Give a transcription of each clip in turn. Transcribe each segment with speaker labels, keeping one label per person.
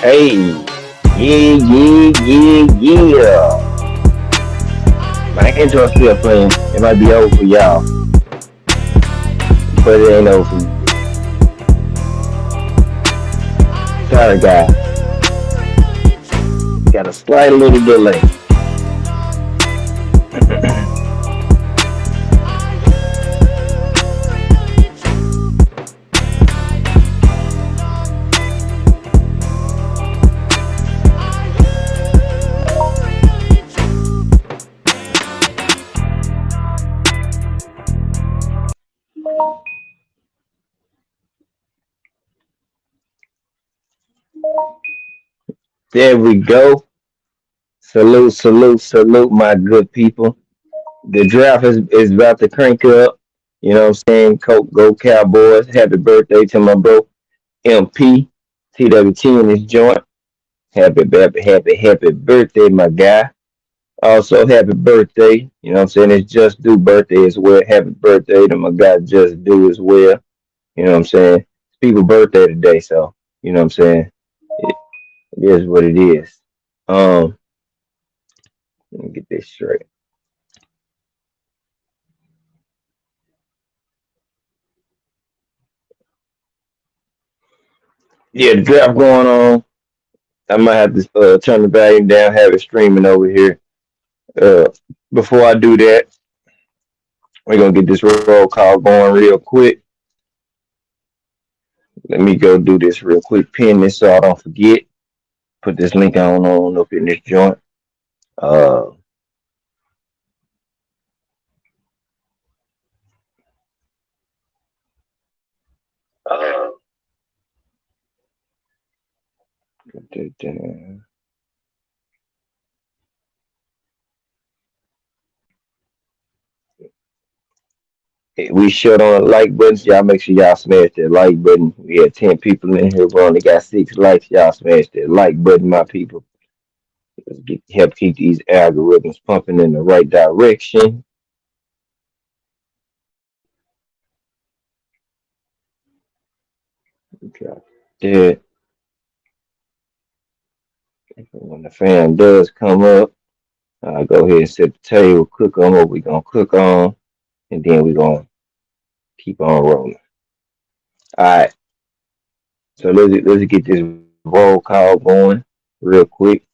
Speaker 1: Hey, yeah. My intro still playing. It might be over for y'all, but it ain't over for me yet. Sorry, guys. Got a slight little delay. There we go. Salute, salute, salute, my good people. The draft is about to crank up. You know what I'm saying? Go Cowboys. Happy birthday to my bro MP TWT in his joint. Happy birthday, my guy. Also, happy birthday. You know what I'm saying? It's Just Do birthday as well. Happy birthday to my guy Just Do as well. You know what I'm saying? It's people's birthday today, so you know what I'm saying? It, it is what it is. Um, Let me get this straight. Yeah, the draft going on. I might have to turn the volume down, have it streaming over here. Uh, Before I do that, we're gonna get this roll call going real quick. Let me go do this real quick. Pin this so I don't forget. Put this link on up in this joint. Uh, uh, we shut on the like buttons. Y'all make sure y'all smash that like button. We had 10 people in here. We only got 6 likes. Y'all smash that like button, my people. Help keep these algorithms pumping in the right direction. Drop that. When the fan does come up, I'll go ahead and set the table, cook on what we're going to cook on, and then we're going to keep on rolling. All right. So let's get this roll call going real quick.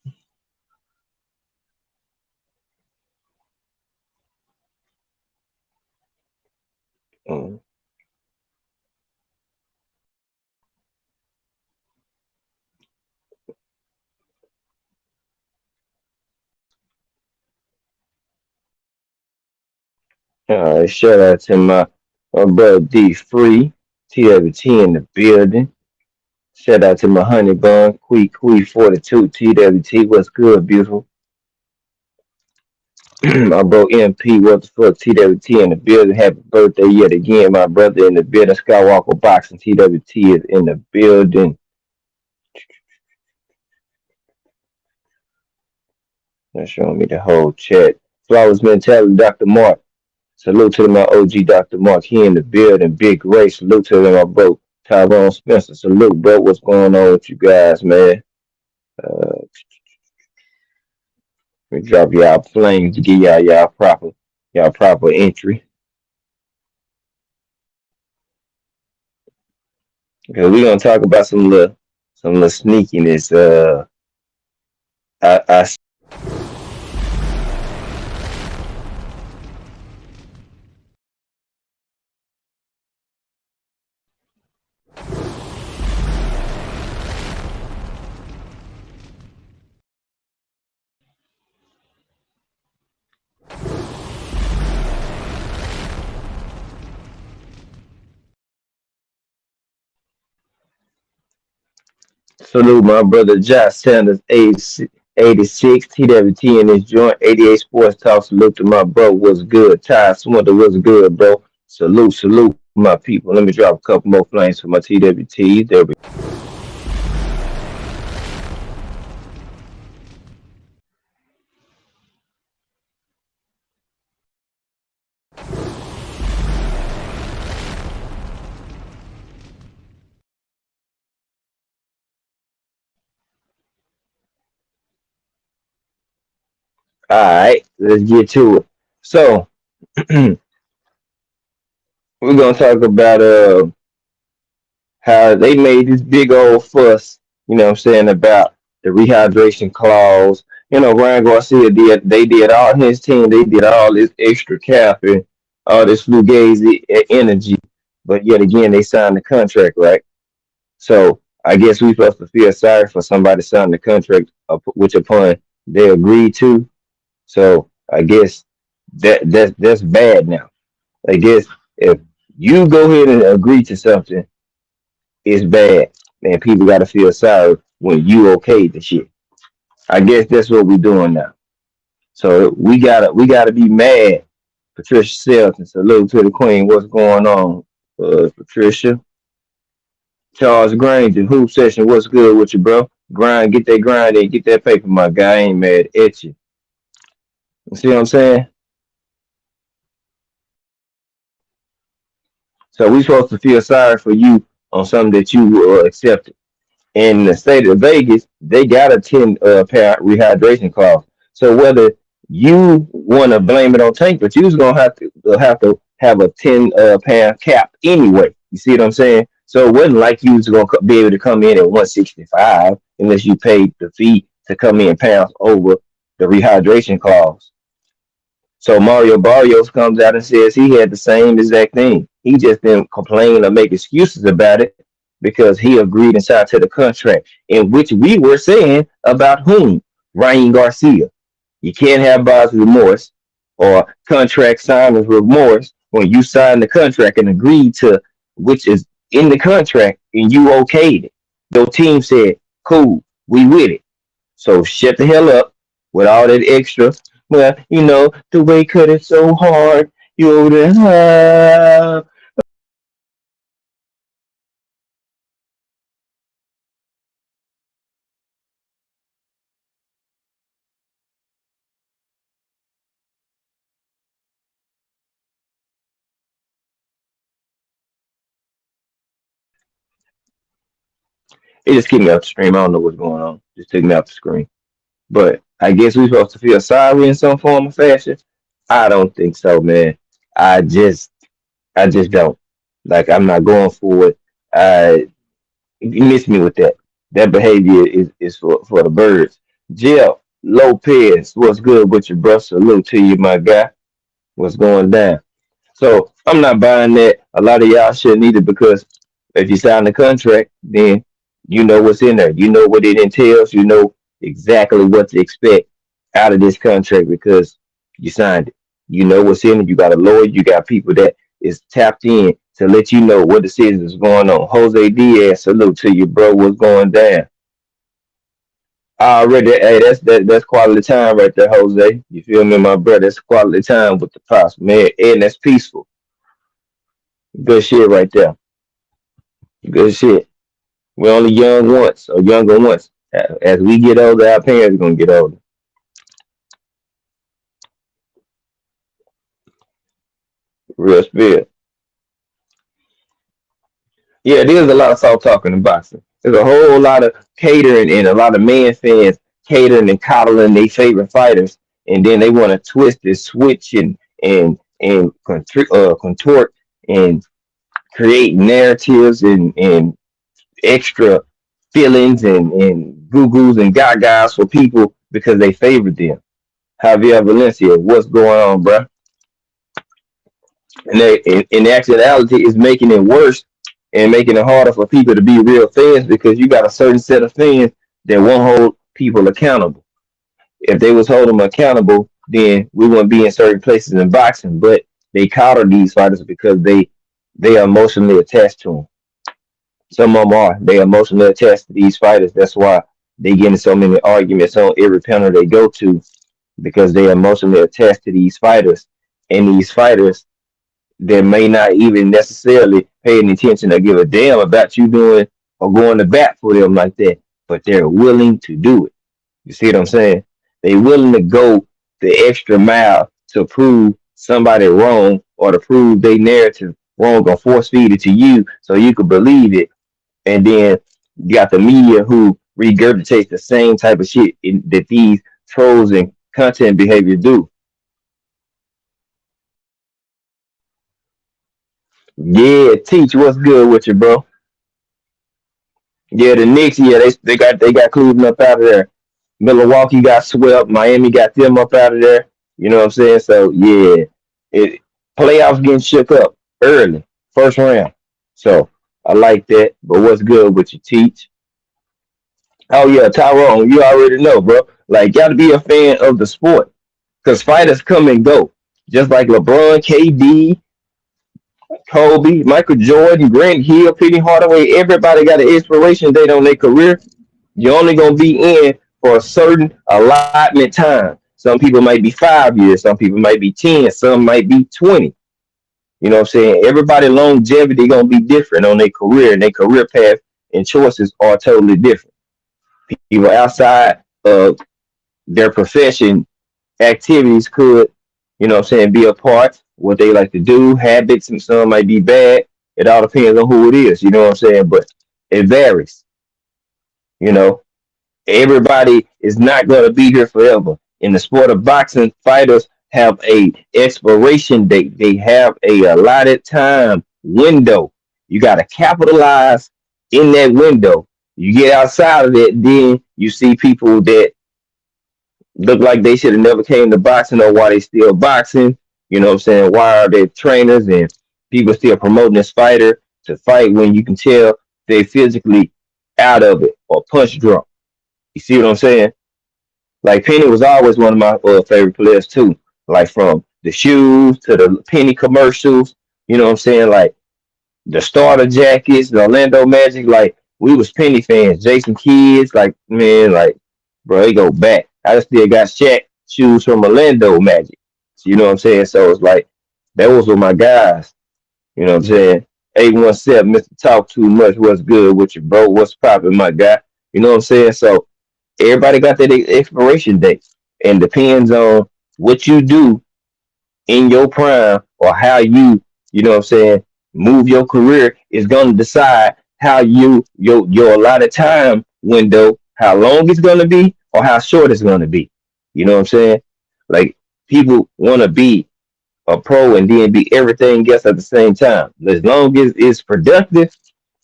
Speaker 1: Um, Shout out to my brother D Free, TWT in the building. Shout out to my honey bun, Quee 42, TWT. What's good, beautiful? My bro MP, what the fuck, TWT in the building. Happy birthday yet again, my brother in the building. Skywalker Boxing, TWT is in the building. They're showing me the whole chat. Flowers mentality, Dr. Mark. Salute to my OG Dr. Mark. He in the building. Big Ray. Salute to my bro Tyrone Spencer. Salute, bro. What's going on with you guys, man? Uh, we drop y'all flames to give y'all proper entry. Because we're gonna talk about some little sneakiness. I salute my brother Josh Sanders, age 86, TWT in his joint, 88 Sports Talk. Salute to my bro. What's good? Ty Swindle, what's good, bro? Salute, my people. Let me drop a couple more flames for my TWT. There we All right, let's get to it. So we're gonna talk about how they made this big old fuss, you know what I'm saying, about the rehydration clause. You know, Ryan Garcia did, they did all his team, they did all this extra capping, all this fugazi energy, but yet again, they signed the contract, right? So I guess we supposed to feel sorry for somebody signing the contract, which upon they agreed to. So I guess that's bad now. I guess if you go ahead and agree to something, it's bad, and people got to feel sorry when you okay the shit. I guess that's what we're doing now. So we gotta be mad. Patricia Shelton, salute to the queen. What's going on, Patricia? Charles Granger, hoop session. What's good with you, bro? Grind, get that grind in, get that paper, my guy. I ain't mad at you. You see what I'm saying? So we supposed to feel sorry for you on something that you accepted. In the state of Vegas, they got a 10 pound rehydration clause. So whether you want to blame it on Tank, but you're gonna have a 10 pound cap anyway. You see what I'm saying? So it wasn't like you was gonna be able to come in at 165 unless you paid the fee to come in pounds over the rehydration clause. So Mario Barrios comes out and says he had the same exact thing. He just didn't complain or make excuses about it because he agreed and signed to the contract in which we were saying about whom? Ryan Garcia. You can't have buyer's remorse or contract signer's remorse when you sign the contract and agreed to which is in the contract and you okayed it. Your team said, cool, we with it. So shut the hell up with all that extra. Well, the way cut is so hard. You over there, it just kicked me off the screen. I don't know what's going on. Just took me off the screen. But I guess we're supposed to feel sorry in some form or fashion. I don't think so, man. I just, I just don't. Like I'm not going for it. You miss me with that. That behavior is for the birds. Jill Lopez, what's good with your bro? Salute to you, my guy. What's going down? So I'm not buying that. A lot of y'all shouldn't either because if you sign the contract, then you know what's in there. You know what it entails. You know exactly what to expect out of this contract because you signed it. You know what's in it. You got a lawyer. You got people that is tapped in to let you know what decisions is going on. Jose Diaz, salute to you, bro. What's going down? Already, hey, that's quality time right there, Jose. You feel me, my brother? That's quality time with the pops, man, and that's peaceful. Good shit right there. Good shit. We're only young once, or younger once. As we get older, our parents are gonna get older. Real spill. Yeah, there's a lot of soft talking in boxing. There's a whole lot of catering and a lot of man fans catering and coddling their favorite fighters, and then they want to twist and switch and contort and create narratives and extra feelings and goo goos and gagas for people because they favorite them. Javier Valencia, what's going on, bro? And in actuality, is making it worse and making it harder for people to be real fans because you got a certain set of fans that won't hold people accountable. If they was holding them accountable, then we wouldn't be in certain places in boxing. But they counter these fighters because they are emotionally attached to them. Some of them are. They emotionally attached to these fighters. That's why they get in so many arguments on every panel they go to because they emotionally attached to these fighters. And these fighters that may not even necessarily pay any attention or give a damn about you doing or going to bat for them like that, but they're willing to do it. You see what I'm saying? They're willing to go the extra mile to prove somebody wrong or to prove their narrative wrong or force feed it to you so you could believe it. And then you got the media who regurgitates the same type of shit that these trolls and content behavior do. Yeah, teach what's good with you, bro. Yeah, the Knicks, yeah, they got Cleveland up out of there. Milwaukee got swept. Miami got them up out of there. You know what I'm saying? So yeah, it playoffs getting shook up early, first round. So I like that. But what's good with you, teach? Oh yeah, Tyrone, you already know, bro. Like, gotta be a fan of the sport because fighters come and go, just like LeBron, KD, Kobe, Michael Jordan, Grant Hill, Penny Hardaway. Everybody got an expiration date on their career. You're only gonna be in for a certain allotment time. Some people might be 5 years, some people might be 10, some might be 20. You know what I'm saying? Everybody longevity gonna be different on their career, and their career path and choices are totally different. People outside of their profession activities could, you know what I'm saying, be a part, what they like to do, habits, and some might be bad. It all depends on who it is, you know what I'm saying? But it varies, you know. Everybody is not going to be here forever. In the sport of boxing, fighters have a expiration date. They have a allotted time window. You got to capitalize in that window. You get outside of it, then you see people that look like they should have never came to boxing or why they still boxing. You know what I'm saying? Why are they trainers and people still promoting this fighter to fight when you can tell they physically out of it or punch drunk? You see what I'm saying? Like Penny was always one of my favorite players too. Like from the shoes to the Penny commercials. You know what I'm saying? Like the starter jackets, the Orlando Magic. Like we was Penny fans. Jason Kids. Like man, like bro, they go back. I still got Shaq shoes from Orlando Magic. So, you know what I'm saying? So it's like those were my guys. You know what I'm saying? 817, Mr. Talk Too Much. What's good with you, bro? What's poppin', my guy? You know what I'm saying? So everybody got that expiration date, and depends on what you do in your prime or how you know what I'm saying, move your career is gonna decide how your allotted time window, how long it's gonna be or how short it's gonna be. You know what I'm saying? Like people want to be a pro and then be everything else at the same time. As long as it's productive,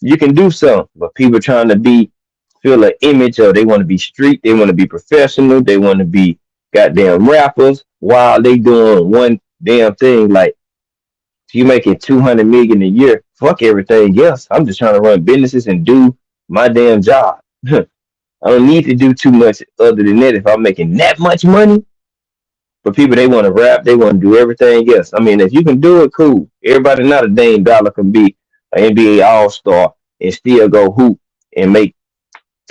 Speaker 1: you can do something. But people trying to be feel an image of they want to be street, they want to be professional, they want to be goddamn rappers while they doing one damn thing. Like if you making 200 million a year, fuck everything else. I'm just trying to run businesses and do my damn job. I don't need to do too much other than that if I'm making that much money. But people they want to rap, they want to do everything else. I mean, if you can do it, cool. Everybody not a Dame Dollar can be an NBA All Star and still go hoop and make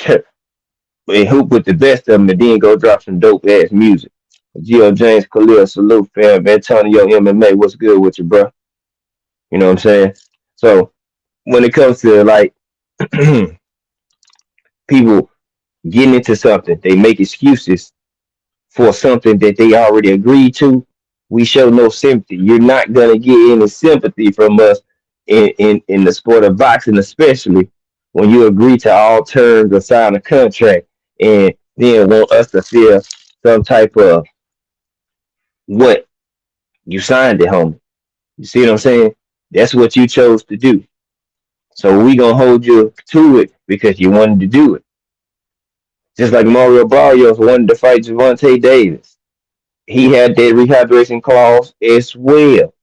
Speaker 1: and hoop with the best of them and then go drop some dope ass music. Geo James Khalil, salute fam. Antonio MMA, what's good with you, bro? You know what I'm saying? So when it comes to like people getting into something, they make excuses for something that they already agreed to. We show no sympathy. You're not gonna get any sympathy from us in the sport of boxing, especially when you agree to all terms or sign a contract and then want us to feel some type of what you signed it, homie. You see what I'm saying? That's what you chose to do. So we gonna hold you to it because you wanted to do it. Just like Mario Barrios wanted to fight Javante Davis. He had that rehydration clause as well.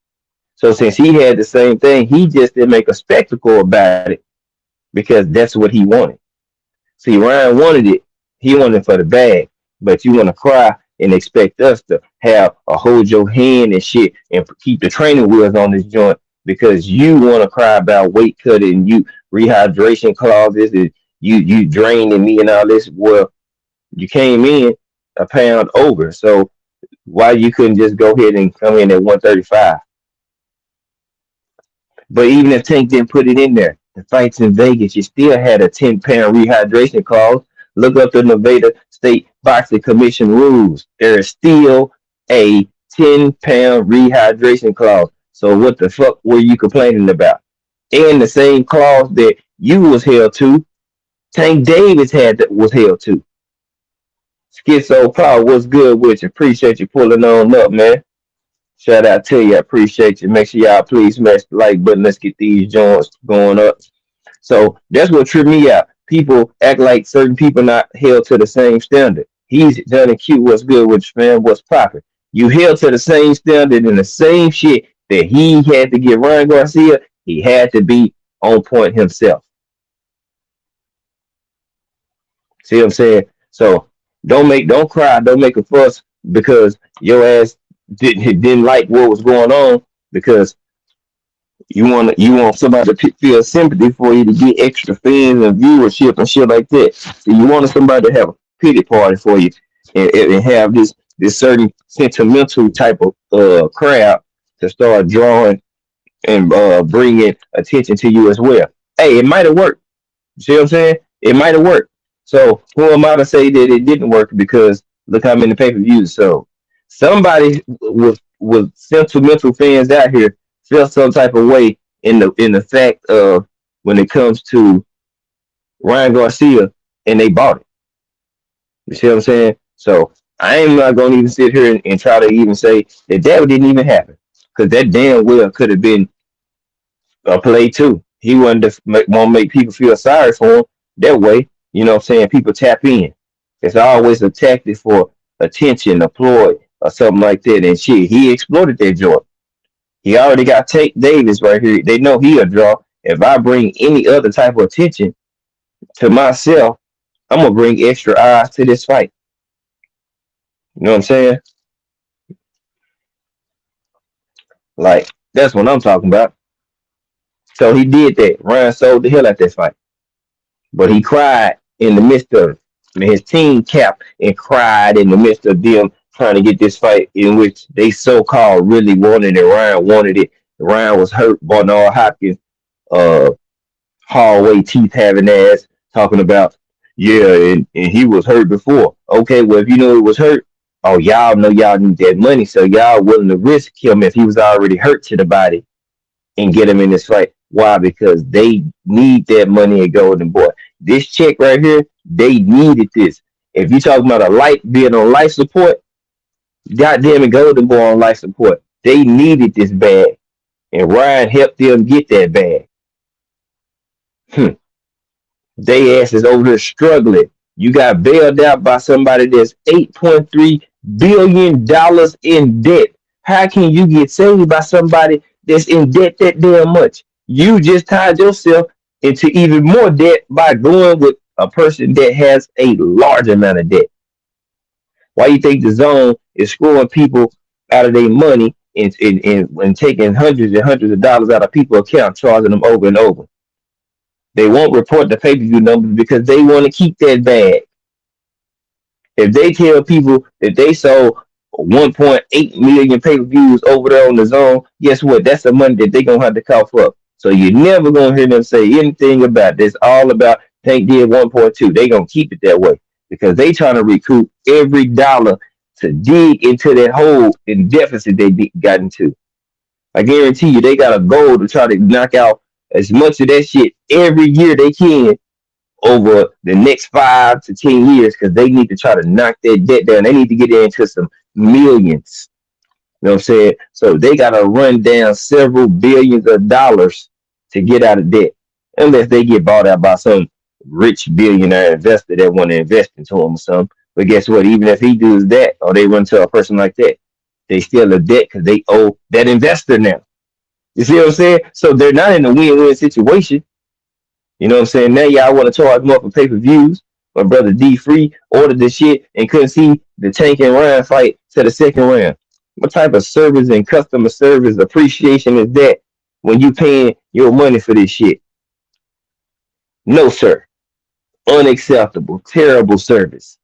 Speaker 1: So since he had the same thing, he just didn't make a spectacle about it because that's what he wanted. See, Ryan wanted it. He wanted it for the bag. But you want to cry and expect us to have a hold your hand and shit and keep the training wheels on this joint because you want to cry about weight cutting and you rehydration clauses and you draining me and all this. Well, you came in a pound over. So why you couldn't just go ahead and come in at 135? But even if Tank didn't put it in there, the fights in Vegas, you still had a 10-pound rehydration clause. Look up the Nevada State Boxing Commission rules. There is still a 10-pound rehydration clause. So what the fuck were you complaining about? And the same clause that you was held to, Tank Davis was held to. Schizo Power, what's good with you? Appreciate you pulling on up, man. Shout out to you. I appreciate you. Make sure y'all please smash the like button. Let's get these joints going up. So that's what tripped me out. People act like certain people not held to the same standard. He's done and cute. What's good with you, man? What's popping? You held to the same standard and the same shit that he had to get Ryan Garcia. He had to be on point himself. See what I'm saying? So don't cry, don't make a fuss because your ass didn't like what was going on because you want somebody to feel sympathy for you to get extra fans and viewership and shit like that. So you wanted somebody to have a pity party for you and have this certain sentimental type of crowd to start drawing and bringing attention to you as well. Hey, it might have worked. See what I'm saying? It might have worked. So who am I to say that it didn't work? Because look how many pay per views. So somebody with sentimental fans out here feel some type of way in the fact of when it comes to Ryan Garcia and they bought it. You see what I'm saying? So I am not gonna even sit here and try to even say that didn't even happen because that damn well could have been a play too. He wanted to want to make people feel sorry for him that way. You know what I'm saying? People tap in. It's always a tactic for attention, applaud, or something like that. And shit, he exploited that joy. He already got Tate Davis right here. They know he a draw. If I bring any other type of attention to myself, I'm gonna bring extra eyes to this fight. You know what I'm saying? Like that's what I'm talking about. So he did that. Ryan sold the hell out that fight. But he cried in the midst of it. I mean, his team capped and cried in the midst of them trying to get this fight in which they so-called really wanted it. Ryan wanted it. Ryan was hurt. Bernard Hopkins, uh, hallway teeth having ass talking about, yeah, and he was hurt before. Okay, well, if you know he was hurt, oh, y'all know y'all need that money, so y'all willing to risk him if he was already hurt to the body and get him in this fight. Why? Because they need that money at Golden Boy. This check right here, they needed this. If you talking about a life being on life support, goddamn it, Golden Boy on life support. They needed this bag, and Ryan helped them get that bag. Hmm. They asses over there struggling. You got bailed out by somebody that's $8.3 billion in debt. How can you get saved by somebody that's in debt that damn much? You just tied yourself into even more debt by going with a person that has a large amount of debt. Why you think the zone is screwing people out of their money and taking hundreds and hundreds of dollars out of people's account, charging them over and over? They won't report the pay per view numbers because they want to keep that bag. If they tell people that they sold 1.8 million pay per views over there on the zone, guess what? That's the money that they're going to have to cough up. So you're never going to hear them say anything about this. All about Tank did 1.2. They're going to keep it that way because they trying to recoup every dollar to dig into that hole in deficit they got into. I guarantee you, they got a goal to try to knock out as much of that shit every year they can over the next 5 to 10 years because they need to try to knock that debt down. They need to get into some millions. You know what I'm saying? So they got to run down several billions of dollars to get out of debt, unless they get bought out by some rich billionaire investor that want to invest into them or something. But guess what? Even if he does that, or they run to a person like that, they still a debt because they owe that investor now. You see what I'm saying? So they're not in a win-win situation. You know what I'm saying? Now y'all want to charge more for pay-per-views. My brother D Free ordered this shit and couldn't see the Tank and Ryan fight to the second round. What type of service and customer service appreciation is that when you paying your money for this shit? No, sir. Unacceptable. Terrible service.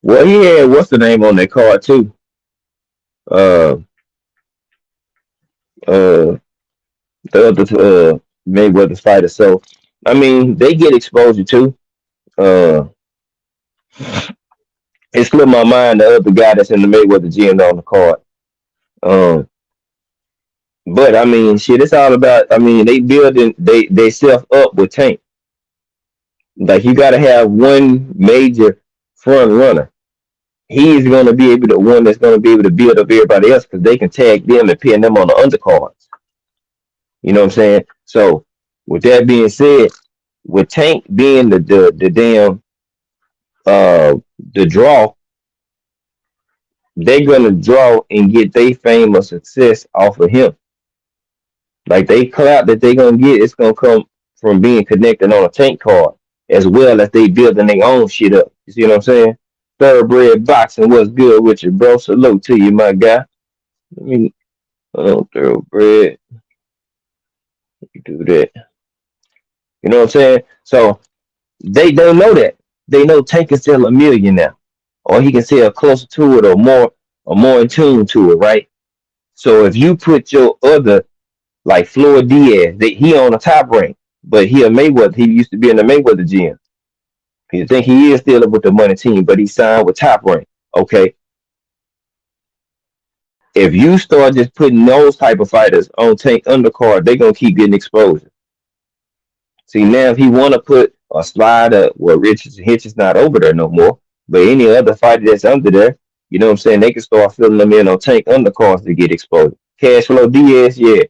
Speaker 1: Well, he had what's the name on that card too? Uh, uh, the other Mayweather fighter. So, I mean, they get exposure too. Uh, it slipped my mind the other guy that's in the Mayweather gym on the card. Um, But I mean, shit, it's all about. I mean, they building they self up with Tank. Like you got to have one major front runner. He's going to be able to one that's going to be able to build up everybody else because they can tag them and pin them on the undercards. You know what I'm saying? So with that being said, with Tank being the damn uh the draw, they're gonna draw and get their fame or success off of him. Like they clout that they gonna get, it's gonna come from being connected on a Tank card as well as they building their own shit up. You see what I'm saying? Thoroughbred boxing, what's good with you, bro? Salute to you, my guy. Let me thoroughbred, do that. You know what I'm saying? So they don't know that. They know Tank can sell a million now, or he can sell closer to it, or more in tune to it, right? So if you put your other like Floyd Diaz, he on the top rank, but he a Mayweather. He used to be in the Mayweather gym. You think he is still with the money team, but he signed with Top Rank. Okay, if you start just putting those type of fighters on Tank undercard, they gonna keep getting exposure. See now, if he want to put a slider, well, Richards Hitch is not over there no more, but any other fighter that's under there, you know what I'm saying? They can start filling them in on Tank undercards to get exposure. Cashflow Diaz, yeah,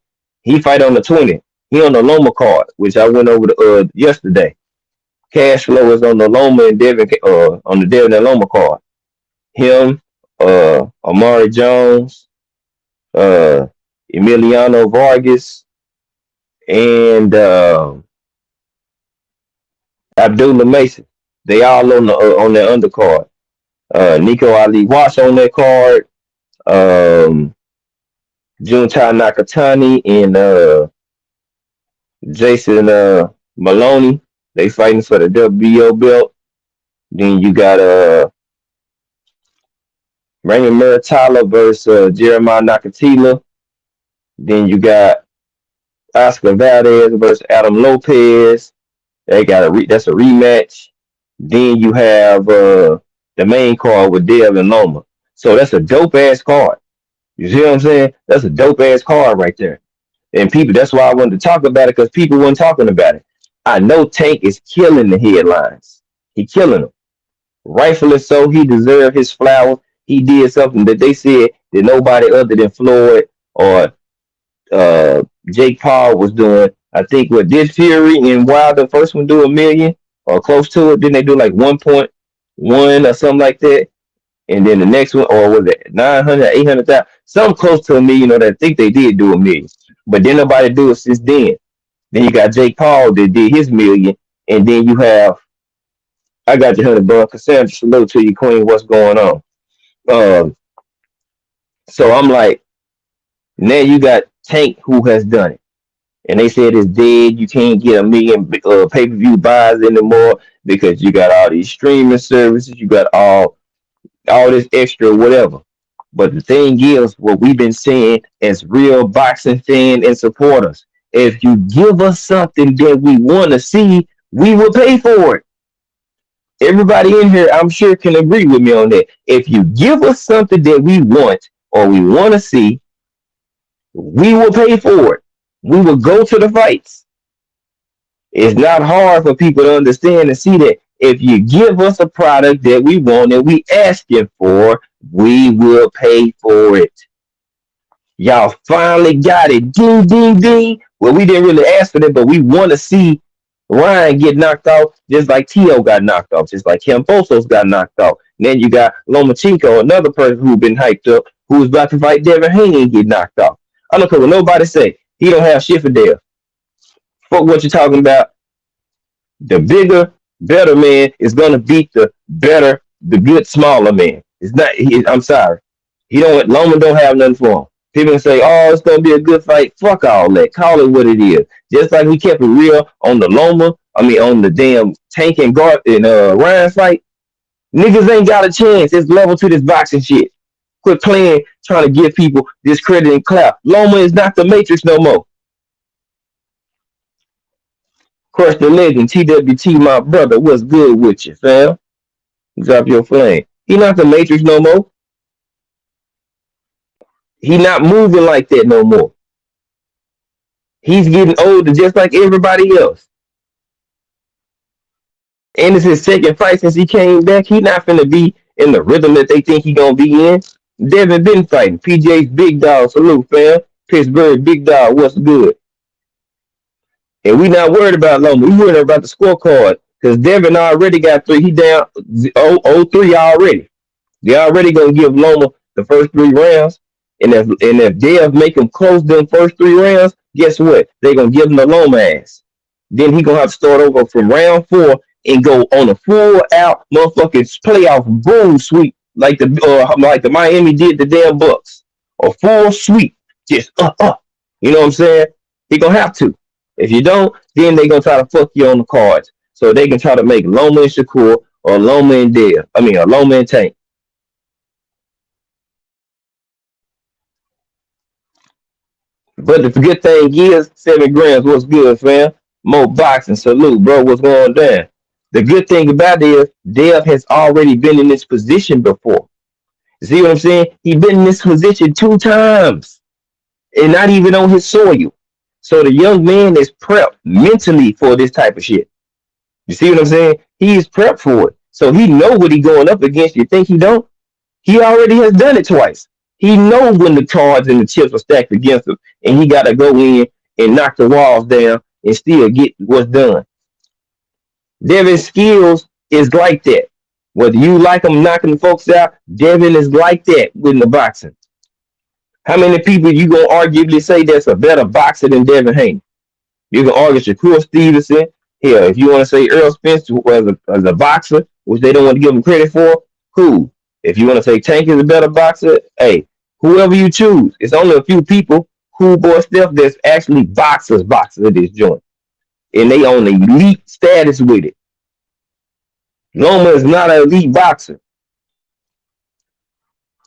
Speaker 1: he fight on the 20. He on the Loma card, which I went over yesterday. Cashflow is on the Loma and Devin on the Devin and Loma card. Him, Amari Jones, uh, Emiliano Vargas, and Abdullah Mason. They all on their undercard. Nico Ali Watts on that card. Um, Juntai Nakatani and Jason Maloney. They fighting for the WBO belt. Then you got Raymond Muratala versus Jeremiah Nakatila. Then you got Oscar Valdez versus Adam Lopez. They got that's a rematch. Then you have the main card with Dev and Loma. So that's a dope ass card. You see what I'm saying? That's a dope ass card right there. And people, that's why I wanted to talk about it because people weren't talking about it. I know Tank is killing the headlines. He killing them. Rightfully so. He deserved his flowers. He did something that they said that nobody other than Floyd or Jake Paul was doing. I think what did Fury and Wilder first one do a million or close to it? Then they do like 1.1 or something like that. And then the next one, or was it 900, 800,000? Some close to a million, that I think they did do a million. But then nobody do it since then. Then you got Jake Paul that did his million. And then you have, I got your 100 bucks. Cassandra, salute to you, Queen. What's going on? Um, so I'm like, now you got Tank who has done it. And they said it's dead. You can't get a million pay per view buys anymore because you got all these streaming services. You got all this extra whatever. But the thing is, what we've been saying as real boxing fans and supporters, if you give us something that we want to see, we will pay for it. Everybody in here, I'm sure, can agree with me on that. If you give us something that we want or we want to see, we will pay for it. We will go to the fights. It's not hard for people to understand and see that if you give us a product that we want and we asking for, we will pay for it. Y'all finally got it. Ding, ding, ding. Well, we didn't really ask for that, but we want to see Ryan get knocked out just like Tio got knocked off, just like Camposos got knocked out. And then you got Lomachenko, another person who's been hyped up, who's about to fight Devin Haney and get knocked off. I don't care what nobody say. He don't have shit for Dev. Fuck what you're talking about. The bigger, better man is gonna beat the good, smaller man. It's not. I'm sorry. He don't. Loma don't have nothing for him. People say, "Oh, it's gonna be a good fight." Fuck all that. Call it what it is. Just like we kept it real on the Loma. I mean, on the damn Tank and Guard and Ryan fight. Niggas ain't got a chance. It's level to this boxing shit. Quit playing, trying to give people this credit and clout. Loma is not the Matrix no more. Crush the legend, TWT, my brother. What's good with you, fam? Drop your flame. He not the Matrix no more. He not moving like that no more. He's getting older just like everybody else. And it's his second fight since he came back. He not finna be in the rhythm that they think he gonna be in. Devin been fighting. PJ's big dog. Salute, fam. Pittsburgh big dog. What's good? And we not worried about Loma. We worried about the scorecard because Devin already got three. He down 0-3 already. They already gonna give Loma the first 3 rounds, and if Dev make him close them first 3 rounds, guess what? They gonna give him the Loma ass. Then he gonna have to start over from round 4 and go on a full out motherfucking playoff boom sweep like the Miami did the damn Bucks. A full sweep, just You know what I'm saying? He gonna have to. If you don't, then they gonna try to fuck you on the cards. So they can try to make Loma and Shakur or Loma and Dev. I mean, or Loma and Tank. But the good thing is, 7 grams. What's good, fam? More boxing. Salute, bro. What's going down? The good thing about it is, Dev has already been in this position before. See what I'm saying? He been in this position 2 times, and not even on his soil. So the young man is prepped mentally for this type of shit. You see what I'm saying? He is prepped for it. So he know what he going up against. You think he don't? He already has done it twice. He knows when the cards and the chips are stacked against him, and he got to go in and knock the walls down and still get what's done. Devin's skills is like that. Whether you like him knocking folks out, Devin is like that with the boxing. How many people you gonna arguably say that's a better boxer than Devin Haney? You can argue Shakur Stevenson. Here, if you want to say Earl Spence as a boxer, which they don't want to give him credit for, cool. If you want to say Tank is a better boxer, hey, whoever you choose. It's only a few people, cool boy stuff, that's actually boxers at this joint. And they on elite status with it. Loma is not an elite boxer.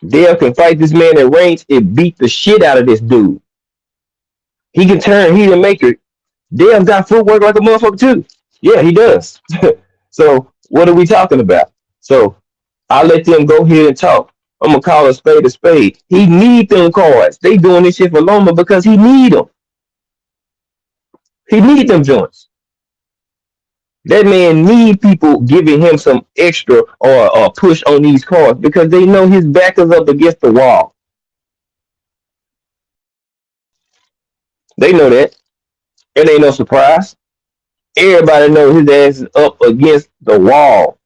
Speaker 1: Dale can fight this man at range and beat the shit out of this dude. He can turn, he can make it. Dale's got footwork like a motherfucker too. Yeah, he does. So what are we talking about? So I'll let them go ahead and talk. I'm gonna call a spade a spade. He need them cards. They doing this shit for Loma because he need them. He need them joints. That man need people giving him some extra or push on these cards because they know his back is up against the wall. They know that. It ain't no surprise. Everybody knows his ass is up against the wall.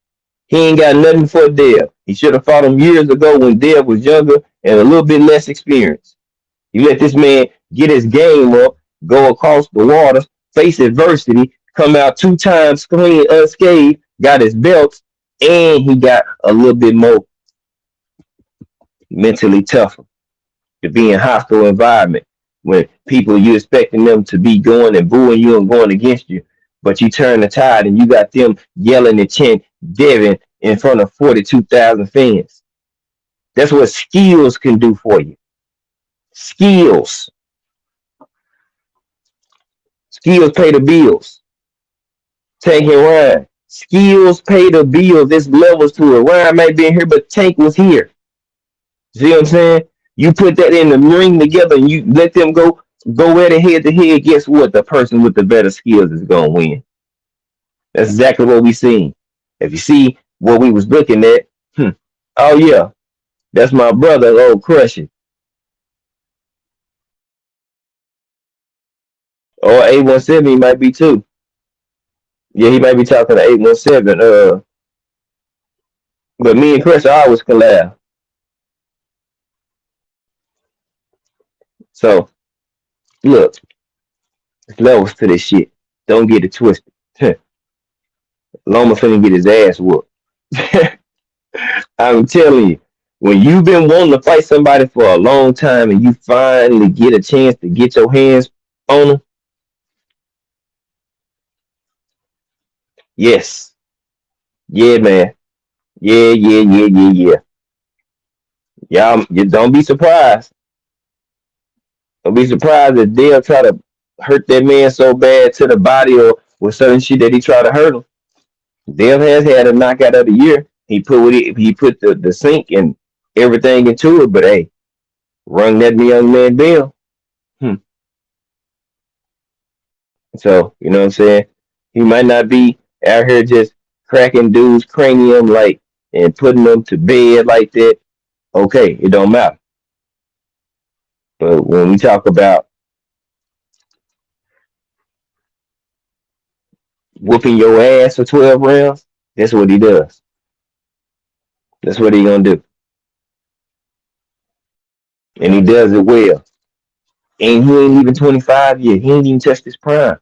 Speaker 1: He ain't got nothing for Dev. He should have fought him years ago when Dev was younger and a little bit less experienced. You let this man get his game up, go across the water, face adversity, come out 2 times clean, unscathed, got his belts, and he got a little bit more mentally tougher to be in hostile environment when people you expecting them to be going and booing you and going against you, but you turn the tide and you got them yelling and chanting Devin in front of 42,000 fans. That's what skills can do for you. Skills. Skills pay the bills. Tank and Ryan. Skills pay the bills. There's levels to it. Ryan might be in here, but Tank was here. See what I'm saying? You put that in the ring together and you let them go at it head to head. Guess what? The person with the better skills is gonna win. That's exactly what we seen. If you see what we was looking at, oh yeah, that's my brother, old Crushing. Or 817 he might be too. Yeah, he might be talking to 817. But me and Chris always collab. So look, there's levels to this shit. Don't get it twisted. Loma finna get his ass whooped. I'm telling you, when you've been wanting to fight somebody for a long time and you finally get a chance to get your hands on them, yes, yeah, man, yeah. Y'all, you don't be surprised. Don't be surprised if they'll try to hurt that man so bad to the body or with certain shit that he try to hurt him. Dale has had a knockout of the year. He put the sink and everything into it, but hey, rung that young man Bill. Hmm. So, you know what I'm saying? He might not be out here just cracking dudes' cranium like and putting them to bed like that. Okay, it don't matter. But when we talk about whooping your ass for 12 rounds, that's what he does. That's what he gonna do. And he does it well. And he ain't even 25 yet. He ain't even touched his prime.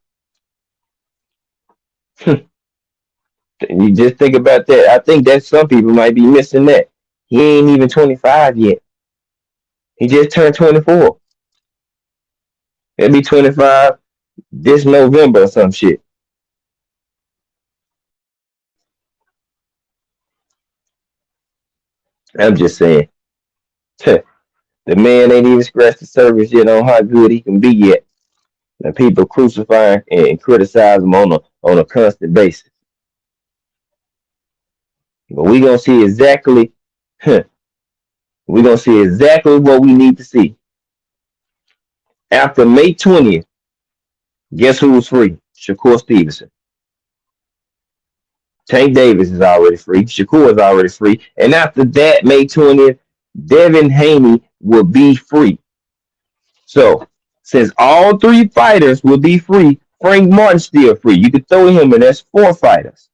Speaker 1: You just think about that. I think that some people might be missing that. He ain't even 25 yet. He just turned 24. He'll be 25 this November or some shit. I'm just saying. The man ain't even scratched the surface yet on how good he can be yet. And people crucify and criticize him on a constant basis. But we gonna see exactly we gonna see exactly what we need to see. After May 20th, guess who was free? Shakur Stevenson. Tank Davis is already free. Shakur is already free. And after that, May 20th, Devin Haney will be free. So, since all three fighters will be free, Frank Martin's still free. You could throw him in. That's four fighters.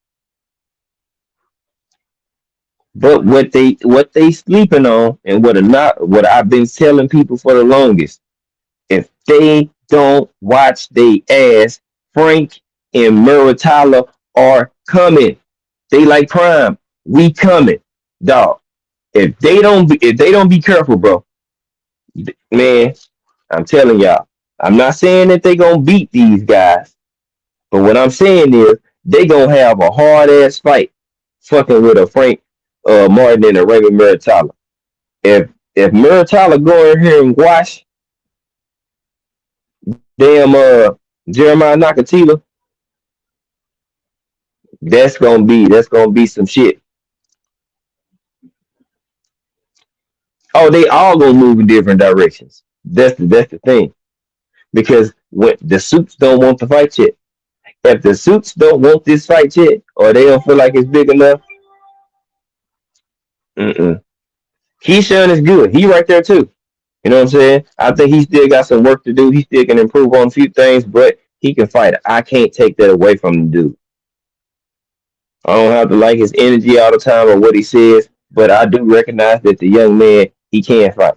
Speaker 1: But what they sleeping on and what I've been telling people for the longest, if they don't watch their ass, Frank and Muratala are coming. They like Prime. We coming, dog. If they don't be careful, bro, man, I'm telling y'all. I'm not saying that they gonna beat these guys, but what I'm saying is they gonna have a hard ass fight, fucking with a Frank Martin and a Raymond Muratala. If Muratala go in here and watch damn Jeremiah Nakatila, that's gonna be some shit. Oh, they all gonna move in different directions. That's the thing. Because when the suits don't want the fight yet. If the suits don't want this fight yet, or they don't feel like it's big enough, mm-mm. Keyshawn is good. He right there too. You know what I'm saying? I think he still got some work to do. He still can improve on a few things, but he can fight. I can't take that away from the dude. I don't have to like his energy all the time or what he says, but I do recognize that the young man, he can fight.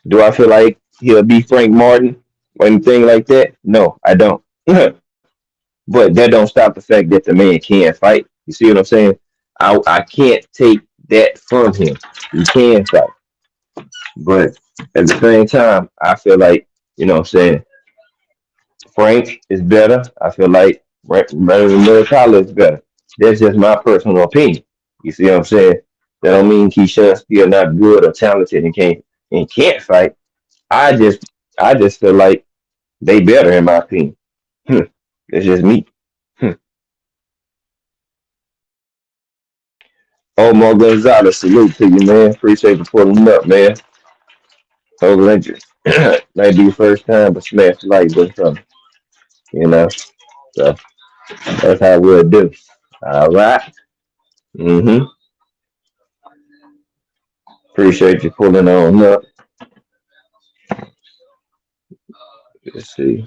Speaker 1: Do I feel like he'll be Frank Martin or anything like that? No, I don't. But that don't stop the fact that the man can fight. You see what I'm saying? I can't take that from him. He can fight. But at the same time, I feel like, you know what I'm saying, Frank is better. I feel like Mary Tyler is better. That's just my personal opinion. You see what I'm saying? That don't mean Keyshawn's still not good or talented and can't fight. I just I just feel like they better in my opinion. Hmm. That's just me. Hmm. Omar Gonzalez, salute to you, man. Appreciate you pulling up, man. Total interest. Might be your first time, but smash the like button from me, you know. So that's how we'll do. All right. Mm-hmm. Appreciate you pulling on up. Let's see.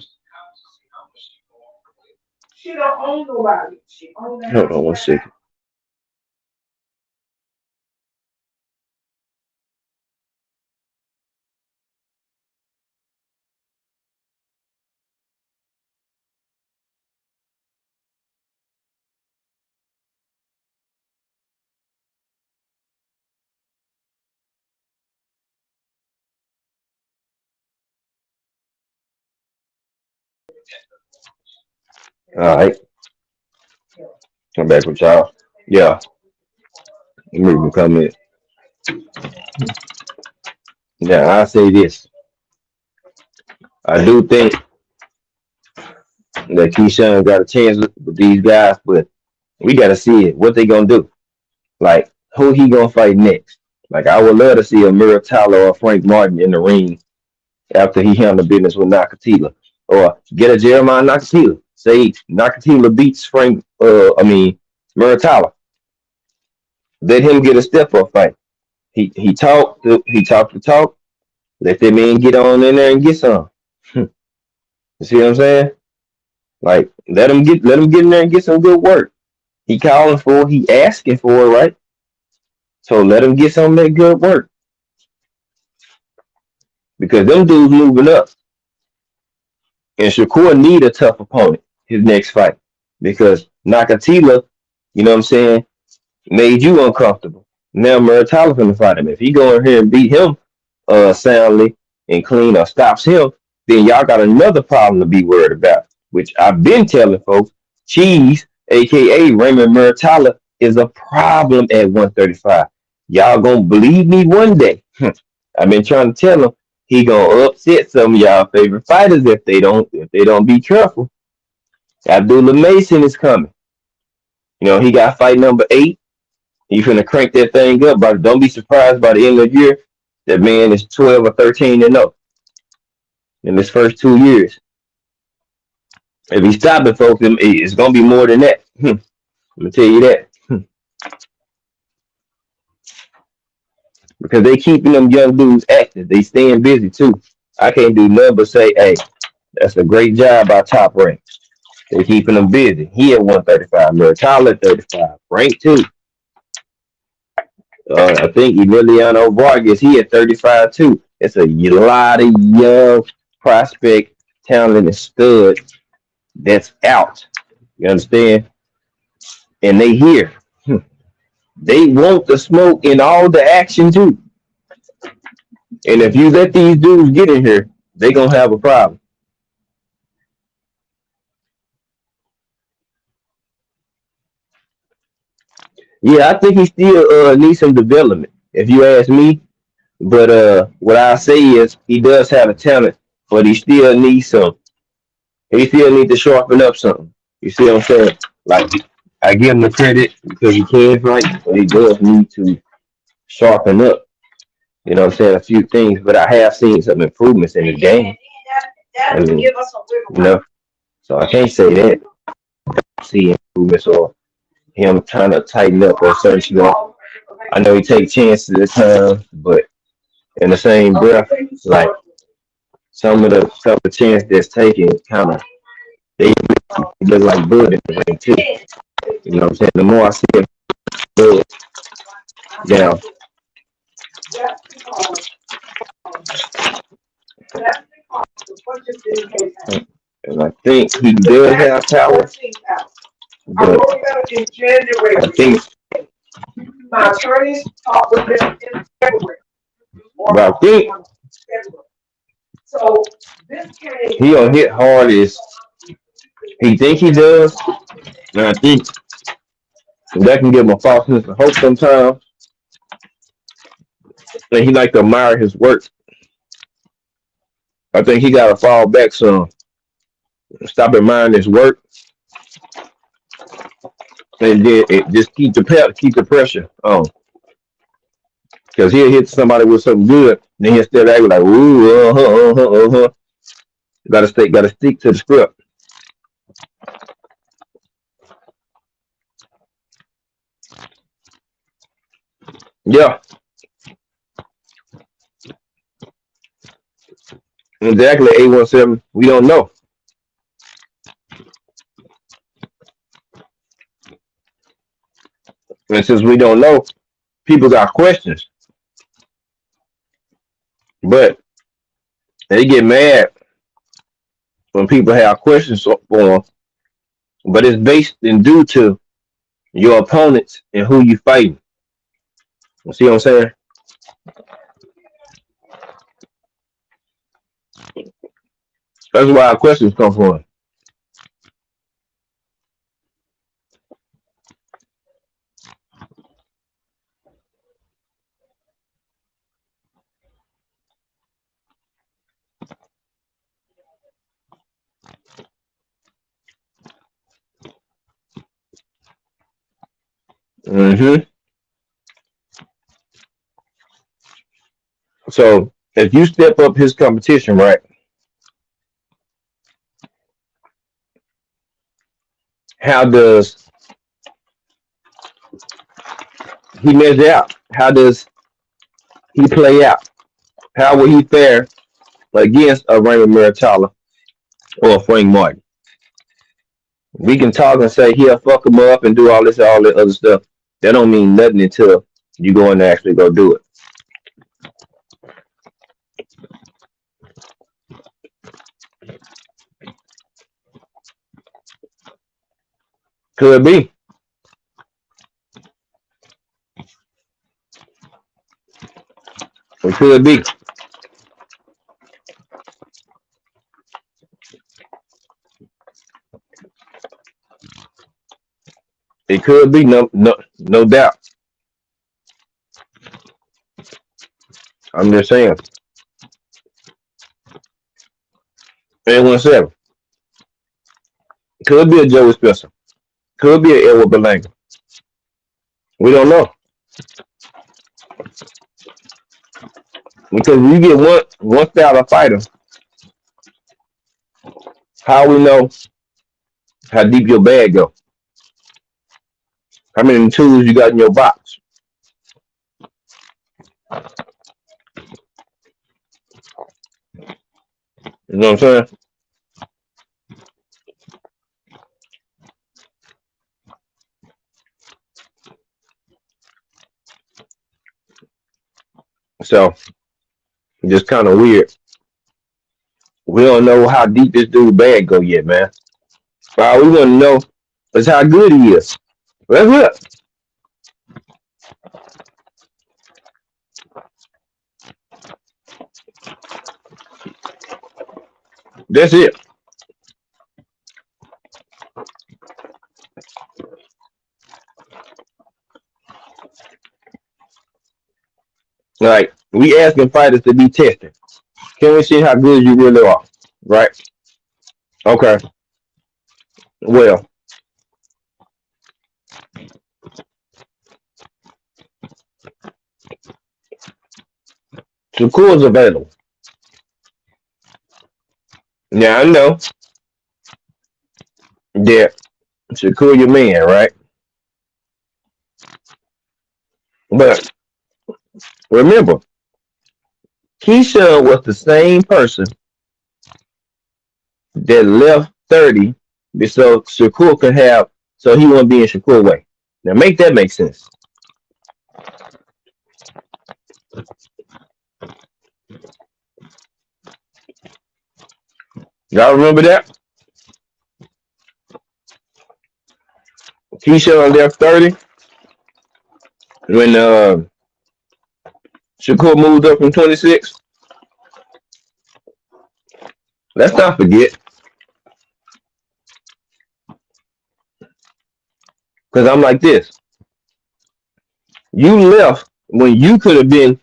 Speaker 1: Hold on one second. All right. I'm back with y'all. Yeah. Let me even comment. Yeah, I say this. I do think that Keyshawn got a chance with these guys, but we got to see it. What they gonna do? Like, who he gonna fight next? Like, I would love to see a Mira Tyler or Frank Martin in the ring after he handled business with Nakatila. Or get a Jeremiah Nakatila. Say Nakatila beats Frank. Muratala. Let him get a step up fight. He talked the talk. Let that man get on in there and get some. You see what I'm saying? Like let him get in there and get some good work. He calling for it, he asking for it, right? So let him get some of that good work because them dudes moving up, and Shakur need a tough opponent his next fight because Nakatila, you know what I'm saying, made you uncomfortable. Now Muratalo finna fight him. If he go in here and beat him soundly and clean or stops him, then y'all got another problem to be worried about. Which I've been telling folks, Cheese, aka Raymond Muratalo, is a problem at 135. Y'all gonna believe me one day. I've been trying to tell him he gonna upset some of y'all favorite fighters if they don't be careful. Abdullah Mason is coming. You know, he got fight number 8. He finna crank that thing up, but don't be surprised by the end of the year that man is 12 or 13-0 in his first 2 years. If he stop it, folks, it's gonna be more than that. I'm gonna tell you that. Because they keeping them young dudes active. They staying busy too. I can't do nothing but say, hey, that's a great job by Top Rank. They keeping them busy. He at 135, Muratala at 35, rank 2. I think Emiliano Vargas, he at 35 too. It's a lot of young prospect, talent, and stud that's out. You understand? And they here. They want the smoke and all the action too. And if you let these dudes get in here, they gonna have a problem. Yeah, I think he still needs some development, if you ask me. But what I say is he does have a talent, but he still needs some. He still needs to sharpen up something. You see what I'm saying? Like I give him the credit because he can fight, but he does need to sharpen up. You know what I'm saying? A few things, but I have seen some improvements in the game. I mean, so I can't say that. See improvements or him trying to tighten up or certain stuff. I know he take chances at times, but in the same breath, like some of the chance that's taken, kind of they look like Bud in the ring too. You know what I'm saying? The more I see him, Bud down, and I think he does have power, but I think, but I think he don't hit hard as he think he does, and I think that can give him a false sense of hope sometimes. And he like to admire his work. I think he got to fall back some, stop admiring his work, and then just keep the pressure on. Because he'll hit somebody with something good, then he'll still act like, ooh, Gotta stick to the script. Yeah, exactly. 817. We don't know, and since we don't know, people got questions, but they get mad when people have questions for them. But it's based and due to your opponents and who you fighting. You see what I'm saying? That's where our questions come from. hmm So if you step up his competition, right, How does he measure out? How does he play out? How will he fare against a Raymond Maritala or a Frank Martin? We can talk and say he'll fuck him up and do all that other stuff. That don't mean nothing until you go and actually go do it. Could be. It could be. It could be. No doubt. I'm just saying. 817. Could be a Joey Spencer. Could be an Edward Belanga. We don't know because you get one style of fighter. How we know how deep your bag go? How many tools you got in your box? You know what I'm saying? So just kind of weird. We don't know how deep this dude bag go yet, man. All we want to know is how good he is. That's it. That's it. Like we asking fighters to be tested. Can we see how good you really are? Right? Okay. Well, Shakur's available. Now I know that Shakur your man, right? But remember, Keyshawn was the same person that left 30 so Shakur could have so he won't be in Shakur way. Now make that make sense. Y'all remember that? Keyshawn left 30 when Shakur moved up from 26. Let's not forget, because I'm like this. You left when you could have been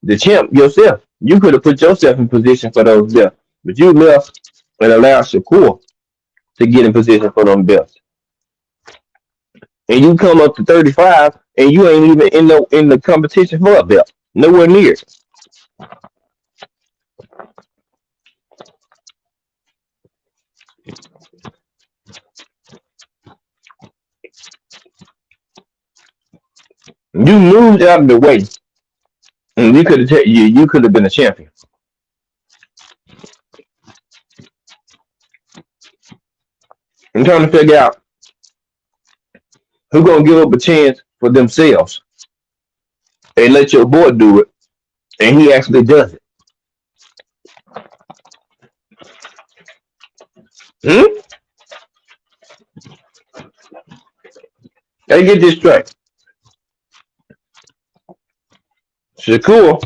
Speaker 1: the champ yourself. You could have put yourself in position for those belts. But you left and allowed Shakur to get in position for those belts. And you come up to 35 and you ain't even in the competition for a belt. Nowhere near. You moved out of the way and you could have been a champion. I'm trying to figure out who gonna give up a chance for themselves and let your boy do it, and he actually does it. Hmm? Gotta get this straight. Shakur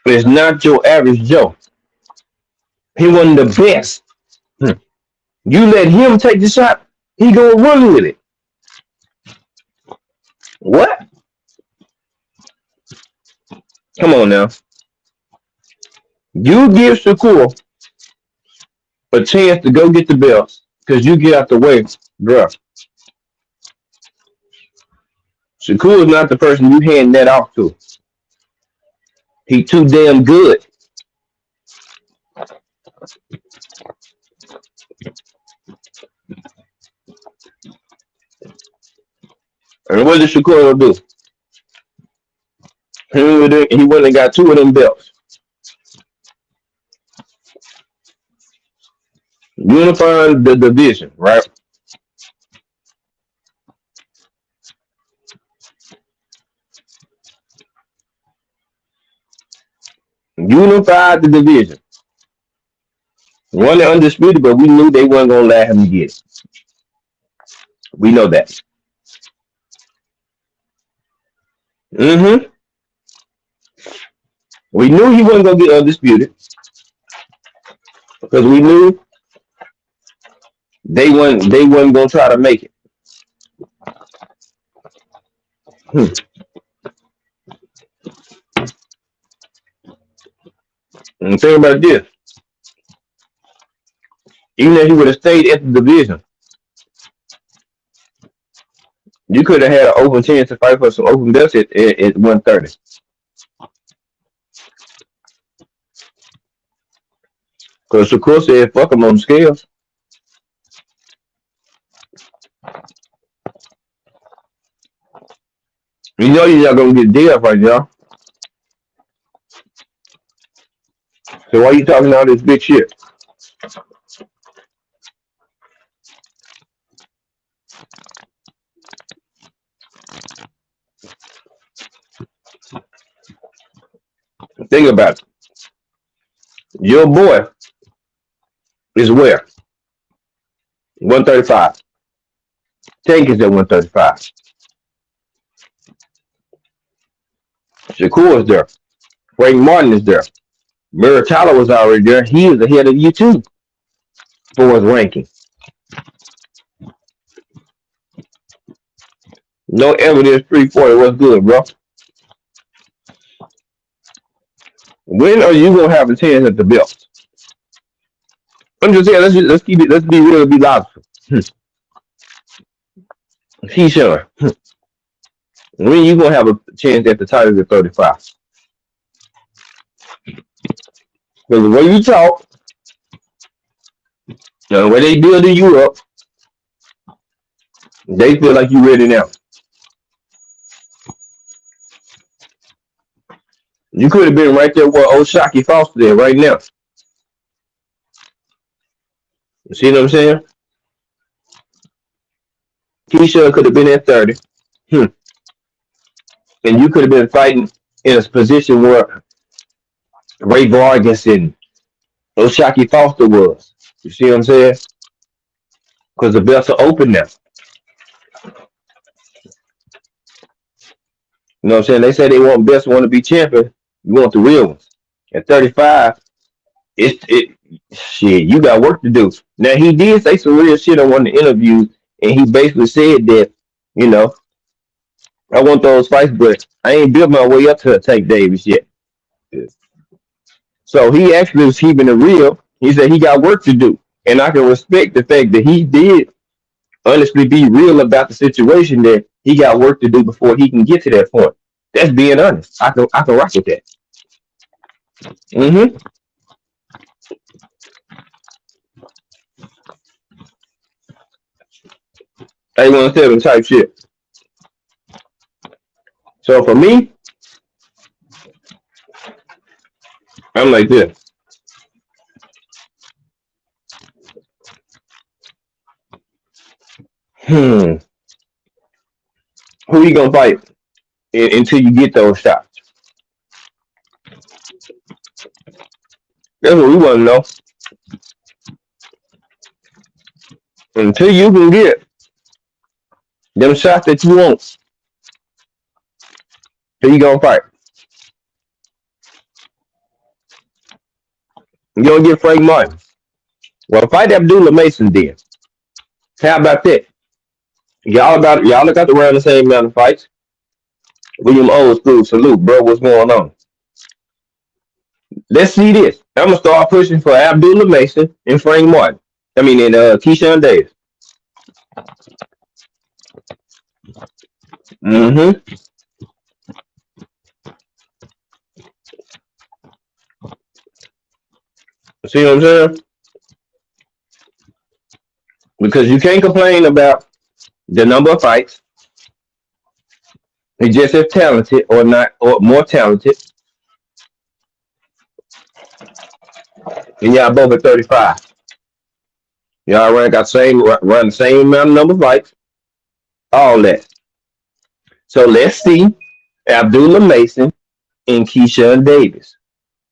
Speaker 1: is not your average Joe. He one of the best. Hmm. You let him take the shot, he gonna run with it. What? Come on now. You give Shakur a chance to go get the belt because you get out the way, bruh. Shakur is not the person you hand that off to. He too damn good. And what did Shakur do? He went and got two of them belts. Unifying the division, right? Unified the division. One undisputed, but we knew they weren't gonna let him get it. We know that. Hmm. We knew he wasn't gonna get undisputed because we knew they weren't gonna try to make it. Hmm. And think about this. Even if he would have stayed at the division, you could have had an open chance to fight for some open belts at 130. Because Shakur said, fuck him on the scales. You know you're not gonna get deal right now. So why you talking all this big shit? Think about it. Your boy is where? 135. Tank is at 135. Shakur is there. Frank Martin is there. Muratalo was already there. He is ahead of you too for his ranking. No evidence 340. What's good, bro? When are you gonna have a chance at the belt? I'm just saying. Let's keep it. Let's be real. And be logical. Keyshawn, when you gonna have a chance at the title at 35? Because the way you talk, the way they building you up, they feel like you ready now. You could have been right there where old Shocky Foster there right now. You see what I'm saying? Keisha could have been at 30. Hmm. And you could have been fighting in a position where Ray Vargas and Oshaki Foster was. You see what I'm saying? Because the belts are open now. You know what I'm saying? They say they want best one to be champion. You want the real ones. At 35, it shit, you got work to do. Now he did say some real shit on one of the interviews, and he basically said that, you know, I want those fights, but I ain't built my way up to Tank Davis yet. So he actually was keeping it real. He said he got work to do. And I can respect the fact that he did honestly be real about the situation that he got work to do before he can get to that point. That's being honest. I can rock with that. Mm-hmm. 817 type shit. So for me, I'm like this. Hmm. Who you gonna fight until you get those shots? That's what we want to know. Until you can get them shots that you want, who you gonna fight? You gonna get Frank Martin? Well, fight Abdullah Mason then. How about that? Y'all got around the same amount of fights. William Old School, salute, bro. What's going on? Let's see this. I'm gonna start pushing for Abdullah Mason and Frank Martin. I mean, and Keyshawn Davis. Mm-hmm. See what I'm saying? Because you can't complain about the number of fights. He's just as talented or not or more talented. And y'all both at 35. Y'all run the same amount of number of fights, all that. So let's see Abdullah Mason and Keyshawn Davis.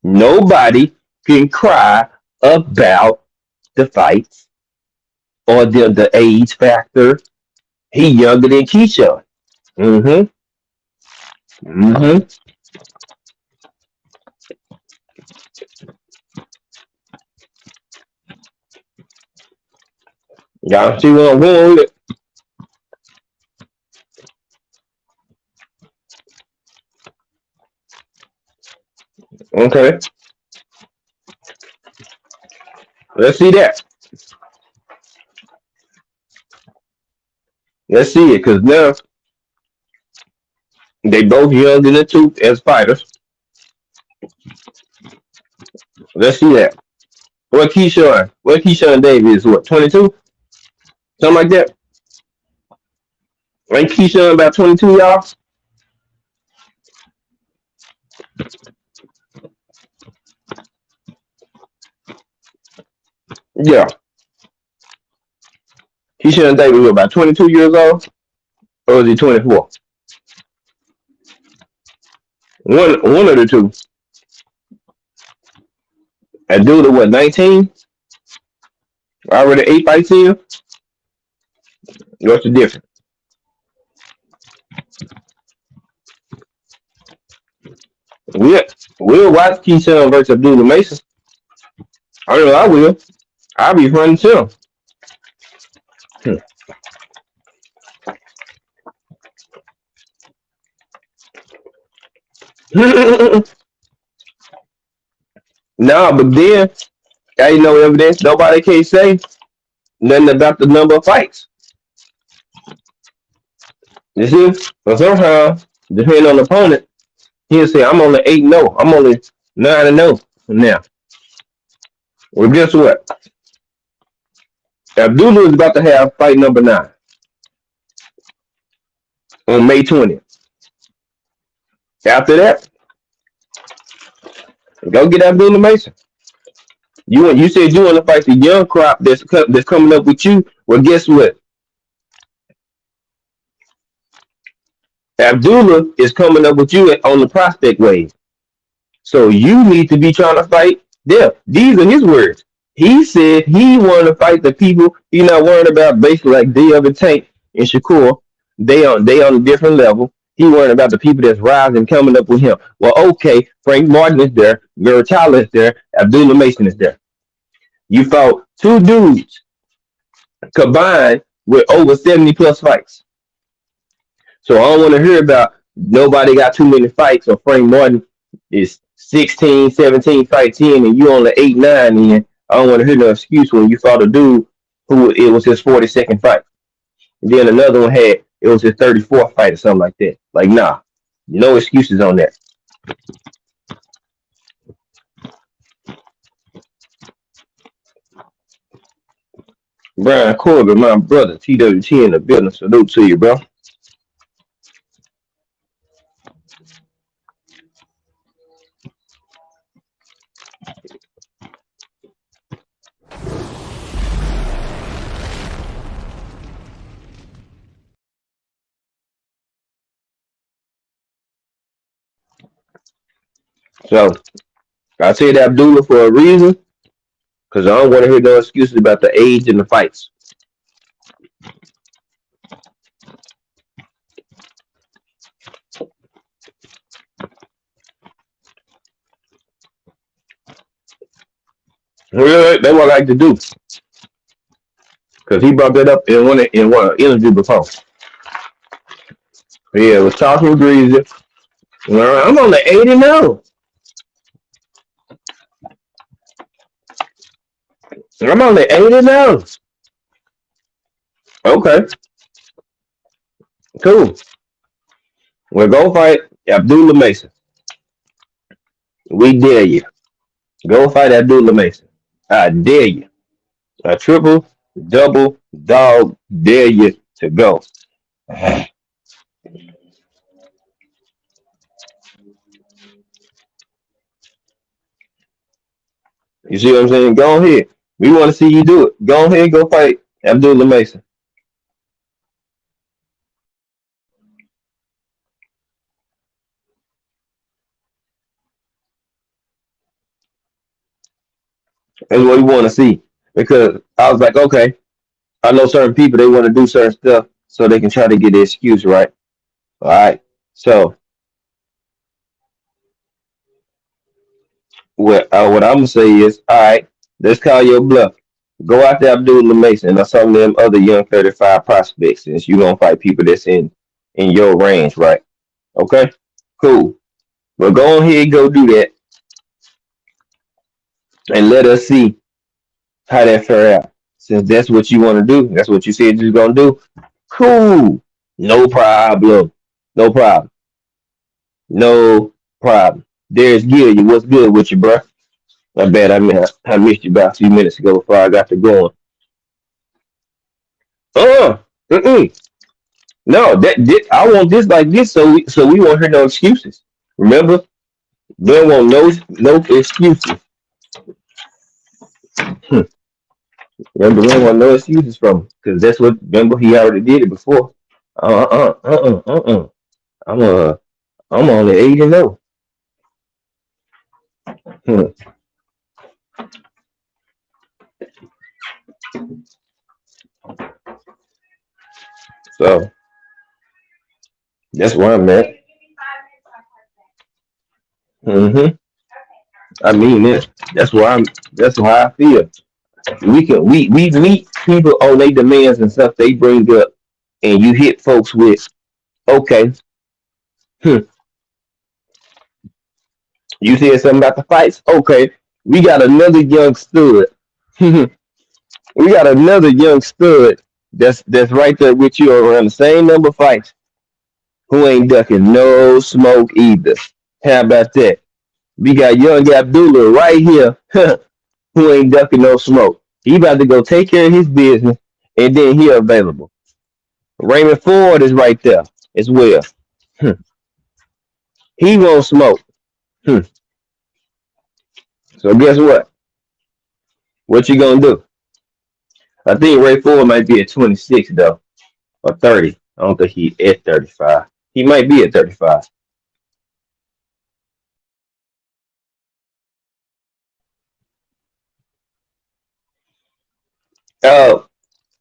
Speaker 1: Nobody can cry about the fights or the age factor. He younger than Keyshawn. Mm-hmm. Mm-hmm. Y'all see what I'm going with? Okay. Let's see that. Let's see it, because now they both young in the tooth as fighters. Let's see that. What Keyshawn Davis is what, 22? Something like that. Ain't Keyshawn about 22, y'all? Yeah. Keyshawn Davis was about 22 years old, or was he 24? One of the two. That dude what, 19? Already 8 fights in? What's the difference? We'll, we'll watch Keyshawn versus Abdullah Mason. I know I will. I'll be fun too. No, but then I ain't no evidence. Nobody can say nothing about the number of fights. You see? But somehow, depending on the opponent, he'll say, I'm only 8 no. I'm only 9 and no now. Well, guess what? Abdullah is about to have fight number 9 on May 20th. After that, go get Abdullah Mason. You said you want to fight the young crop that's coming up with you. Well, guess what? Abdullah is coming up with you on the prospect wave. So you need to be trying to fight them. These are his words. He said he wanted to fight the people he's not worried about, basically like Dev Tank and Shakur. They on a different level. He worried about the people that's rising coming up with him. Well, okay, Frank Martin is there, Muratala is there, Abdullah Mason is there. You fought two dudes combined with over 70 plus fights. So I don't want to hear about nobody got too many fights or Frank Martin is 16, 17 fights in and you only 8, 9 in. I don't want to hear no excuse when you fought a dude who it was his 42nd fight. And then another one had it was his 34th fight or something like that. Like, nah, no excuses on that. Brian Corbin, my brother, TWT in the building. Salute to you, bro. So I said Abdullah for a reason, because I don't want to hear no excuses about the age and the fights. Well, that's what I like to do. Because he brought that up in one interview before. Yeah, it was talking greasy. Well, I'm on the 80 now. I'm on the 80 now. Okay, cool. We'll go fight Abdullah Mason. We dare you. Go fight Abdullah Mason. I dare you. A triple, double, dog dare you to go. You see what I'm saying? Go ahead. We want to see you do it. Go ahead, go fight Abdullah Mason. That's what we want to see. Because I was like, okay, I know certain people they want to do certain stuff so they can try to get the excuse right. All right. So what I'm gonna say is, all right, let's call your bluff. Go out there, Abdullah Mason, or some of them other young 35 prospects, since you gonna fight people that's in your range, right? Okay, cool. Well, go on here, go do that, and let us see how that fare out. Since that's what you want to do, that's what you said you're gonna do. Cool, no problem, no problem, no problem. There's Gillian. What's good with you, bro? I bet I missed you about a few minutes ago before I got to going. Uh, mm-mm. No, I want this like this, so we won't hear no excuses. Remember, they want no excuses. Hmm. Remember, we don't want no excuses from him because that's what. Remember, he already did it before. Uh. I'm I'm only 8-0. Hmm. So that's where I'm at. Hmm. I mean it. That's why I'm. That's why I feel. We meet people on their demands and stuff they bring up, and you hit folks with, okay, hmm, you said something about the fights. Okay, we got another young stud. We got another young stud that's right there with you around the same number of fights who ain't ducking no smoke either. How about that? We got young Abdullah right here who ain't ducking no smoke. He about to go take care of his business and then he available. Raymond Ford is right there as well. Hmm. He won't smoke. Hmm. So guess what? What you gonna do? I think Ray Ford might be at 26 though, or 30. I don't think he at 35. He might be at 35. Oh,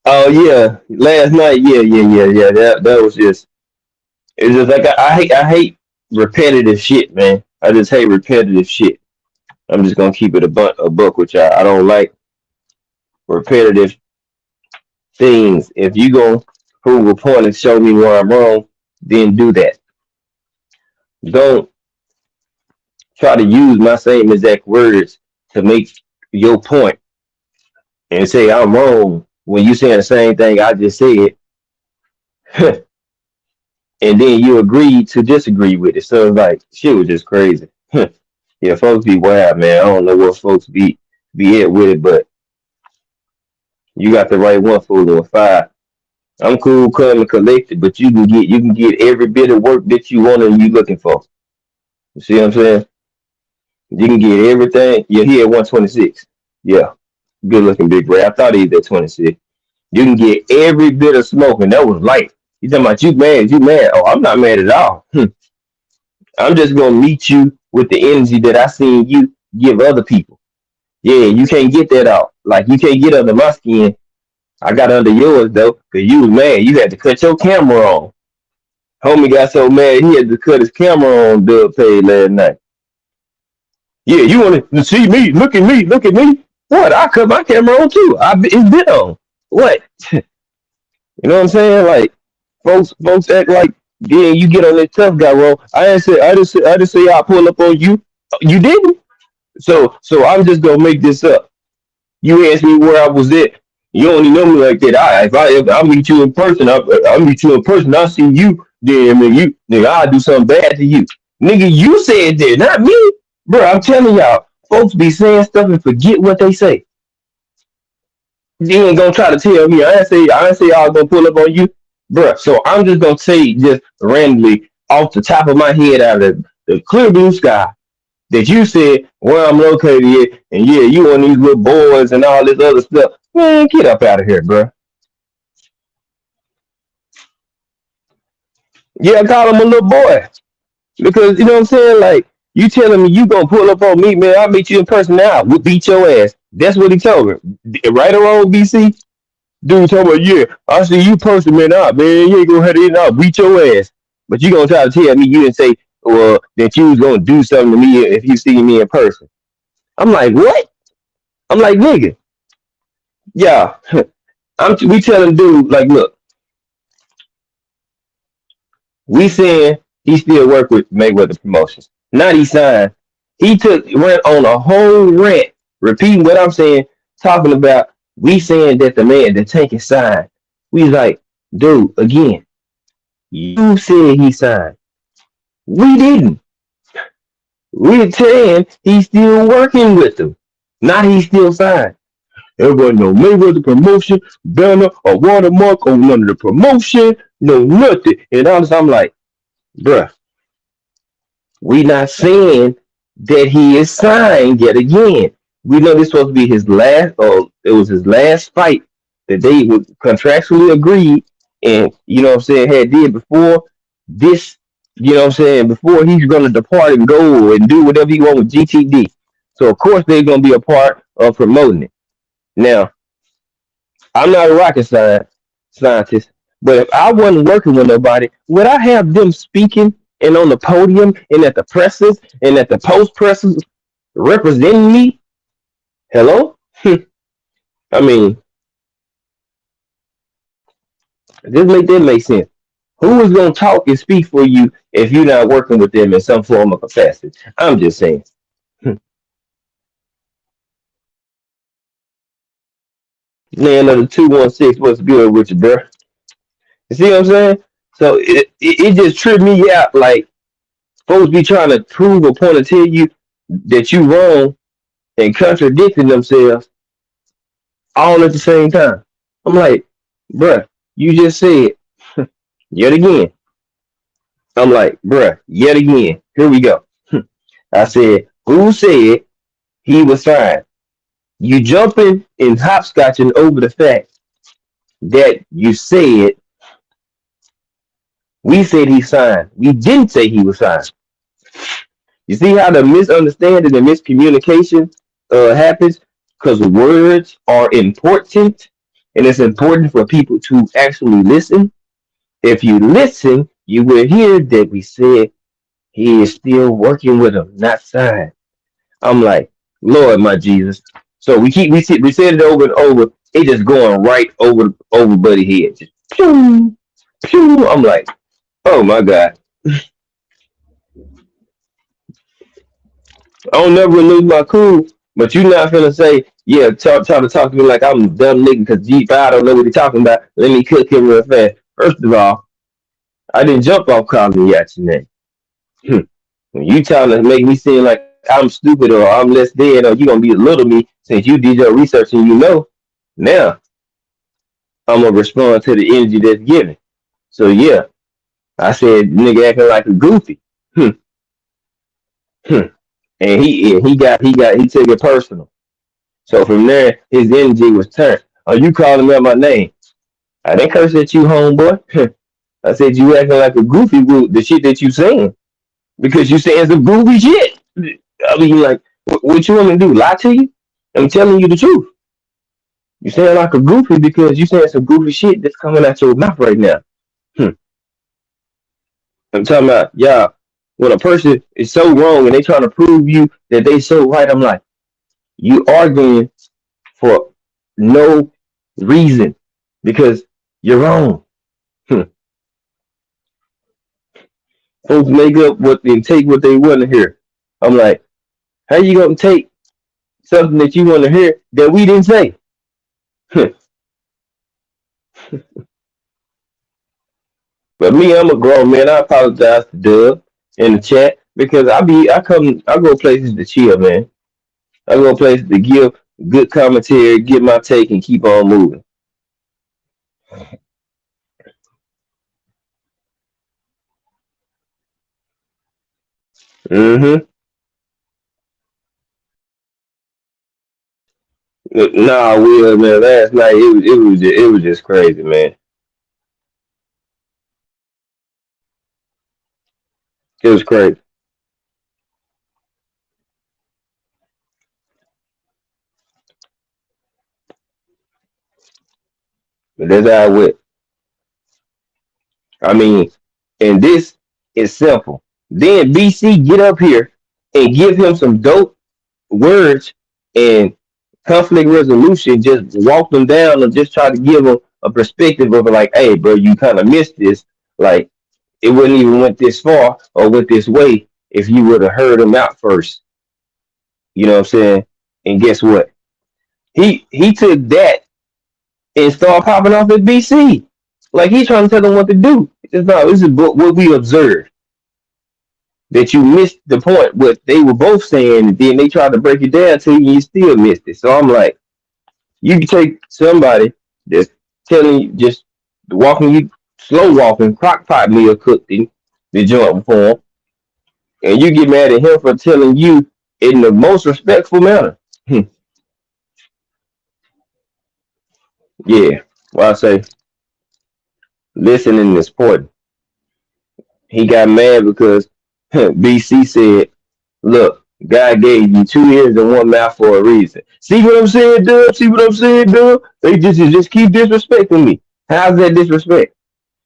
Speaker 1: oh yeah. Last night, yeah. That was just. It's just like I hate repetitive shit, man. I just hate repetitive shit. I'm just gonna keep it a book with y'all. I don't like repetitive things. If you gonna prove a point and show me where I'm wrong, then do that. Don't try to use my same exact words to make your point and say I'm wrong when you saying the same thing I just said, and then you agree to disagree with it. So it's like shit was just crazy. Yeah, folks be wild, man. I don't know what folks be at with it, but you got the right one fooling with five. I'm cool, calm, and collected, but you can get every bit of work that you want and you looking for. You see what I'm saying? You can get everything. Yeah, he at 126. Yeah, good looking big Ray. I thought he was at 26. You can get every bit of smoke, and that was light. You talking about you mad? You mad? Oh, I'm not mad at all. I'm just gonna meet you with the energy that I seen you give other people. Yeah, you can't get that out. Like you can't get under my skin. I got under yours though, cause you was mad. You had to cut your camera on. Homie got so mad he had to cut his camera on. Dub paid last night. Yeah, you want to see me? Look at me! Look at me! What? I cut my camera on too. It's been on. What? You know what I'm saying? Like folks act like yeah, you get on this tough guy role. I didn't say I pull up on you. You didn't. So I'm just gonna make this up. You asked me where I was at. You only know me like that. If I meet you in person, I meet you in person. I see you. Then I you nigga, I do something bad to you, nigga. You said that, not me, bro. I'm telling y'all, folks be saying stuff and forget what they say. You ain't gonna try to tell me. I ain't say I was gonna pull up on you, bro. So I'm just gonna say just randomly off the top of my head out of the clear blue sky. that you said where I'm located at, and yeah, you want these little boys and all this other stuff. Man, get up out of here, bro. Yeah, I call him a little boy because you know what I'm saying. Like you telling me you gonna pull up on me, man. I'll meet you in person now. We'll beat your ass. That's what he told her. Right or wrong, BC? Dude talking about, yeah, I see you person, man, out, man. You ain't gonna have it in, I'll beat your ass. But you gonna try to tell me you didn't say, well, that you was gonna do something to me if you see me in person. I'm like, what? I'm like, nigga, yeah. We telling dude, like, look, we saying he still work with Mayweather Promotions. Not he signed. He went on a whole rant, repeating what I'm saying, talking about we saying that the man, the tank is signed. We like, dude, again, you said he signed. We didn't. We're saying he's still working with them. Not he's still signed. There wasn't no Mayweather promotion, banner, or watermark on none of the promotion, no nothing. And I'm like, bruh, we not saying that he is signed yet again. We know this supposed to be his last, or it was his last fight that they would contractually agreed, and you know what I'm saying, had did before this, you know what I'm saying, before he's gonna depart and go and do whatever he want with GTD. So of course they're gonna be a part of promoting it. Now, I'm not a scientist, but if I wasn't working with nobody, would I have them speaking and on the podium and at the presses and at the post presses representing me? Hello? I mean, just make that make sense. Who is going to talk and speak for you if you're not working with them in some form of capacity? I'm just saying. Man of the 216, what's good with you, bro? You see what I'm saying? So it just tripped me out. Like, folks be trying to prove a point to tell you that you wrong and contradicting themselves all at the same time. I'm like, bruh, you just said yet again. I'm like, bruh, yet again. Here we go. I said, who said he was fine? You jumping and hopscotching over the fact that you said we said he signed. We didn't say he was signed. You see how the misunderstanding and miscommunication happens? Because words are important, and it's important for people to actually listen. If you listen, you will hear that we said he is still working with him, not signed. I'm like, Lord, my Jesus. So we said it over and over. It just going right over Buddy head. Just pew, pew. I'm like, oh my God. I don't never lose my cool, but you not finna say, yeah, try to talk to me like I'm a dumb nigga because G5 don't know what he's talking about. Let me cook him real fast. First of all, I didn't jump off calling you out your name. When you trying to make me seem like I'm stupid or I'm less dead or you gonna be a little me since you did your research and you know, now I'm gonna respond to the energy that's given. So yeah, I said nigga acting like a goofy. Hmm, hmm. And he took it personal. So from there, his energy was turned. Are you calling me out my name? I didn't curse at you, homeboy. I said you acting like a goofy with the shit that you saying because you saying some goofy shit. I mean, like, what you want me to do? Lie to you? I'm telling you the truth. You saying like a goofy because you saying some goofy shit that's coming out your mouth right now. Hmm. I'm talking about, yeah, when a person is so wrong and they trying to prove you that they so right, I'm like, you arguing for no reason because you're wrong. Hmm. Folks make up what and take what they want to hear. I'm like, how you gonna take something that you want to hear that we didn't say? But me, I'm a grown man. I apologize to Dub in the chat because I go places to chill, man. I go places to give good commentary, give my take, and keep on moving. Mm-hmm. Nah, Will, man. Last night it was just crazy, man. It was crazy. But that's how it went. I mean, and this is simple. Then BC get up here and give him some dope words and conflict resolution. Just walk them down and just try to give them a perspective of like, hey, bro, you kind of missed this. Like, it wouldn't even went this far or went this way if you would have heard him out first. You know what I'm saying? And guess what? He took that and started popping off at BC. Like he's trying to tell them what to do. It's not. This is what we observed. That you missed the point. What they were both saying, and then they tried to break it down to you, and you still missed it. So I'm like, you can take somebody that's telling you just walking you slow walking crock pot meal cooked in the joint for him, and you get mad at him for telling you in the most respectful manner. Yeah. Well, I say listening is important. He got mad because BC said, "Look, God gave you two ears and one mouth for a reason." See what I'm saying, Dub? See what I'm saying, Dub? They just keep disrespecting me. How's that disrespect?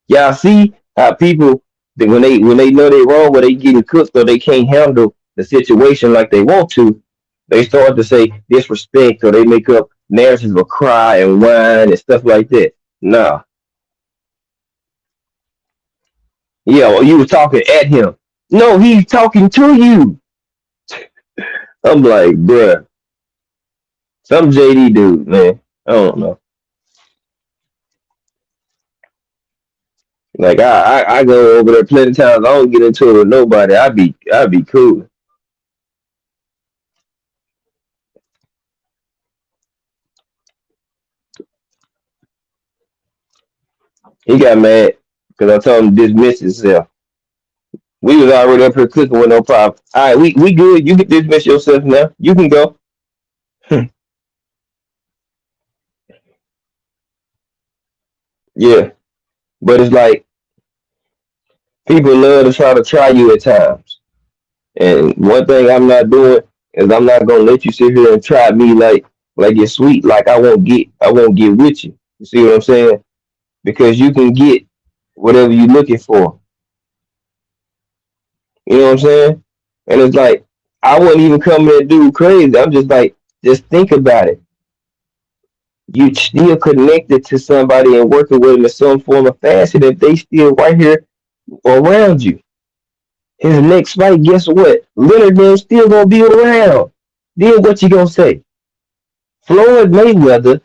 Speaker 1: Y'all see how people when they know they wrong or they getting cooked or they can't handle the situation like they want to, they start to say disrespect or they make up narratives of cry and whine and stuff like that. Nah, yeah, well, you were talking at him. No, he's talking to you. I'm like, bruh, some JD dude, man. I don't know. Like I go over there plenty of times. I don't get into it with nobody. I be cool. He got mad because I told him to dismiss himself. We was already up here cooking with no problem. All right, we good. You can dismiss yourself now. You can go. Yeah, but it's like people love to try you at times. And one thing I'm not doing is I'm not gonna let you sit here and try me like you're sweet. Like I won't get with you. You see what I'm saying? Because you can get whatever you're looking for. You know what I'm saying? And it's like I wouldn't even come in and do crazy. I'm just like, just think about it. You still connected to somebody and working with them in some form of fashion if they still right here around you. His next fight, guess what? Leonard them still gonna be around. Then what you gonna say? Floyd Mayweather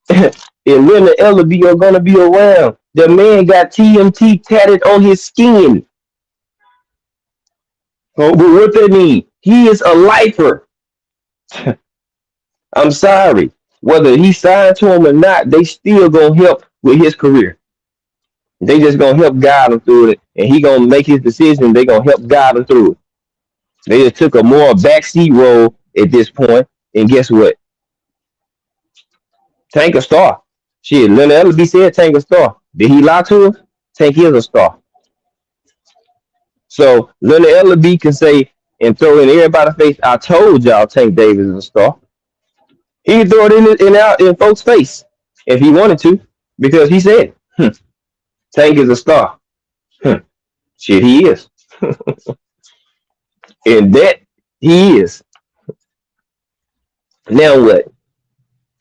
Speaker 1: and Leonard Ellerby are gonna be around. The man got TMT tatted on his skin. Oh, but what that mean? He is a lifer. I'm sorry. Whether he signed to him or not, they still gonna help with his career. They just gonna help guide him through it, and he gonna make his decision. They gonna help guide him through it. They just took a more backseat role at this point, and guess what? Tank a star. Shit, Leonard Ellerby said Tank a star. Did he lie to him? Tank is a star. So Leonard Ellerby can say and throw in everybody's face, "I told y'all Tank Davis is a star." He can throw it in out in folks' face if he wanted to, because he said, "Tank is a star." Shit, he is, and that he is. Now what?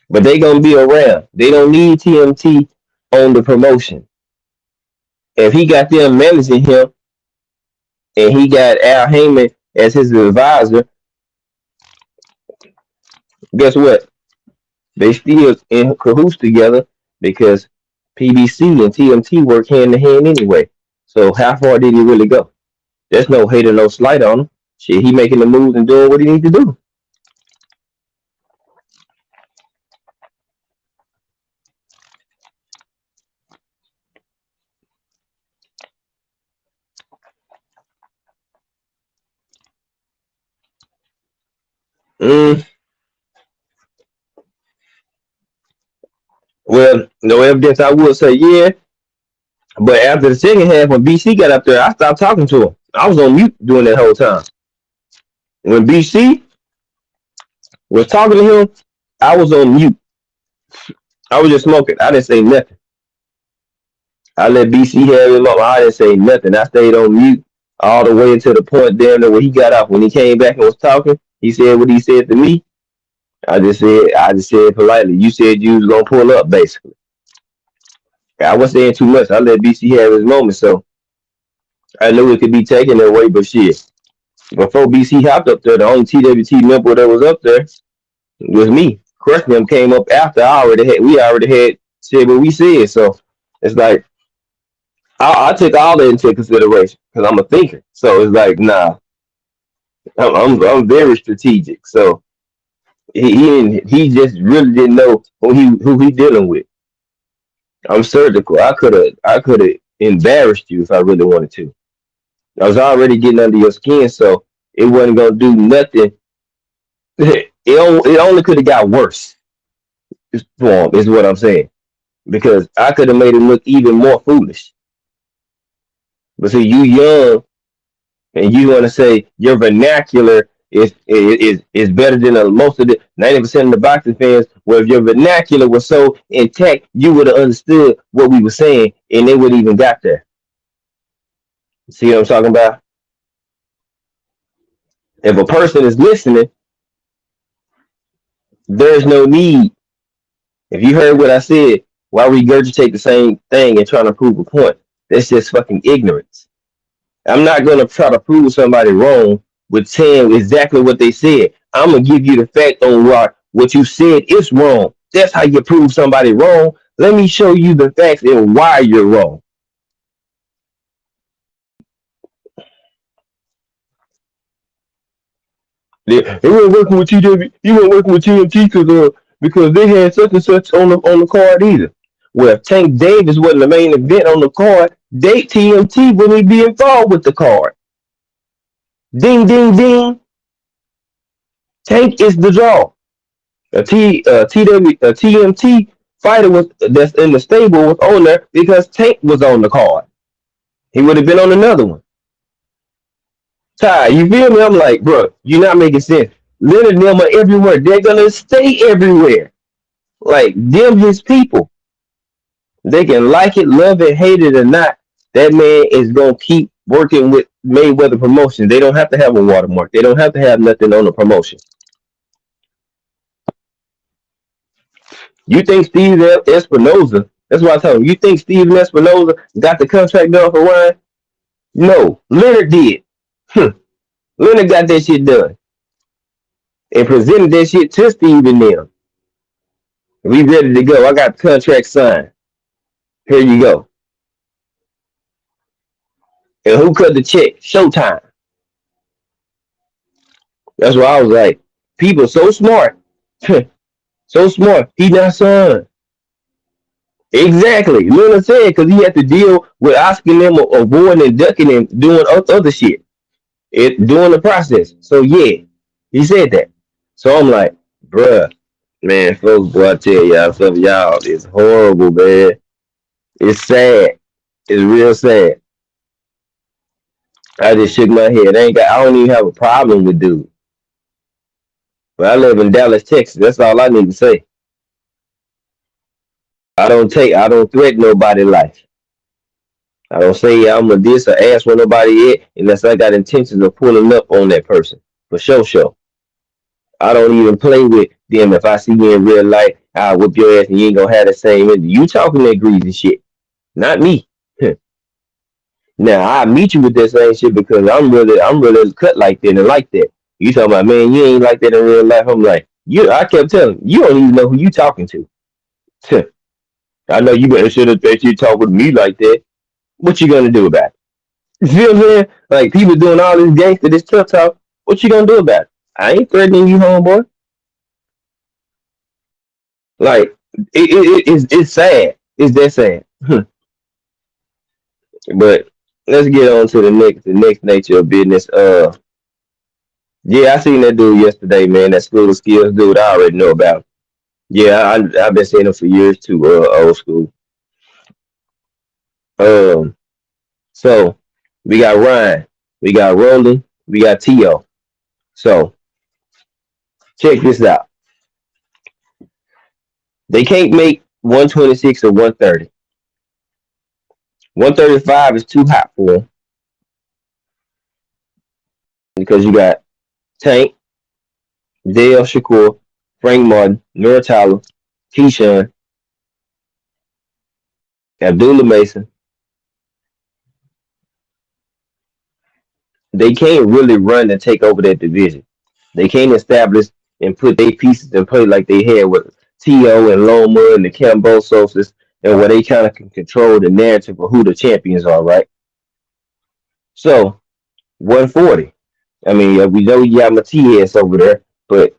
Speaker 1: But they gonna be around. They don't need TMT on the promotion. If he got them managing him and he got Al Heyman as his advisor, guess what? They still in cahoots together because PBC and TMT work hand in hand anyway. So how far did he really go? There's no hate or no slight on him. Shit, he making the moves and doing what he need to do. Mm, No evidence. I would say yeah, but after the second half, when BC got up there, I stopped talking to him. I was on mute during that whole time. When BC was talking to him, I was on mute. I was just smoking. I didn't say nothing. I let BC have him up. I didn't say nothing. I stayed on mute all the way to the point down there where he got off. When he came back and was talking, he said what he said to me. I just said politely, you said you was gonna pull up basically. I wasn't saying too much. I let BC have his moment, so I knew it could be taken that way, but shit. Before BC hopped up there, the only TWT member that was up there was me. Crush them came up after we already had said what we said. So it's like I took all that into consideration because I'm a thinker. So it's like, nah, I'm very strategic. So he just really didn't know who he dealing with. I'm surgical. I could have embarrassed you if I really wanted to. I was already getting under your skin, so it wasn't gonna do nothing. It only could have got worse for him, is what I'm saying. Because I could have made him look even more foolish. But see, you young and you want to say your vernacular is better than most of the 90% of the boxing fans. Well, if your vernacular was so intact, you would have understood what we were saying, and they wouldn't even got there. See what I'm talking about? If a person is listening, there's no need. If you heard what I said, why regurgitate the same thing and trying to prove a point? That's just fucking ignorance. I'm not gonna try to prove somebody wrong with saying exactly what they said. I'm gonna give you the fact on why what you said is wrong. That's how you prove somebody wrong. Let me show you the facts and why you're wrong. They weren't working with TW. You weren't working with TMT because they had such and such on the card either. Well, if Tank Davis wasn't the main event on the card, they TMT wouldn't be involved with the card. Ding ding ding. Tank is the draw. A TMT fighter was that's in the stable was on there because Tank was on the card. He would have been on another one. Ty, you feel me? I'm like, bro, you're not making sense. Leonard and them are everywhere. They're gonna stay everywhere. Like them, his people. They can like it, love it, hate it, or not. That man is gonna keep working with Mayweather Promotion. They don't have to have a watermark. They don't have to have nothing on the promotion. You think Steve Espinoza? That's what I told him. You think Steven Espinoza got the contract done for Ryan? No, Leonard did. Leonard got that shit done and presented that shit to Steve and them. We ready to go. I got the contract signed. Here you go. And who cut the check? Showtime. That's why I was like, people so smart. So smart. He not signed. Exactly. Leonard said because he had to deal with asking them, avoiding and ducking and doing other shit. During the process. So yeah, he said that. So I'm like, bruh, man, folks, boy, I tell y'all, some of y'all, it's horrible, man. It's sad. It's real sad. I just shook my head. I don't even have a problem with dude. But I live in Dallas, Texas. That's all I need to say. I don't threaten nobody life. I don't say I'm a this or ask where nobody at unless I got intentions of pulling up on that person. For sure. I don't even play with them. If I see you in real life, I'll whoop your ass and you ain't gonna have the same energy. You talking that greasy shit. Not me. Now I meet you with that same shit because I'm really cut like that and like that. You talking about, man, you ain't like that in real life. I'm like, I kept telling you, you don't even know who you talking to. I know you better should have that you talk with me like that. What you gonna do about it? You feel me? Man? Like people doing all this gangster, this tough talk. What you gonna do about it? I ain't threatening you, homeboy. Like it's sad. It's that sad. But let's get on to the next nature of business. Yeah, I seen that dude yesterday, man. That school of skills dude. I already know about. Yeah, I've been saying them for years too. Old school. Um, so we got Ryan, we got Rolly, we got To. So check this out. They can't make 126 or 130. 135 is too hot for them because you got Tank, Dale Shakur, Frank Martin, Nura Tyler, Keyshawn, Abdullah Mason. They can't really run and take over that division. They can't establish and put their pieces in play like they had with T.O. and Loma and the Cambosos, and where they kind of can control the narrative of who the champions are, right? So, 140. I mean, we know you got Matias over there, but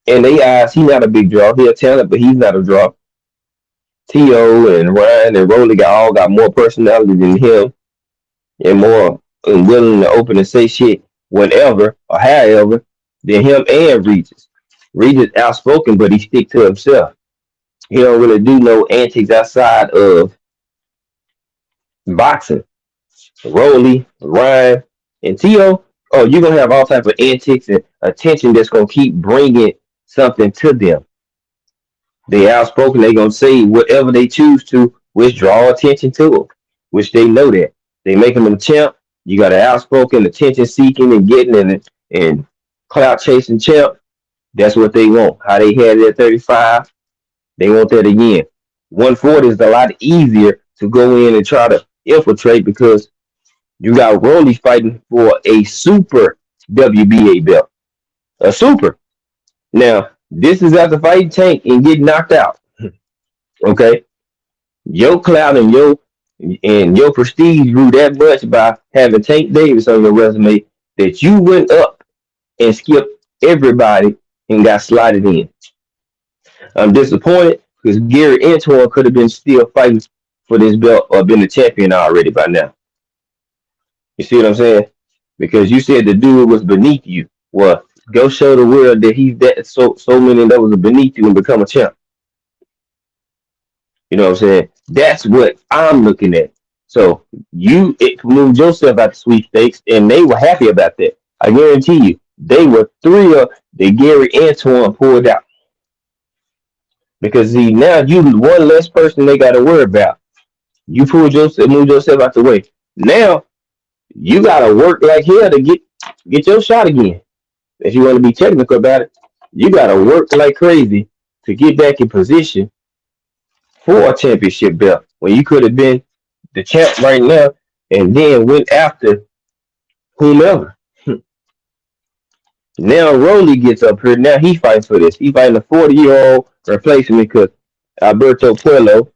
Speaker 1: in they eyes, he's not a big draw. He's a talent, but he's not a draw. T.O. and Ryan and Rolly got more personality than him and more willing to open and say shit whenever or however than him and Regis. Regis outspoken, but he stick to himself. He don't really do no antics outside of boxing. Rolly, Ryan, and Tio, oh, you're gonna have all type of antics and attention that's gonna keep bringing something to them. They outspoken. They gonna say whatever they choose to, which draw attention to them, which they know that they making them champ. You got an outspoken, attention seeking and getting and clout chasing champ. That's what they want. How they had it at 35, they want that again. 140 is a lot easier to go in and try to infiltrate because you got Rolly fighting for a super WBA belt. A super. Now, this is after fighting Tank and getting knocked out. Okay? Your clout and your prestige grew that much by having Tank Davis on your resume that you went up and skipped everybody and got slotted in. I'm disappointed because Gary Antoine could have been still fighting for this belt or been the champion already by now. You see what I'm saying? Because you said the dude was beneath you. Well, go show the world that he's that so many levels are beneath you and become a champ. You know what I'm saying? That's what I'm looking at. So moved yourself out the sweepstakes, and they were happy about that. I guarantee you, they were thrilled that Gary Antoine pulled out because see now you one less person they got to worry about. You moved yourself out the way. Now you got to work like hell to get your shot again. If you want to be technical about it, you got to work like crazy to get back in position for a championship belt when you could have been the champ right now and then went after whomever. Now Rolly gets up here. Now he fights for this. He fighting a 40-year-old replacement because Alberto Puello,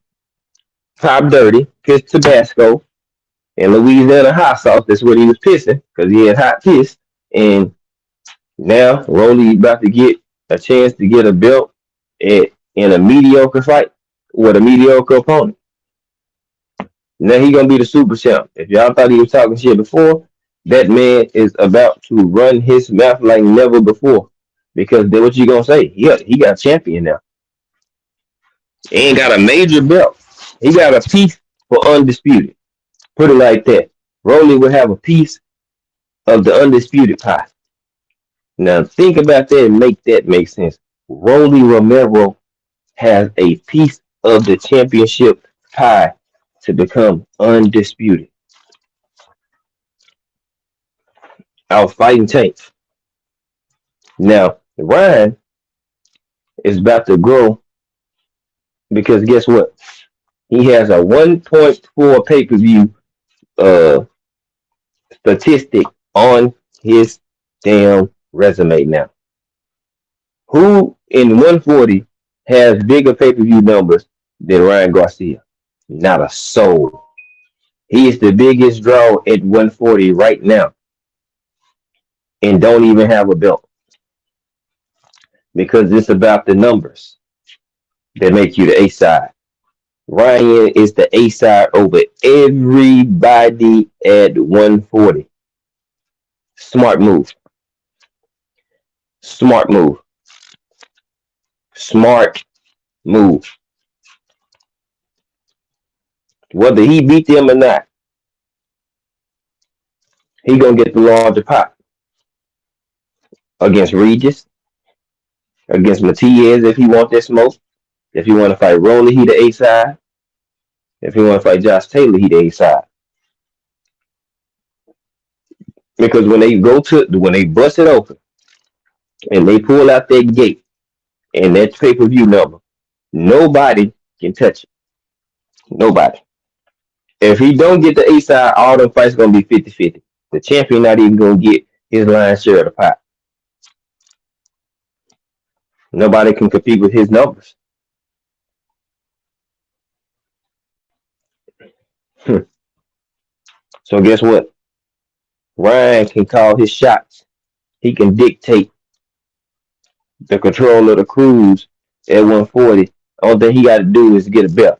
Speaker 1: top dirty, pissed Tabasco, and Louisiana hot sauce. That's what he was pissing because he had hot piss. And now Rolly about to get a chance to get a belt in a mediocre fight with a mediocre opponent. Now he gonna be the super champ. If y'all thought he was talking shit before, that man is about to run his mouth like never before. Because then what you gonna say? He got a champion now. He ain't got a major belt. He got a piece for undisputed. Put it like that. Rolly will have a piece of the undisputed pie. Now think about that and make that make sense. Rolly Romero has a piece of the championship pie to become undisputed. Out fighting Tank. Now Ryan is about to grow because guess what? He has a 1.4 pay-per-view uh, statistic on his damn resume now. Who in 140 has bigger pay-per-view numbers than Ryan Garcia? Not a soul. He is the biggest draw at 140 right now and don't even have a belt because it's about the numbers that make you the A side. Ryan is the A side over everybody at 140. Smart move. Smart move. Smart move. Whether he beat them or not, he gonna get the larger pot against Regis, against Matias if he want that smoke. If he want to fight Rolly, he the A side. If he want to fight Josh Taylor, he the A side. Because when they bust it open and they pull out that gate and that pay per view number, nobody can touch it. Nobody. If he don't get the A side, all them fights gonna be 50-50. The champion not even gonna get his lion's share of the pot. Nobody can compete with his numbers. So guess what? Ryan can call his shots. He can dictate the control of the cruise at 140. All thing he got to do is get a belt.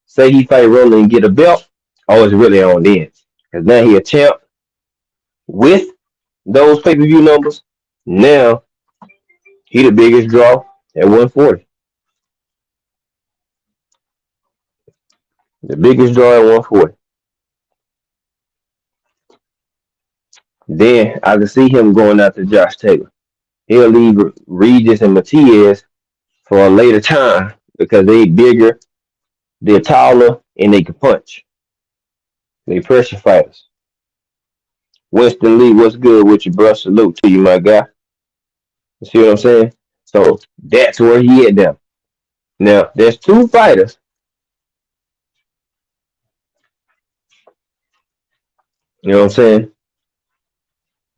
Speaker 1: Say he fight Rolling and get a belt, oh, it's really on then. Because now he a champ with those pay per view numbers. Now he the biggest draw at 140. The biggest draw at 140. Then I can see him going after Josh Taylor. He'll leave Regis and Matias for a later time because they bigger, they're taller, and they can punch. They pressure fighters. Winston Lee, what's good with you, bro? Salute to you, my guy. You see what I'm saying? So that's where he at now. Now, there's two fighters. You know what I'm saying?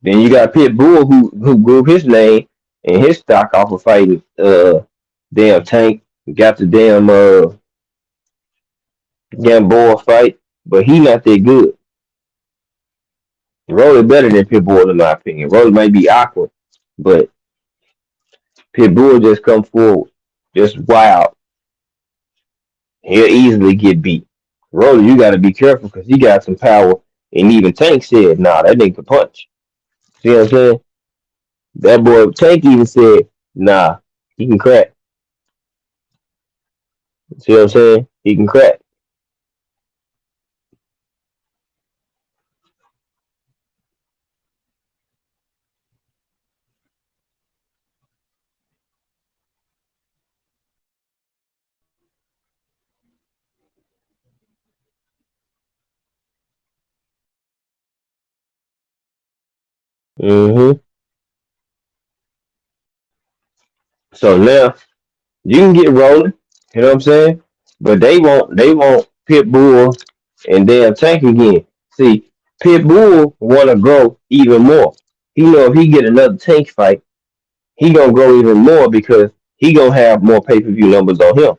Speaker 1: Then you got Pitbull who grew his name and his stock off of fighting damn Tank. Got the Gamboa fight, but he not that good. Rolly better than Pitbull in my opinion. Rolly might be awkward, but Pitbull just come forward, just wild. He'll easily get beat. Rolly, you got to be careful because he got some power. And even Tank said, "Nah, that nigga can punch." See what I'm saying? That boy Tank even said, "Nah, he can crack." See what I'm saying? He can crack. hmm So now you can get rolling. You know what I'm saying? But they want Pitbull and damn Tank again. See, Pitbull want to grow even more. He know if he get another Tank fight, he gonna grow even more because he gonna have more pay per view numbers on him.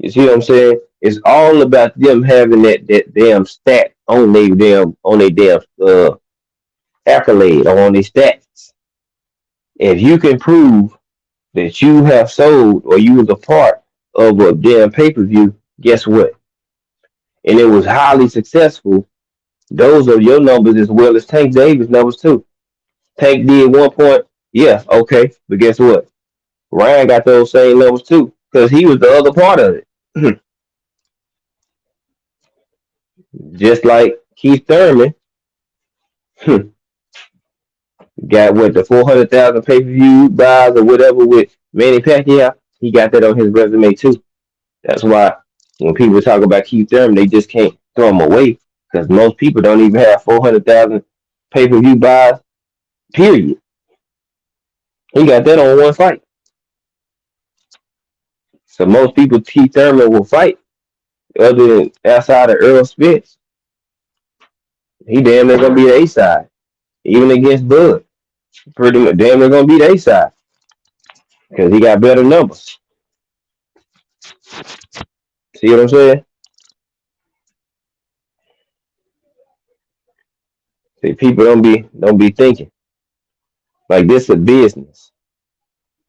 Speaker 1: You see what I'm saying? It's all about them having that damn stat on their damn accolade or on their stats. If you can prove that you have sold or you was a part of a damn pay per view, guess what? And it was highly successful. Those are your numbers as well as Tank Davis numbers too. Tank did 1 point, yeah, okay, but guess what? Ryan got those same numbers too because he was the other part of it. Just like Keith Thurman got what the 400,000 pay per view buys or whatever with Manny Pacquiao. He got that on his resume too. That's why when people talk about Keith Thurman, they just can't throw him away because most people don't even have 400,000 pay per view buys. Period. He got that on one fight. So most people Keith Thurman will fight other than outside of Earl Spence. He damn near gonna be the A side, even against Bud. Pretty much damn near gonna be the A side because he got better numbers. See what I'm saying? See, people don't be thinking like this is a business.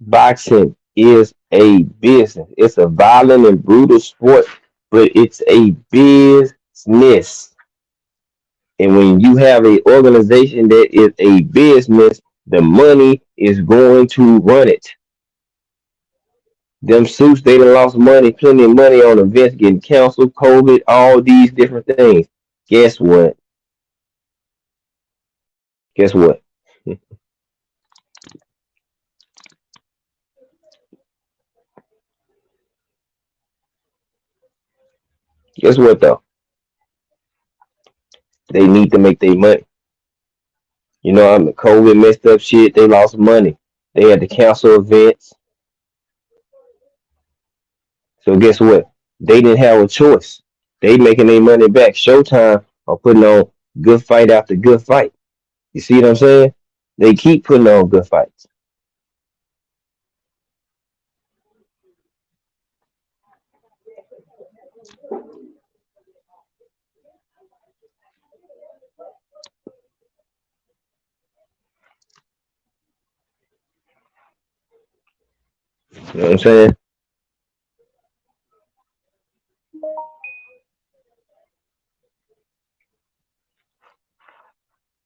Speaker 1: Boxing is a business. It's a violent and brutal sport, but it's a business. And when you have a organization that is a business, the money is going to run it. Them suits, they done lost money, plenty of money on events getting canceled, COVID, all these different things. Guess what? Guess what? Guess what though? They need to make their money. You know, I mean, COVID messed up shit. They lost money. They had to cancel events. So guess what? They didn't have a choice. They making their money back. Showtime are putting on good fight after good fight. You see what I'm saying? They keep putting on good fights. You know what I'm saying?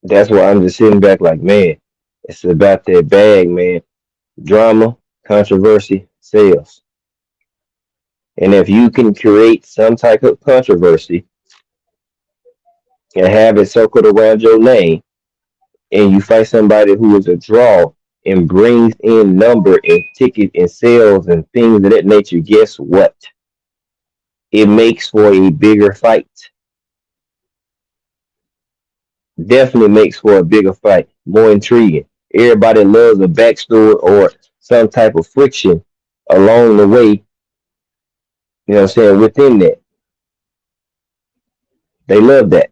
Speaker 1: That's why I'm just sitting back like, man, it's about that bag, man. Drama, controversy, sales. And if you can create some type of controversy and have it circled around your name, and you fight somebody who is a draw and brings in number and ticket and sales and things of that nature, guess what? It makes for a bigger fight. Definitely makes for a bigger fight, more intriguing. Everybody loves a backstory or some type of friction along the way, you know what I'm saying, within that. They love that.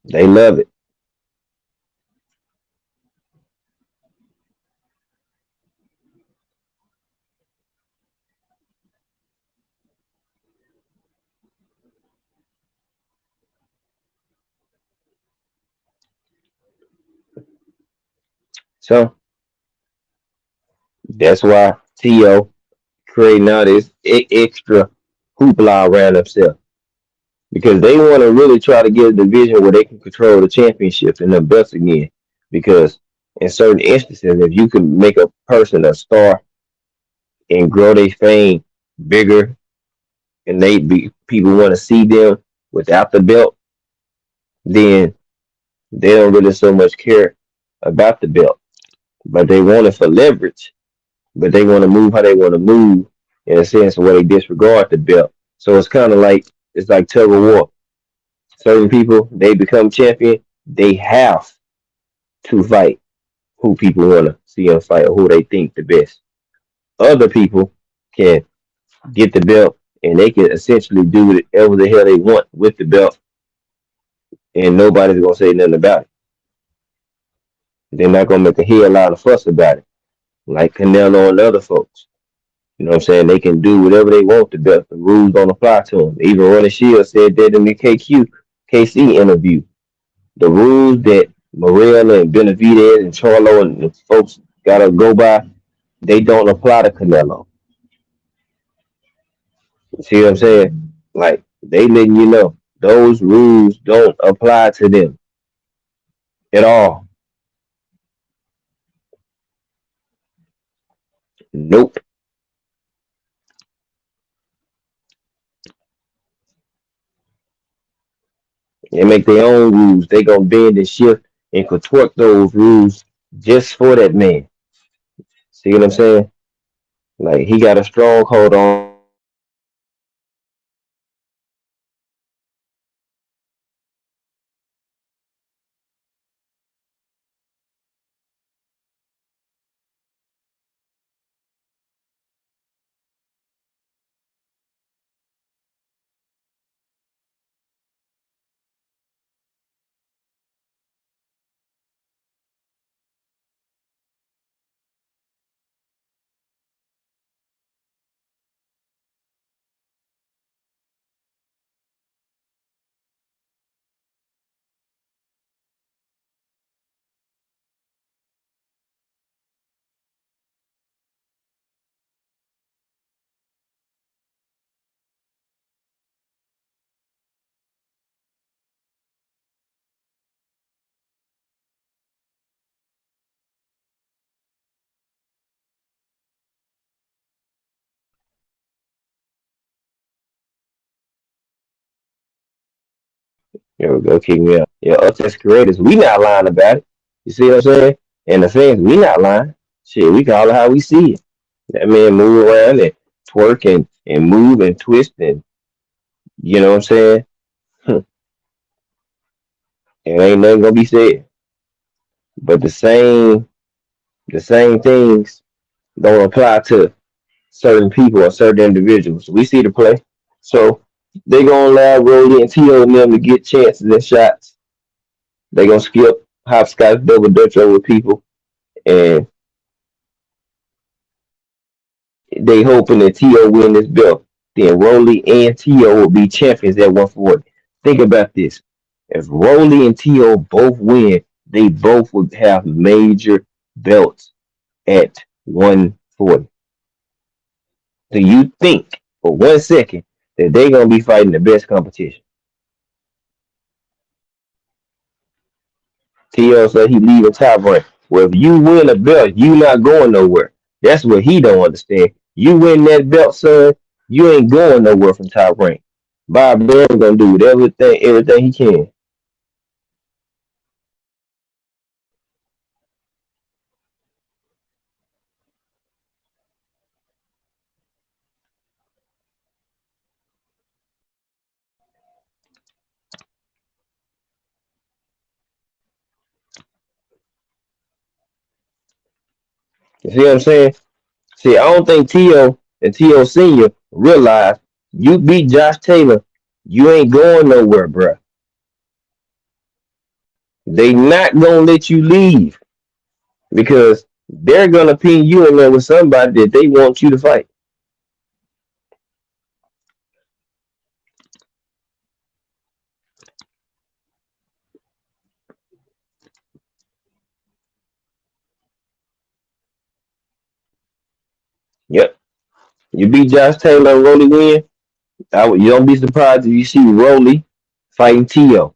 Speaker 1: They love it. So that's why T.O. creating all this extra hoopla around themselves. Because they want to really try to get a division where they can control the championship and the belts again. Because in certain instances, if you can make a person a star and grow their fame bigger, and they be people want to see them without the belt, then they don't really so much care about the belt, but they want it for leverage. But they want to move how they want to move in a sense where they disregard the belt. So it's kind of like it's like tug of war. Certain people they become champion, they have to fight who people want to see them fight or who they think the best. Other people can get the belt and they can essentially do whatever the hell they want with the belt, and nobody's gonna say nothing about it. They're not gonna make a hell lot of fuss about it, like Canelo and other folks. You know what I'm saying? They can do whatever they want. The rules don't apply to them. Even Ronnie Shields said that in the KC interview. The rules that Morel and Benavidez and Charlo and the folks gotta go by, they don't apply to Canelo. See what I'm saying? Like they letting you know those rules don't apply to them at all. Nope. They make their own rules. They gonna bend and shift and contort those rules just for that man. See what I'm saying? Like he got a stronghold on them. They gonna bend and shift and contort those rules just for that man. See what I'm saying? Like they make their own rules. They gonna bend and shift and contort those rules just for that man. There we go, kick me out. Yeah, us as creators, we not lying about it. You see what I'm saying? And the fans, we not lying. Shit, we call it how we see it. That man move around and twerk and move and twist and you know what I'm saying? And ain't nothing gonna be said. But the same things don't apply to certain people or certain individuals. We see the play. So they gonna allow Rolly and T.O. and them to get chances and shots. They gonna skip hopscotch double dutch over people and they hoping that T.O. win this belt. Then Rolly and T.O. will be champions at 140. Think about this. If Rolly and T.O. both win, they both would have major belts at 140. Do you think for 1 second that they're gonna be fighting the best competition? T.O. said he leaving top rank. Well, if you win a belt, you not going nowhere. That's what he don't understand. You win that belt, son, you ain't going nowhere from top rank. Bob Bear gonna do everything he can. You see what I'm saying? See, I don't think T.O. and T.O. Senior realize you beat Josh Taylor, you ain't going nowhere, bruh. They not gonna let you leave because they're gonna pin you in there with somebody that they want you to fight. Yep. You beat Josh Taylor and Rolly win. You don't be surprised if you see Rolly fighting T.O.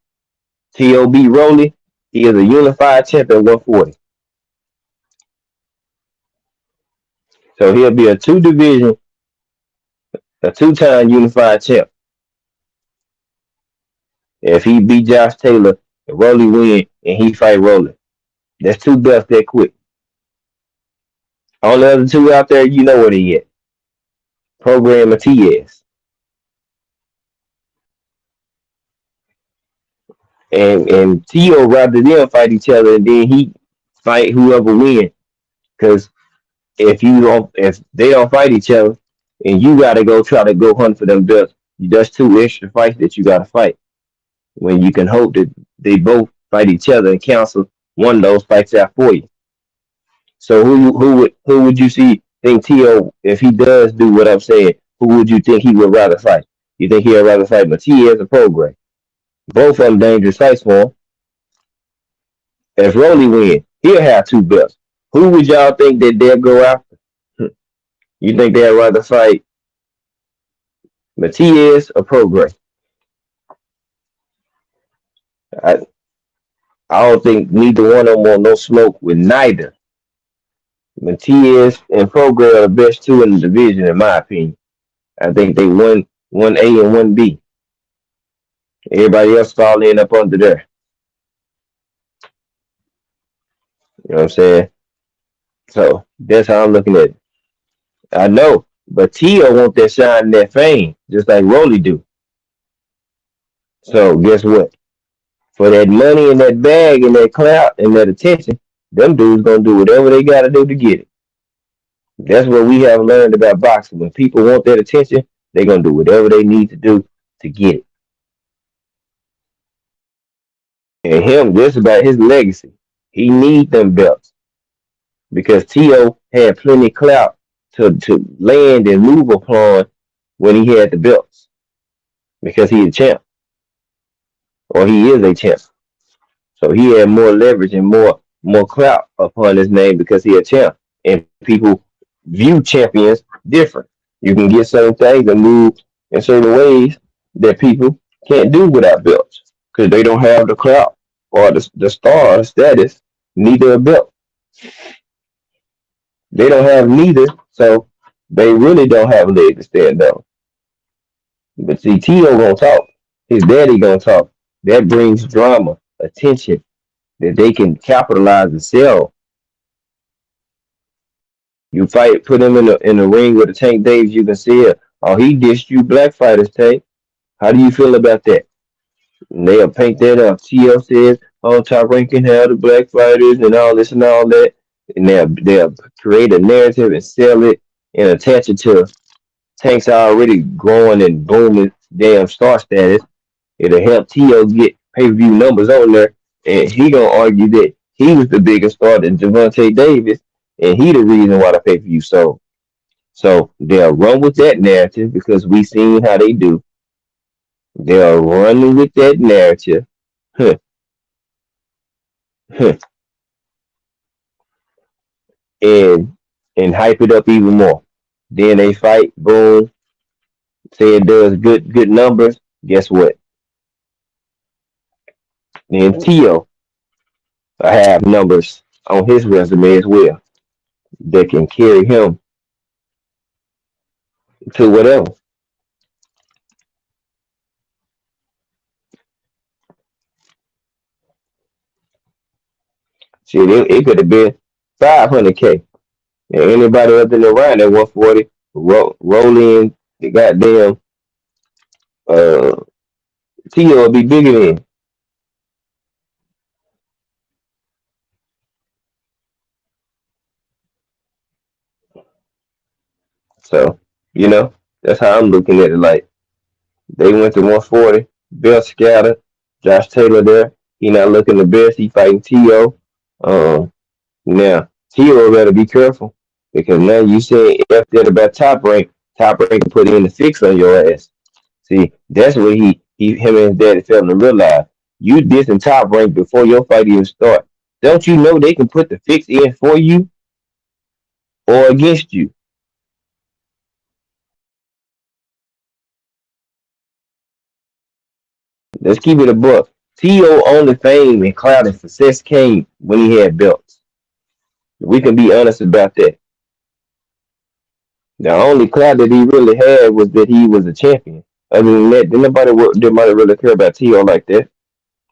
Speaker 1: T.O. beat Rolly. He is a unified champ at 140. So he'll be a two-time unified champ. If he beat Josh Taylor and Rolly win and he fight Rolly. That's two belts that quick. All the other two out there, you know where they at. Program Matias. And T.O. rather them fight each other and then he fight whoever win. Because if they don't fight each other and you gotta go try to go hunt for them belts, that's two extra fights that you gotta fight. When you can hope that they both fight each other and cancel one of those fights out for you. So who would you think T.O. if he does do what I'm saying? Who would you think he would rather fight? You think he'd rather fight Matias or Prograis? Both of them dangerous fights for him. If Rolly win, he'll have two belts. Who would y'all think that they'll go after? You think they'd rather fight Matias or Prograis? I, I don't think neither one of them want no smoke with neither. Matias and Prograis are the best two in the division, in my opinion. I think they one A and one B. Everybody else fall in up under there. You know what I'm saying? So that's how I'm looking at it. I know, but Tio want that shine and that fame, just like Rolly do. So guess what? For that money and that bag and that clout and that attention, them dudes gonna do whatever they gotta do to get it. That's what we have learned about boxing. When people want that attention, they gonna do whatever they need to do to get it. And him, this about his legacy. He need them belts because T.O. had plenty of clout to land and move upon when he had the belts because he a champ or he is a champ. So he had more leverage and more clout upon his name because he a champ. And people view champions different. You can get certain things and move in certain ways that people can't do without belts because they don't have the clout or the star status, neither a belt. They don't have neither, so they really don't have a leg to stand on. But see, Tio gonna talk. His daddy gonna talk. That brings drama, attention that they can capitalize and sell. You fight, put him in the ring with a Tank Davis, you can see it. Oh, he dissed you black fighters, Tank. How do you feel about that? And they'll paint that up. TL says, oh, top ranking hell the black fighters and all this and all that. And they'll create a narrative and sell it and attach it to Tank's already growing and booming damn star status. It'll help T.O. get pay-per-view numbers on there. And he gonna argue that he was the biggest star than Javante Davis, and he the reason why the pay-per-view sold. So they'll run with that narrative because we seen how they do. They're running with that narrative. Huh, huh, and hype it up even more. Then they fight, boom, say it does good numbers. Guess what? Then Tio I have numbers on his resume as well that can carry him to whatever. Shit, it could have been 500K. And anybody other than around at 140 roll in the goddamn uh Tio will be bigger than. So, you know, that's how I'm looking at it. Like they went to 140, Bill Scatter, Josh Taylor there. He not looking the best. He fighting Tio. Um, Now, Tio better be careful because now you say F that about top rank. Top rank can put in the fix on your ass. See, that's what he him and his daddy failing to realize. You dissing top rank before your fight even start. Don't you know they can put the fix in for you or against you? Let's keep it a buck. T.O. only fame and cloud and success came when he had belts. We can be honest about that. The only cloud that he really had was that he was a champion. Other than that, didn't nobody really care about T.O. like that.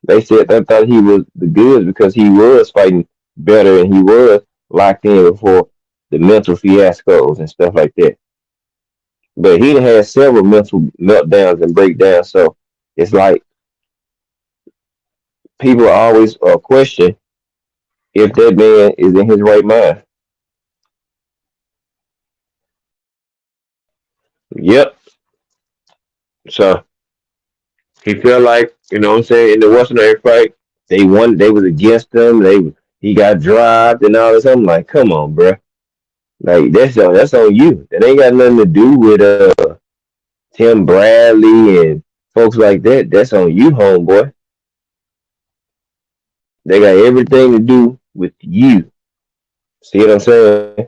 Speaker 1: They said they thought he was the goods because he was fighting better and he was locked in before the mental fiascos and stuff like that. But he had several mental meltdowns and breakdowns, so it's like people always question if that man is in his right mind. Yep. So he felt like, you know what I'm saying, in the Western Air fight, they was against him, he got dropped and all this. I'm like, come on, bro. Like that's on you. That ain't got nothing to do with Tim Bradley and folks like that. That's on you, homeboy. They got everything to do with you. See what I'm saying?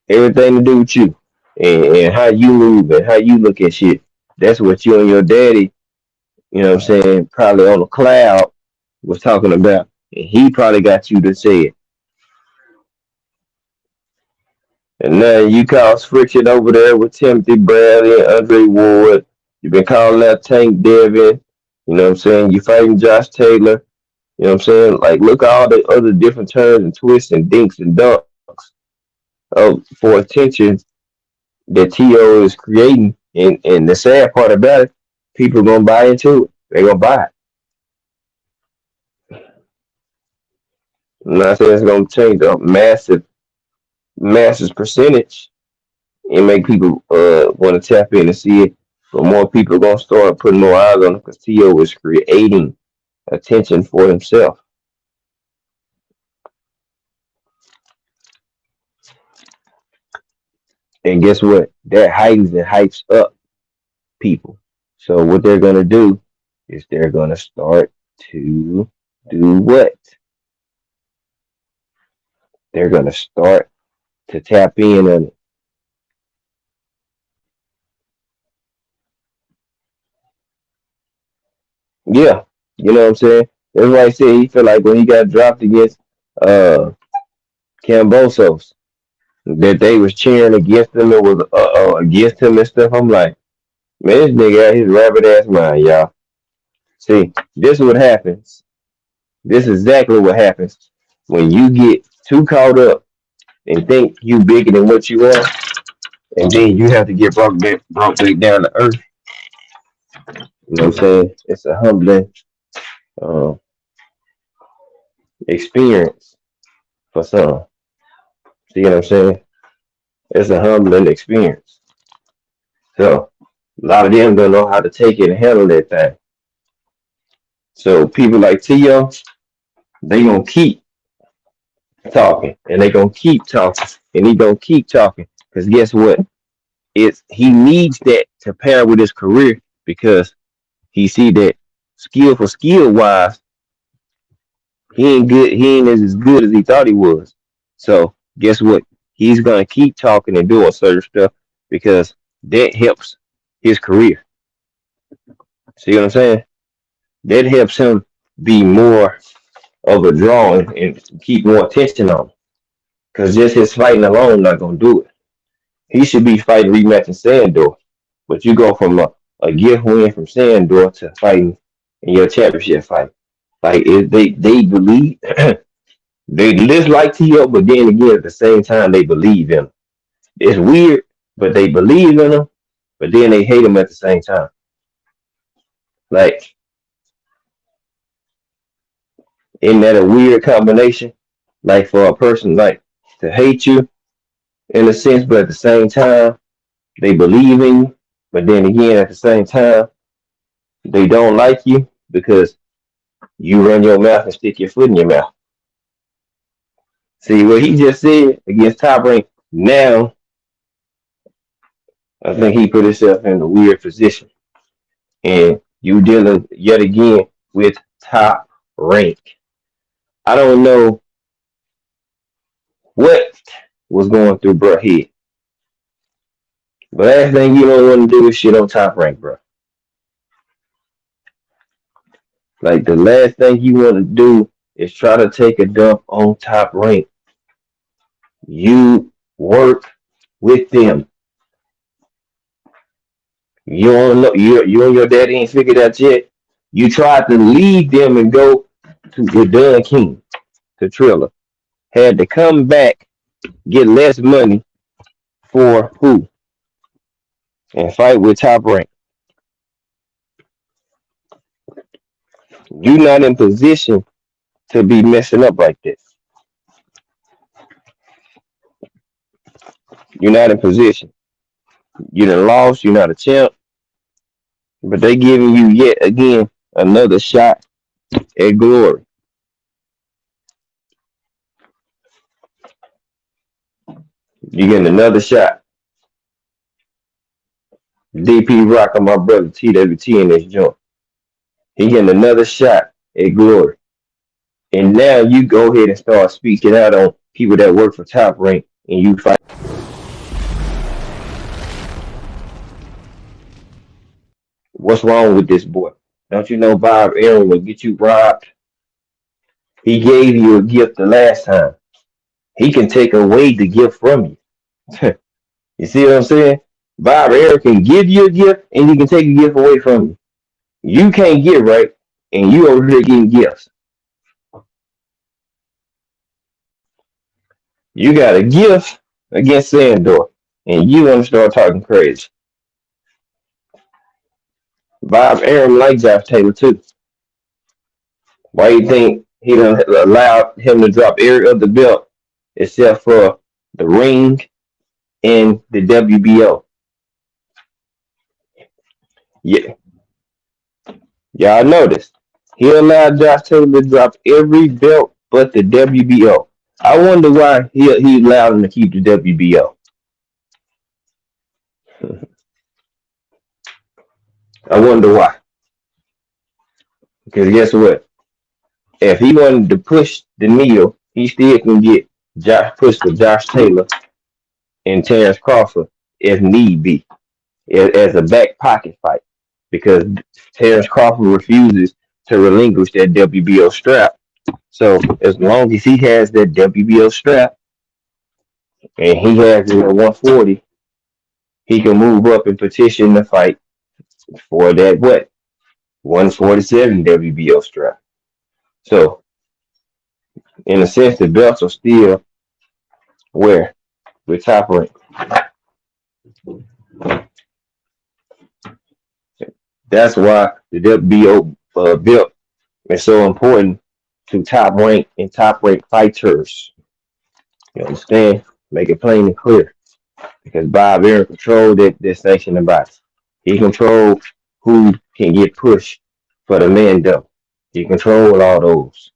Speaker 1: Everything to do with you and how you move and how you look at shit. That's what you and your daddy, you know what I'm saying, probably on the cloud was talking about. And he probably got you to say it. And now you cause friction over there with Timothy Bradley and Andre Ward. You've been calling out Tank Devin. You know what I'm saying? You fighting Josh Taylor. You know what I'm saying? Like, look at all the other different turns and twists and dinks and dunks for attention that T.O. is creating. And the sad part about it, people are going to buy into it. They're going to buy it. I'm not saying it's going to change a massive percentage and make people want to tap in and see it. But more people are going to start putting more eyes on it because T.O. is creating attention for himself. And guess what? That heightens and hypes up people. So what they're going to do is they're going to start to do what? They're going to start to tap in on it. Yeah, you know what I'm saying? That's why I said he felt like when he got dropped against uh Cambosos, that they was cheering against him and was against him and stuff. I'm like, man, this nigga out his rabbit ass mind, y'all. See, this is what happens. This is exactly what happens when you get too caught up and think you bigger than what you are, and then you have to get brought back down to earth. You know what I'm saying? It's a humbling uh, experience for some. See what I'm saying? It's a humbling experience. So a lot of them don't know how to take it and handle that thing. So people like Tio, they gonna keep talking and they gonna keep talking and he gonna keep talking. Cause guess what? It's he needs that to pair with his career because he see that skill wise, he ain't good. He ain't as good as he thought he was. So guess what? He's gonna keep talking and doing certain stuff because that helps his career. See what I'm saying? That helps him be more of a draw and keep more attention on him. Because just his fighting alone not gonna do it. He should be fighting rematching Sandor, but you go from a gift win from Sandor to fighting in your championship fight. Like they believe they dislike T.O., but then again at the same time they believe in him. It's weird, but they believe in him, but then they hate him at the same time. Like, isn't that a weird combination? Like for a person like to hate you in a sense, but at the same time they believe in you, but then again at the same time they don't like you because you run your mouth and stick your foot in your mouth. See what he just said against Top Rank. Now I think he put himself in a weird position, and you dealing yet again with Top Rank. I don't know what was going through bruh head, but last thing you don't want to do is shit on Top Rank, bro. Like the last thing you want to do is try to take a dump on Top Rank. You work with them. You don't know you and your daddy ain't figured out yet. You tried to leave them and go to the Dunn King, to Triller. Had to come back, get less money for who? And fight with Top Rank. You're not in position to be messing up like this. You're not in position. You done lost, you're not a champ, but they giving you yet again another shot at glory. You getting another shot. DP Rock and my brother TWT in this joint. He getting another shot at glory. And now you go ahead and start speaking out on people that work for Top Rank and you fight. What's wrong with this boy? Don't you know Bob Aaron will get you robbed? He gave you a gift the last time. He can take away the gift from you. You see what I'm saying? Bob Aaron can give you a gift and he can take a gift away from you. You can't get right, and you over here getting gifts. You got a gift against Sandor, and you want to start talking crazy. Bob Aaron likes Josh Taylor too. Why you think he done allowed him to drop every other belt except for the ring and the WBO? Yeah, y'all noticed. He allowed Josh Taylor to drop every belt but the WBO. I wonder why he allowed him to keep the WBO. I wonder why. Because guess what? If he wanted to push the needle, he still can get push for Josh Taylor and Terrence Crawford if need be, as a back pocket fight. Because Terrence Crawford refuses to relinquish that WBO strap. So as long as he has that WBO strap, and he has it at 140, he can move up and petition the fight for that what 147 WBO strap. So in a sense, the belts are still where with top rank. That's why the WBO belt is so important to top rank and top rank fighters. You understand? Make it plain and clear. Because Bob Aaron controlled that section of boxing. He controlled who can get pushed for the men though. He controlled all those.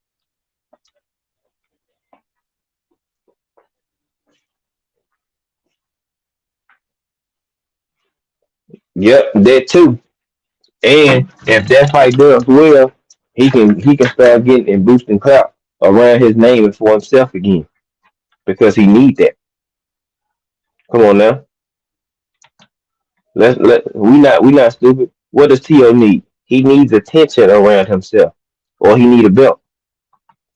Speaker 1: Yep, that too. And if that fight does well, he can start getting and boosting clout around his name and for himself again because he need that. Come on now, let we not stupid. What does To need? He needs attention around himself, or he need a belt.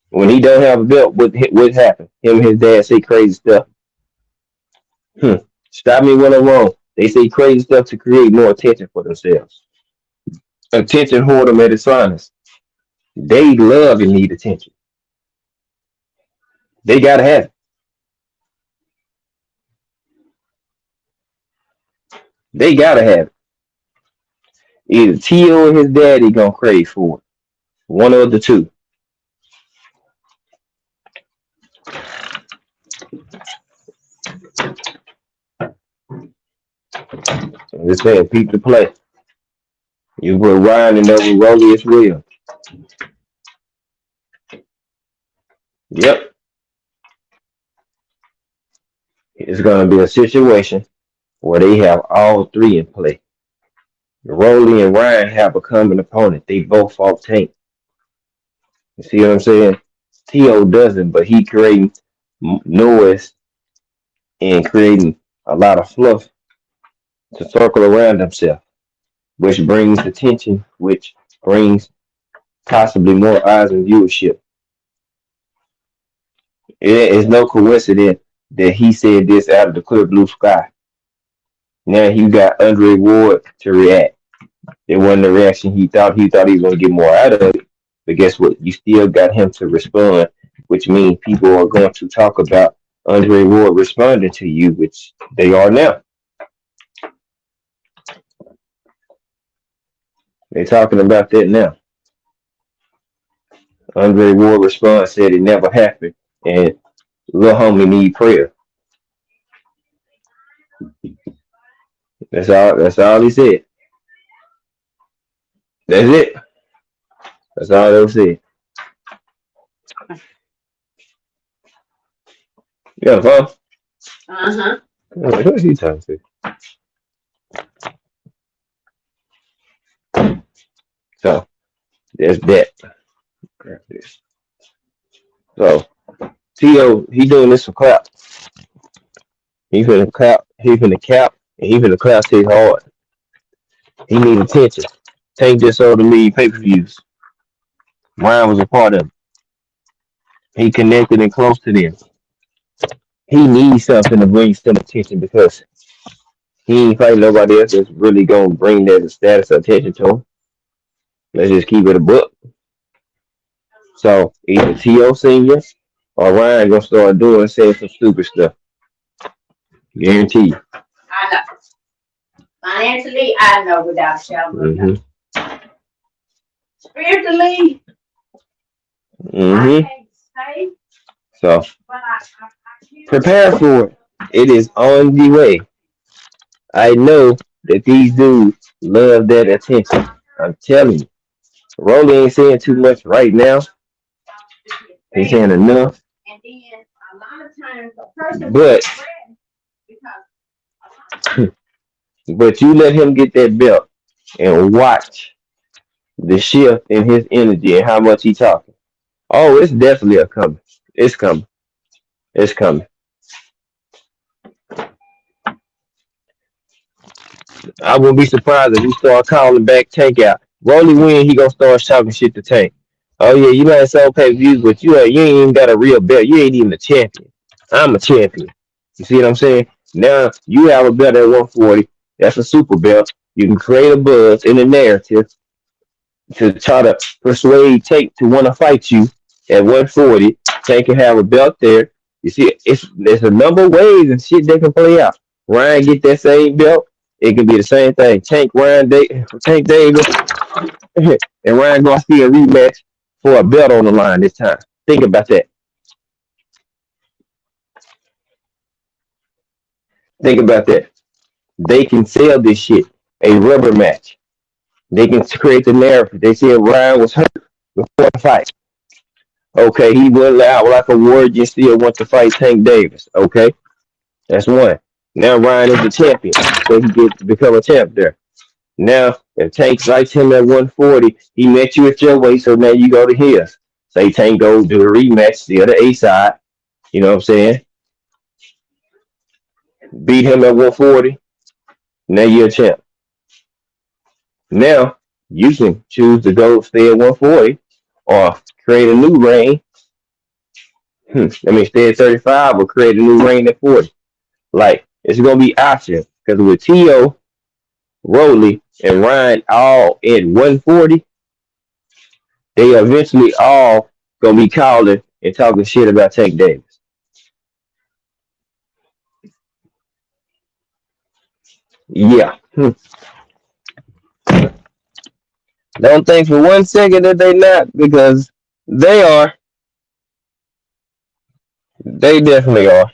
Speaker 1: When he don't have a belt, what happened? Him and his dad say crazy stuff. Hmm. Stop me when I'm wrong. They say crazy stuff to create more attention for themselves. Attention hoard them at its finest. They love and need attention. They gotta have it. They gotta have it. Either T.O. or his daddy gonna crave for it. One of the two. I'm just saying, peep the play. You put Ryan in there with Rolly as well. Yep. It's gonna be a situation where they have all three in play. Rolly and Ryan have a common opponent. They both fought Tank. You see what I'm saying? T.O. doesn't, but he creating noise and creating a lot of fluff to circle around himself, which brings attention, which brings possibly more eyes and viewership. It is no coincidence that he said this out of the clear blue sky. Now you got Andre Ward to react. It wasn't the reaction he thought. He thought he was going to get more out of it. But guess what? You still got him to respond, which means people are going to talk about Andre Ward responding to you, which they are now. They're talking about that now. Andre Ward response said it never happened, and little homie need prayer. That's all. That's all he said. That's it. That's all they said. Yeah, huh? Uh-huh. Who's he talking to? So there's that. Grab this. So T.O. he doing this for clap. He finna clap. He finna cap. And he finna clap his hard. He need attention. Tank just sold a million pay-per-views. Ryan was a part of it. He connected and close to them. He needs something to bring some attention because he ain't fighting nobody else that's really gonna bring that status of attention to him. Let's just keep it a book. So either T.O. Senior or Ryan gonna start doing saying some stupid stuff. Guarantee you. I know. Financially, I know without a shadow of a doubt. Spiritually, mm-hmm. So prepare for it. It is on the way. I know that these dudes love that attention. I'm telling you. Rolly ain't saying too much right now. He's saying enough. But but you let him get that belt and watch the shift in his energy and how much he talking. Oh, it's definitely a coming. It's coming. It's coming. I wouldn't be surprised if he start calling back Tank out. Rolly win, he gonna start talking shit to Tank. Oh yeah, you might sell pay views, but you ain't even got a real belt. You ain't even a champion. I'm a champion. You see what I'm saying? Now you have a belt at 140. That's a super belt. You can create a buzz in the narrative to try to persuade Tank to want to fight you at 140. Tank can have a belt there. You see, it's a number of ways and shit that can play out. Ryan get that same belt. It can be the same thing. Tank Davis, and Ryan gonna see a rematch for a belt on the line this time. Think about that. Think about that. They can sell this shit. A rubber match. They can create the narrative. They said Ryan was hurt before the fight. Okay, he went out like a warrior and still want to fight Tank Davis. Okay, that's one. Now Ryan is the champion, so he gets to become a champ there. Now, if Tank likes him at 140, he met you at your weight, so now you go to his. Say Tank goes do a rematch, the other A side, you know what I'm saying? Beat him at 140, now you're a champ. Now, you can choose to go stay at 140 or create a new reign. I mean, stay at 35 or create a new reign at 40. Like, it's going to be options because with T.O., Rowley, and Ryan all at 140, they eventually all going to be calling and talking shit about Tank Davis. Yeah. Don't think for 1 second that they not because they are. They definitely are.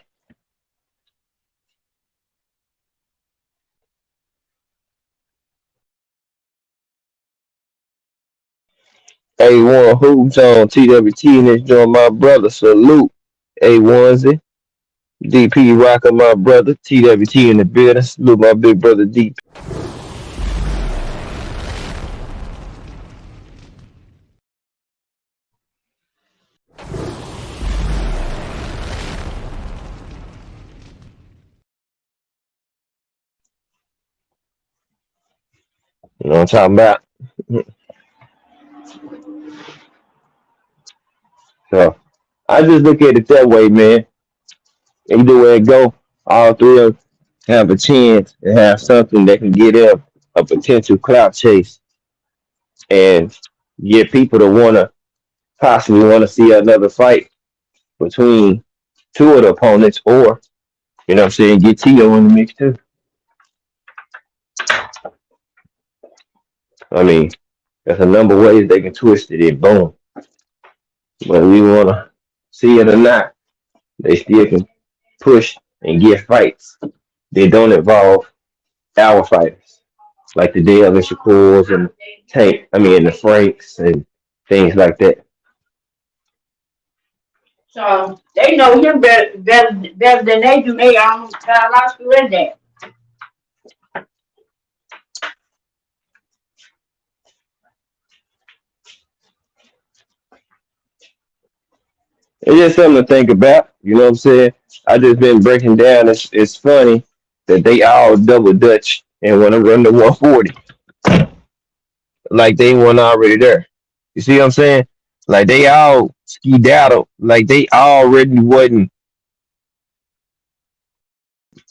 Speaker 1: A1 Hoops on TWT and it's doing my brother. Salute. A1Z. DP rocking my brother. TWT in the building. Salute my big brother DP. You know what I'm talking about? So I just look at it that way, man. Either way it go, all three of them have a chance and have something that can get them a potential clout chase and get people to wanna possibly want to see another fight between two of the opponents or, you know what I'm saying, get Tito in the mix too. I mean, there's a number of ways they can twist it and boom. Whether we wanna see it or not, they still can push and get fights. They don't involve our fighters. Like the Dale and Shakurs and Tank, I mean the Franks and things like that.
Speaker 2: So they know him better than they do. They almost got a lot of school in there.
Speaker 1: It's just something to think about. You know what I'm saying? I just been breaking down. It's funny that they all double dutch and want to run the 140 like they weren't already there. You see what I'm saying? Like they all skedaddle. Like they already were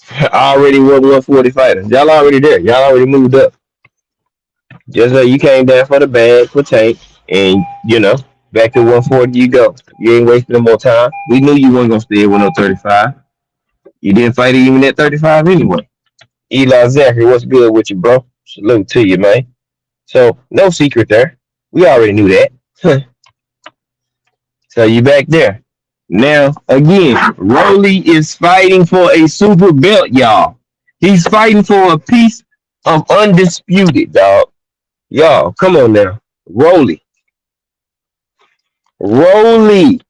Speaker 1: 140 fighters. Y'all already there. Y'all already moved up. Just like you came down for the bag for Tank, and back to 140 you go. You ain't wasting no more time. We knew you weren't gonna stay at 135. You didn't fight even at 35 anyway. Eli Zachary, what's good with you, bro? Salute to you, man. So no secret there. We already knew that. So you back there. Now again, Rolly is fighting for a super belt, y'all. He's fighting for a piece of undisputed, dog. Y'all, come on now. Rolly. Rolly.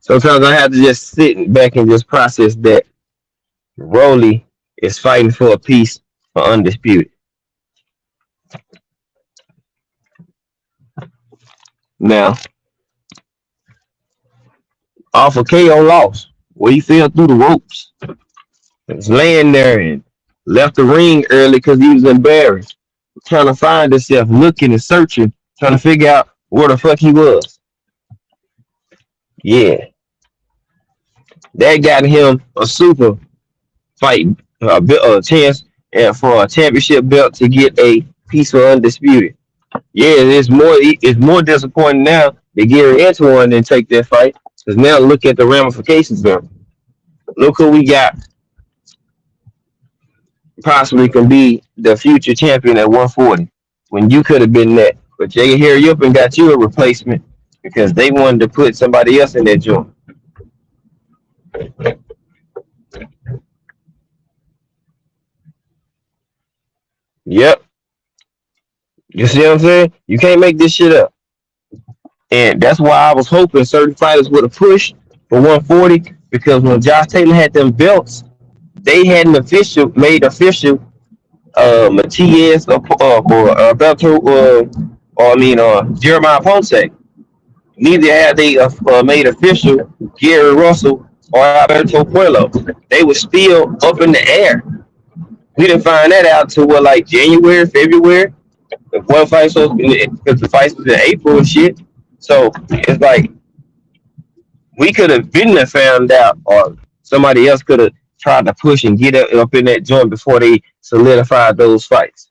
Speaker 1: Sometimes I have to just sit back and just process that Rolly is fighting for a piece for undisputed. Now, off of KO loss, where he fell through the ropes. He was laying there and left the ring early because he was embarrassed. trying to find himself, looking and searching, trying to figure out where the fuck he was. Yeah, that got him a super fight, a chance for a championship belt to get a piece of undisputed. Yeah, it's more disappointing now that Gary Antoine didn't take that fight because now look at the ramifications there. Look who we got possibly can be the future champion at 140 when you could have been that. But Jay hurry up and got you a replacement because they wanted to put somebody else in that joint. Yep. You see what I'm saying? You can't make this shit up. And that's why I was hoping certain fighters would have pushed for 140 because when Josh Taylor had them belts, they hadn't made official Matias or Alberto or I mean Jeremiah Ponce. Neither had they made official Gary Russell or Alberto Puello. They were still up in the air. We didn't find that out till what, like January, February. The one fight, so because the fights was in April and shit. So it's like we could have been there found out, or somebody else could have tried to push and get up in that joint before they solidified those fights.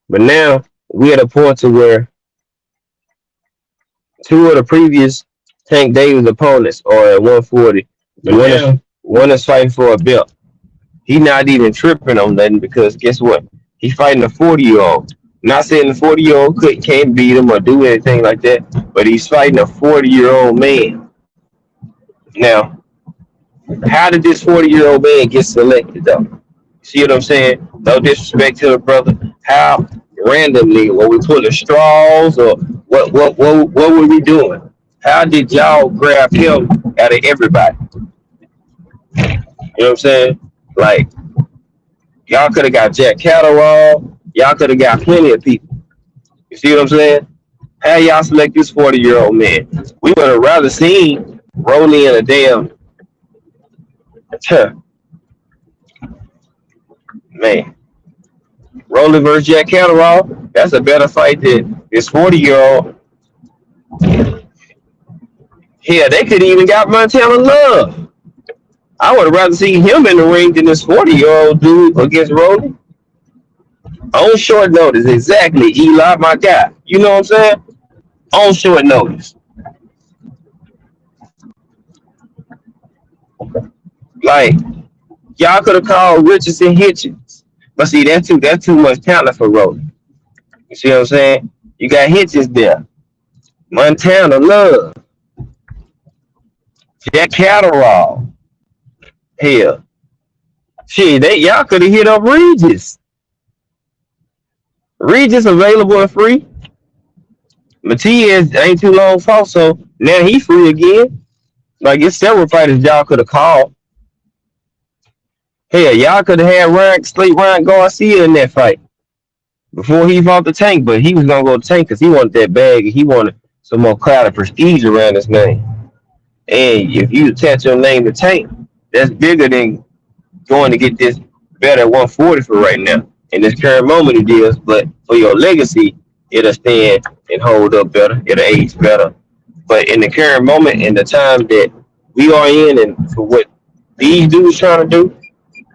Speaker 1: But now we at a point to where two of the previous Tank Davis opponents are at 140. But one is fighting for a belt. He not even tripping on nothing because guess what? He fighting a 40-year-old. Not saying the 40-year-old can't beat him or do anything like that, but he's fighting a 40-year-old man. Now, how did this 40-year-old man get selected though? See what I'm saying? No disrespect to the brother. How randomly were we pulling straws or what were we doing? How did y'all grab him out of everybody? You know what I'm saying? Like y'all could have got Jack Catterall. Y'all could have got plenty of people. You see what I'm saying? How y'all select this 40-year-old man? We would have rather seen Rolly in a damn man. Rolly versus Jack Catterall. That's a better fight than this 40-year-old. Hell, they could even got Montana Love. I would have rather seen him in the ring than this 40-year-old dude against Rolly. On short notice, exactly. Eli, my guy. You know what I'm saying? On short notice. Like, y'all could have called Richardson Hitchens. But see, that's too much talent for Rolly. You see what I'm saying? You got Hitchens there. Montana Love. Jack Catterall. Hell. Shit, y'all could have hit up Regis. Regis available and free. Matias ain't too long for, so now he free again. Like it's several fighters y'all could have called. Hell, y'all could have had Ryan Garcia in that fight before he fought the Tank, but he was gonna go to Tank because he wanted that bag and he wanted some more cloud of prestige around his name. And if you attach your name to Tank, that's bigger than going to get this better at 140 for right now. In this current moment it is, but for your legacy, it'll stand and hold up better, it'll age better. But in the current moment, in the time that we are in, and for what these dudes trying to do,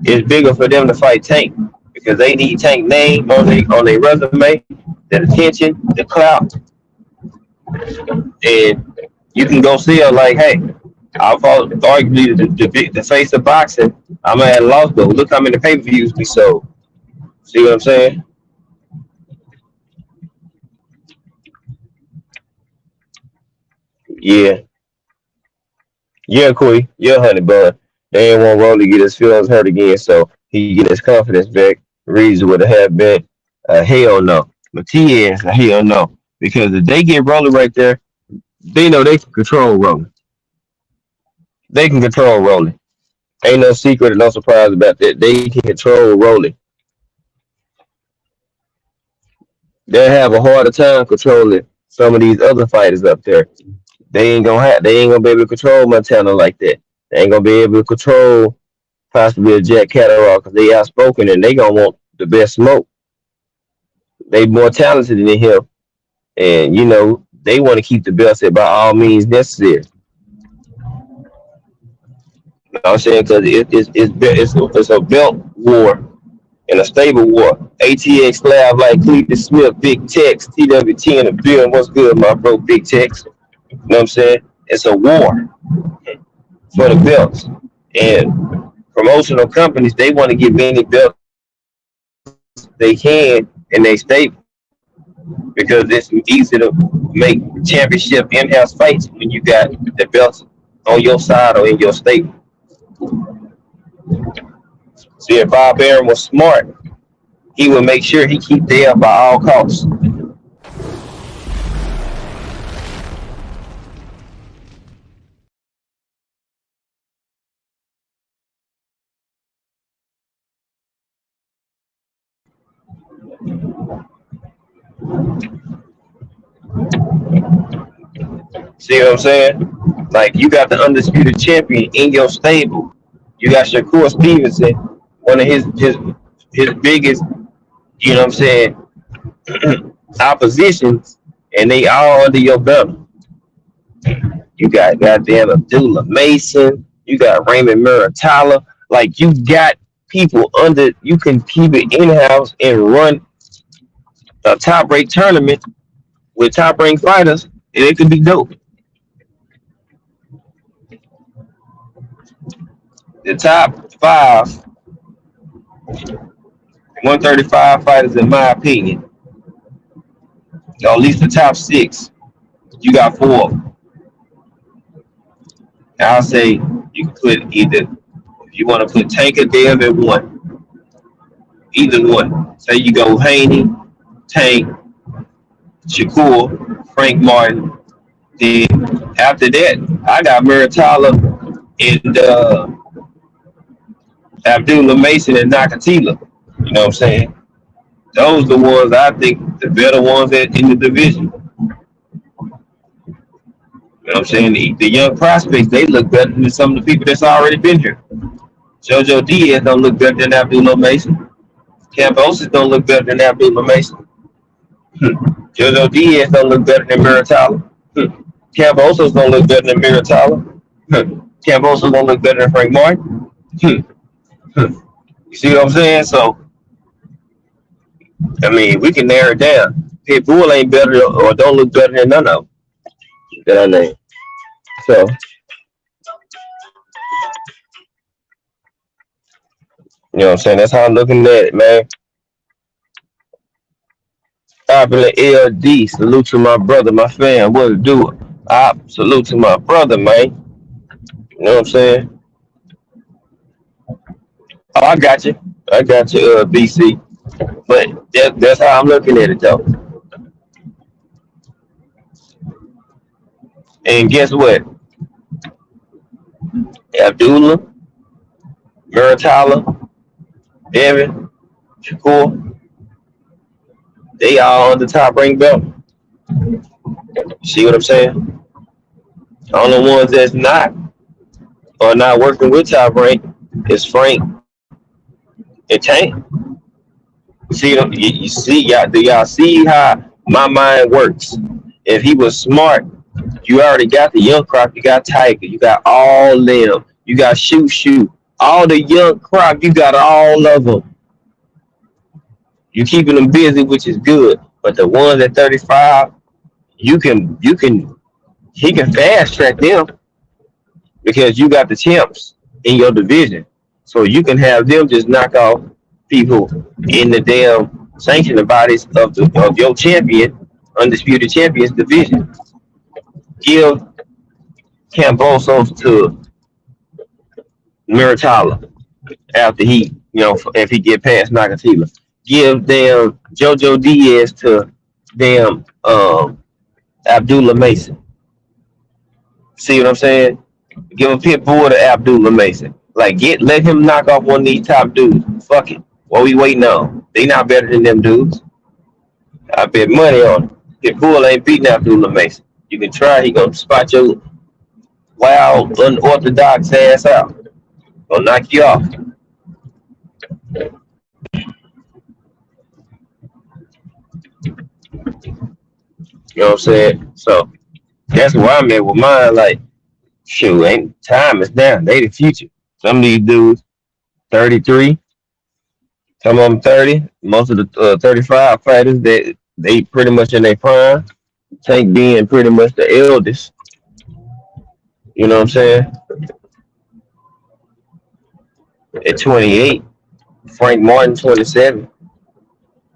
Speaker 1: it's bigger for them to fight Tank because they need Tank name on their resume, the attention, the clout, and you can go sell like, hey, I fought arguably the face of boxing. I'm at a loss, but look how many pay-per-views we sold. See what I'm saying? Yeah. Yeah, Quee. Yeah, honey bun. They ain't want Rolly to get his feelings hurt again, so he get his confidence back. Reason would have been hell no. Matias, hell no. Because if they get Rolly right there, they know they can control Rolly. They can control Rolly. Ain't no secret and no surprise about that. They can control Rolly. They'll have a harder time controlling some of these other fighters up there. They ain't gonna be able to control Montana like that. They ain't gonna be able to control possibly a Jack Catterall because they outspoken and they gonna want the best smoke. They more talented than him, and they want to keep the belt set by all means necessary. You know what I'm saying? Because it's a belt war and a stable war. ATX Lab like Cleveland Smith, Big Tex, TWT in the building. What's good, my bro? Big Tex. You know what I'm saying? It's a war for the belts. And promotional companies, they want to get many belts they can in their stable because it's easy to make championship in-house fights when you got the belts on your side or in your stable. See, if Bob Aaron was smart, he would make sure he keep there by all costs. See what I'm saying? Like you got the undisputed champion in your stable. You got Shakur Stevenson, one of his biggest, you know what I'm saying, oppositions, and they all under your belt. You got goddamn Abdullah Mason. You got Raymond Muratala. Like you got people under. You can keep it in house and run a top rate tournament with top ranked fighters, and it could be dope. The top five 135 fighters, in my opinion, or at least the top six. You got four. I'll say you can put either if you want to put Tanker Dev at one, either one. Say you go Haney, Tank, Shakur, Frank Martin. Then after that, I got Muratala and Abdullah Mason and Nakatila. You know what I'm saying? Those are the ones I think the better ones in the division. You know what I'm saying? The young prospects, they look better than some of the people that's already been here. JoJo Diaz don't look better than Abdullah Mason. Cambosis don't look better than Abdullah Mason. JoJo Diaz don't look better than Muratala. Cambosos don't look better than Muratala. Cambosos don't look better than Frank Martin. You see what I'm saying? So, I mean, we can narrow it down. Pitbull ain't better or don't look better than none of them that I name. So, you know what I'm saying? That's how I'm looking at it, man. Popular LD, salute to my brother, my fam. What to do? Salute to my brother, man. You know what I'm saying? Oh, I got you. I got you, BC. But that's how I'm looking at it, though. And guess what? Abdullah, Muratala, Evan, Shakur, they all on the top ring belt. See what I'm saying? The only ones that's not or not working with top rank is Frank and Tank. Do y'all see how my mind works? If he was smart, you already got the young crop. You got Tiger. You got all them. You got Shoot. All the young crop. You got all of them. You keeping them busy, which is good. But the ones at 35, he can fast track them because you got the champs in your division. So you can have them just knock off people in the damn sanctioning bodies of your champion, undisputed champions division. Give Cambosos to Muratala after if he get past Nakatila. Give them JoJo Diaz to damn Abdullah Mason. See what I'm saying? Give a pit bull to Abdullah Mason. Like let him knock off one of these top dudes. Fuck it. What we waiting on? They not better than them dudes. I bet money on it. Pit bull ain't beating Abdullah Mason. You can try. He gonna spot your wild, unorthodox ass out. Gonna knock you off. You know what I'm saying? So that's where I'm at with mine. Like, shoot, ain't time is down. They the future. Some of these dudes, 33, some of them 30. Most of the 35 fighters, they pretty much in their prime. Tank being pretty much the eldest. You know what I'm saying? At 28, Frank Martin 27.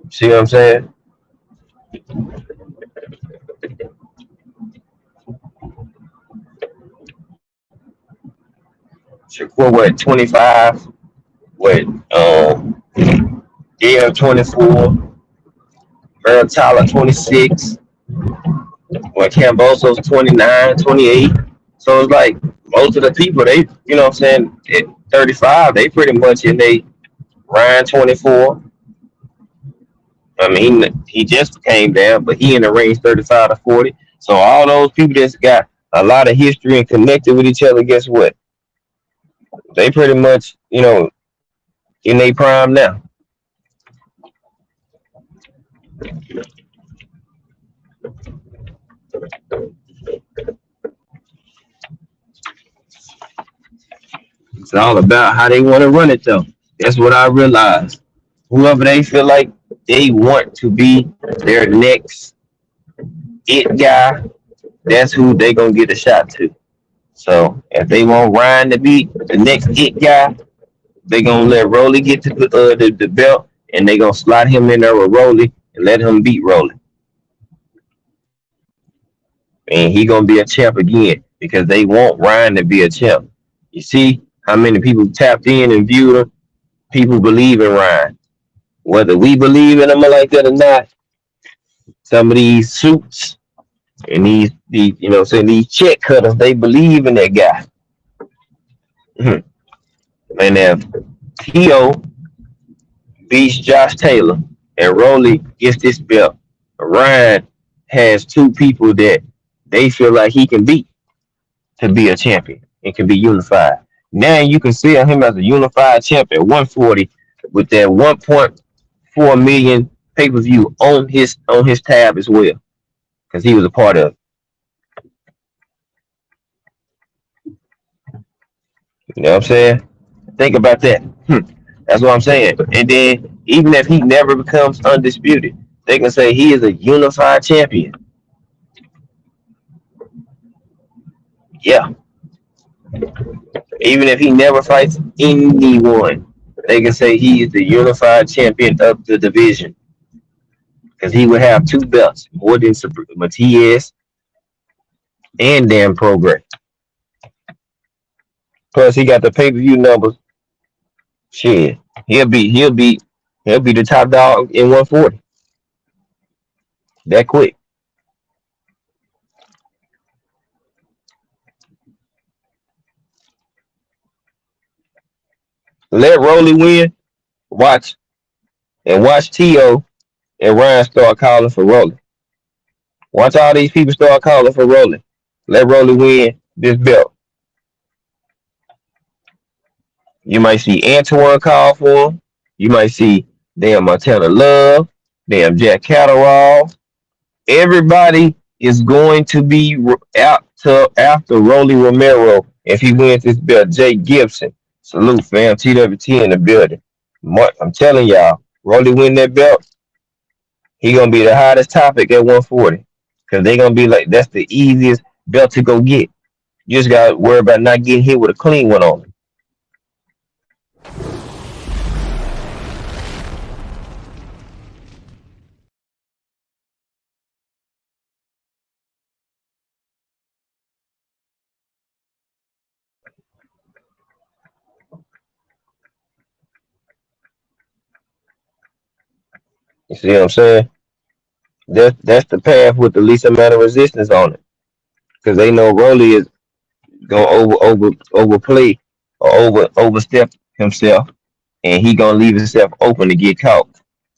Speaker 1: See what I'm saying? Shakur what 25? What Gail 24? Earl Tyler 26? What Camboso's 29, 28? So it's like most of the people they you know what I'm saying at 35 they pretty much in they Ryan 24. I mean he just came down, but he in the range 35 to 40. So all those people that's got a lot of history and connected with each other, guess what? They pretty much, in their prime now. It's all about how they want to run it though. That's what I realized. Whoever they feel like they want to be their next it guy, that's who they gonna get a shot to. So if they want Ryan to be the next it guy, they gonna let Rolly get to the belt, and they gonna slot him in there with Rolly and let him beat Rolly, and he gonna be a champ again because they want Ryan to be a champ. You see how many people tapped in and viewed him? People believe in Ryan, whether we believe in him like that or not. Some of these suits and these saying these check cutters, they believe in that guy. And if T.O. beats Josh Taylor and Rolly gets this belt, Ryan has two people that they feel like he can beat to be a champion and can be unified. Now you can see him as a unified champ at 140 with that 1.4 million pay per view on his tab as well because he was a part of it. You know what I'm saying? Think about that. That's what I'm saying. And then even if he never becomes undisputed, they can say he is a unified champion. Yeah. Even if he never fights anyone, they can say he is the unified champion of the division because he would have two belts, more than Matias and Dan Progress. Plus, he got the pay per view numbers. Shit, he'll be the top dog in 140. That quick. Let Rolly win. Watch watch T.O. and Ryan start calling for Rolly. Once all these people start calling for Rolly, let Rolly win this belt. You might see Antoine call for him. You might see damn Montana Love, damn Jack Catterall. Everybody is going to be out to after Rolly Romero if he wins this belt. Jay Gibson, salute fam, TWT in the building. I'm telling y'all, Rolly win that belt, he gonna be the hottest topic at 140 because they gonna be like that's the easiest belt to go get. You just gotta worry about not getting hit with a clean one on it. You see what I'm saying? That's the path with the least amount of resistance on it because they know Rolly is gonna overplay or overstep himself, and he gonna leave himself open to get caught.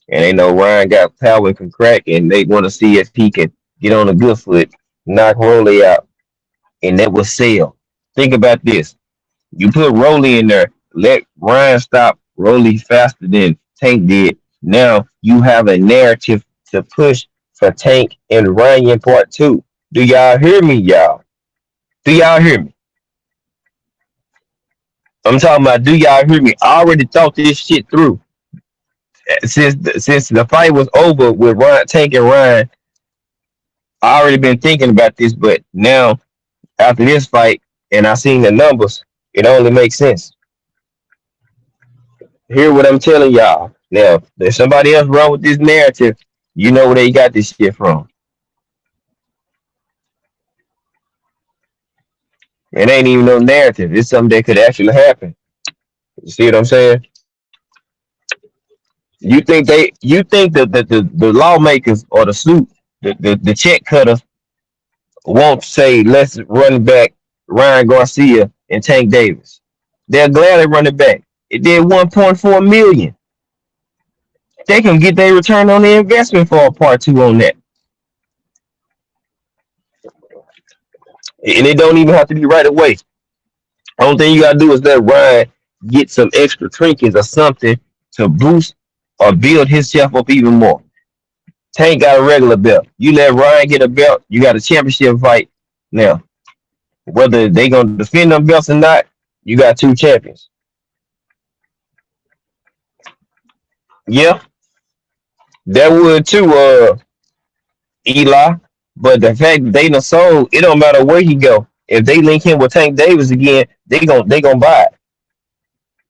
Speaker 1: And they know Ryan got power and can crack, and they want to see if he can get on a good foot, knock Rolly out, and that will sell. Think about this: you put Rolly in there, let Ryan stop Rolly faster than Tank did. Now you have a narrative to push for Tank and Ryan part two. Do y'all hear me, y'all? Do y'all hear me? I'm talking about do y'all hear me? I already thought this shit through. Since the fight was over with Ryan Tank and Ryan, I already been thinking about this, but now after this fight and I seen the numbers, it only makes sense. Hear what I'm telling y'all. Now, there's somebody else wrong with this narrative. You know where they got this shit from. It ain't even no narrative. It's something that could actually happen. You see what I'm saying? You think that the lawmakers or the suit the check cutters won't say let's run back Ryan Garcia and Tank Davis. They'll gladly run it back. It did 1.4 million. They can get their return on their investment for a part two on that. And it don't even have to be right away. Only thing you gotta do is let Ryan get some extra trinkets or something to boost or build himself up even more. Tank got a regular belt. You let Ryan get a belt, you got a championship fight. Now, whether they gonna defend them belts or not, you got two champions. Yeah, that would too, Eli. But the fact that they done sold, it don't matter where he go. If they link him with Tank Davis again, they gonna buy it.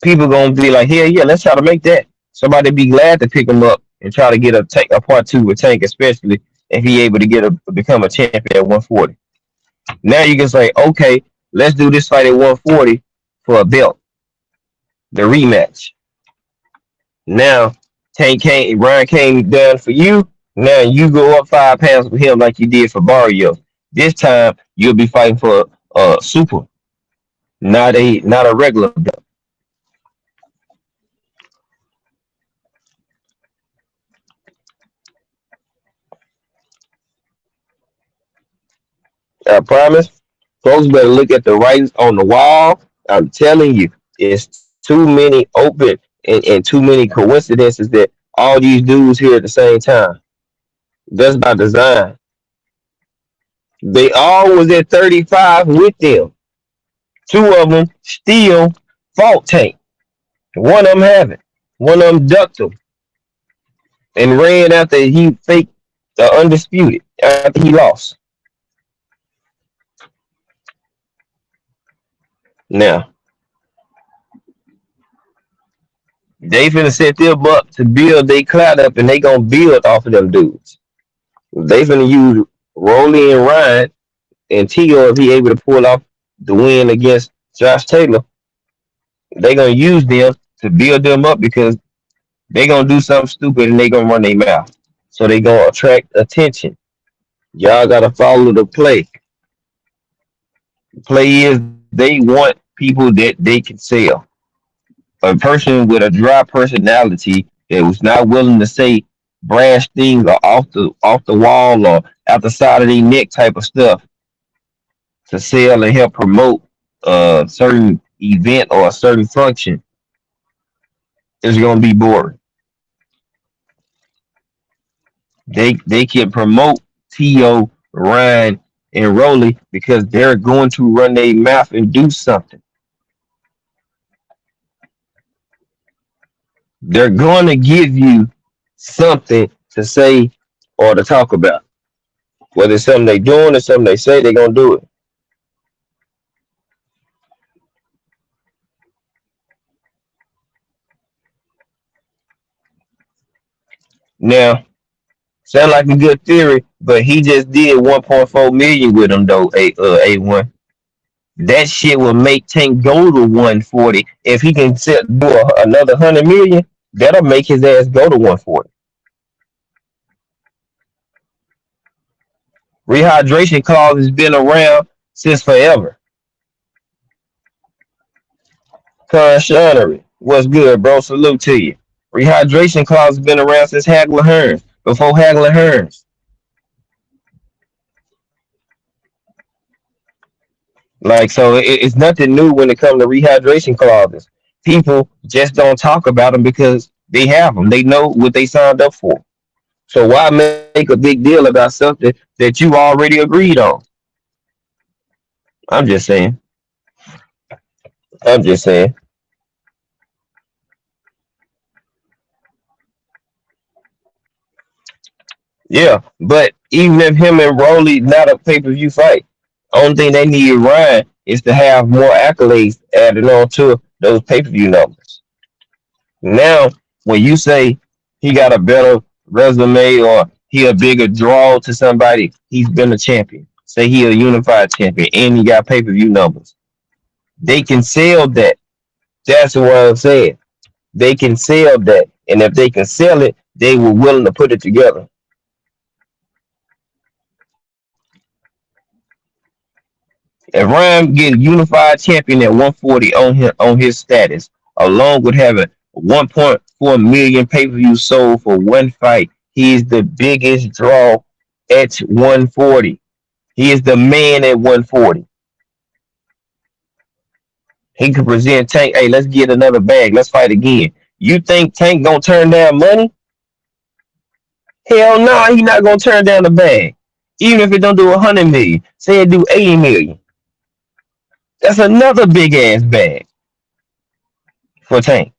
Speaker 1: People gonna be like, hell yeah, let's try to make that. Somebody be glad to pick him up and try to get a part two with Tank, especially if he able to become a champion at 140. Now you can say, okay, let's do this fight at 140 for a belt, the rematch. Now Ryan came down for you. Now you go up 5 pounds with him like you did for Barrios. This time you'll be fighting for a super, not a regular belt. I promise. Folks better look at the writings on the wall. I'm telling you, it's too many open and too many coincidences that all these dudes here at the same time. That's by design. They all was at 35 with them. Two of them still fought Tank. One of them haven't. One of them ducked him and ran after he faked the undisputed after he lost. Now, they finna set them up to build they clout up and they gonna build off of them dudes. They finna use Rolly and Ryan and Tio if he able to pull off the win against Josh Taylor. They gonna use them to build them up because they gonna do something stupid and they gonna run their mouth. So they gonna attract attention. Y'all gotta follow the play. The play is they want people that they can sell. A person with a dry personality that was not willing to say brash things or off the wall or out the side of their neck type of stuff to sell and help promote a certain event or a certain function is going to be boring. They can promote T.O., Ryan, and Rolly because they're going to run their mouth and do something. They're going to give you something to say or to talk about. Whether it's something they doing or something they say, they're going to do it. Now, sound like a good theory, but he just did 1.4 million with them though. A1. That shit will make Tank go to 140. If he can do another 100 million, that'll make his ass go to 140. Rehydration clause has been around since forever. Conscionery. What's good, bro? Salute to you. Rehydration clause has been around since Hagler Hearns. Before Hagler Hearns. Like, so it's nothing new when it comes to rehydration clauses. People just don't talk about them because they have them. They know what they signed up for. So why make a big deal about something that you already agreed on? I'm just saying. I'm just saying. Yeah, but even if him and Rolly not a pay per view fight, only thing they need Ryan is to have more accolades added on to those pay per view numbers. Now, when you say he got a better resume or he a bigger draw to somebody, he's been a champion. Say he a unified champion and he got pay per view numbers. They can sell that. That's what I'm saying. They can sell that, and if they can sell it, they were willing to put it together. If Ryan get unified champion at 140 on his status, along with having 1.4 million pay per views sold for one fight, he is the biggest draw at 140. He is the man at 140. He could present Tank, hey, let's get another bag. Let's fight again. You think Tank gonna turn down money? Hell no, he not gonna turn down the bag. Even if it don't do 100 million, say it do 80 million. That's another big ass bag for Tank.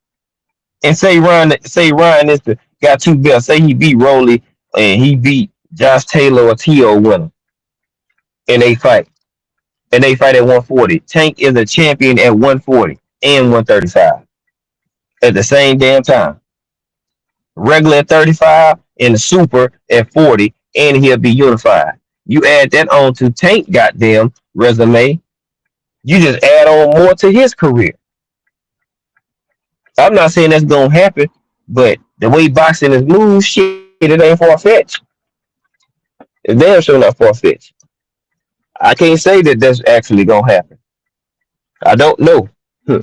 Speaker 1: And say Ryan is the got two belts. Say he beat Rolly and he beat Josh Taylor or T.O. with him, and they fight. And they fight at 140. Tank is a champion at 140 and 135 at the same damn time. Regular at 35 and the super at 40, and he'll be unified. You add that on to Tank goddamn resume, you just add on more to his career. I'm not saying that's gonna happen, but the way boxing is moved, shit, it ain't far fetched. It's damn sure not far fetched. I can't say that that's actually gonna happen. I don't know. Hmm.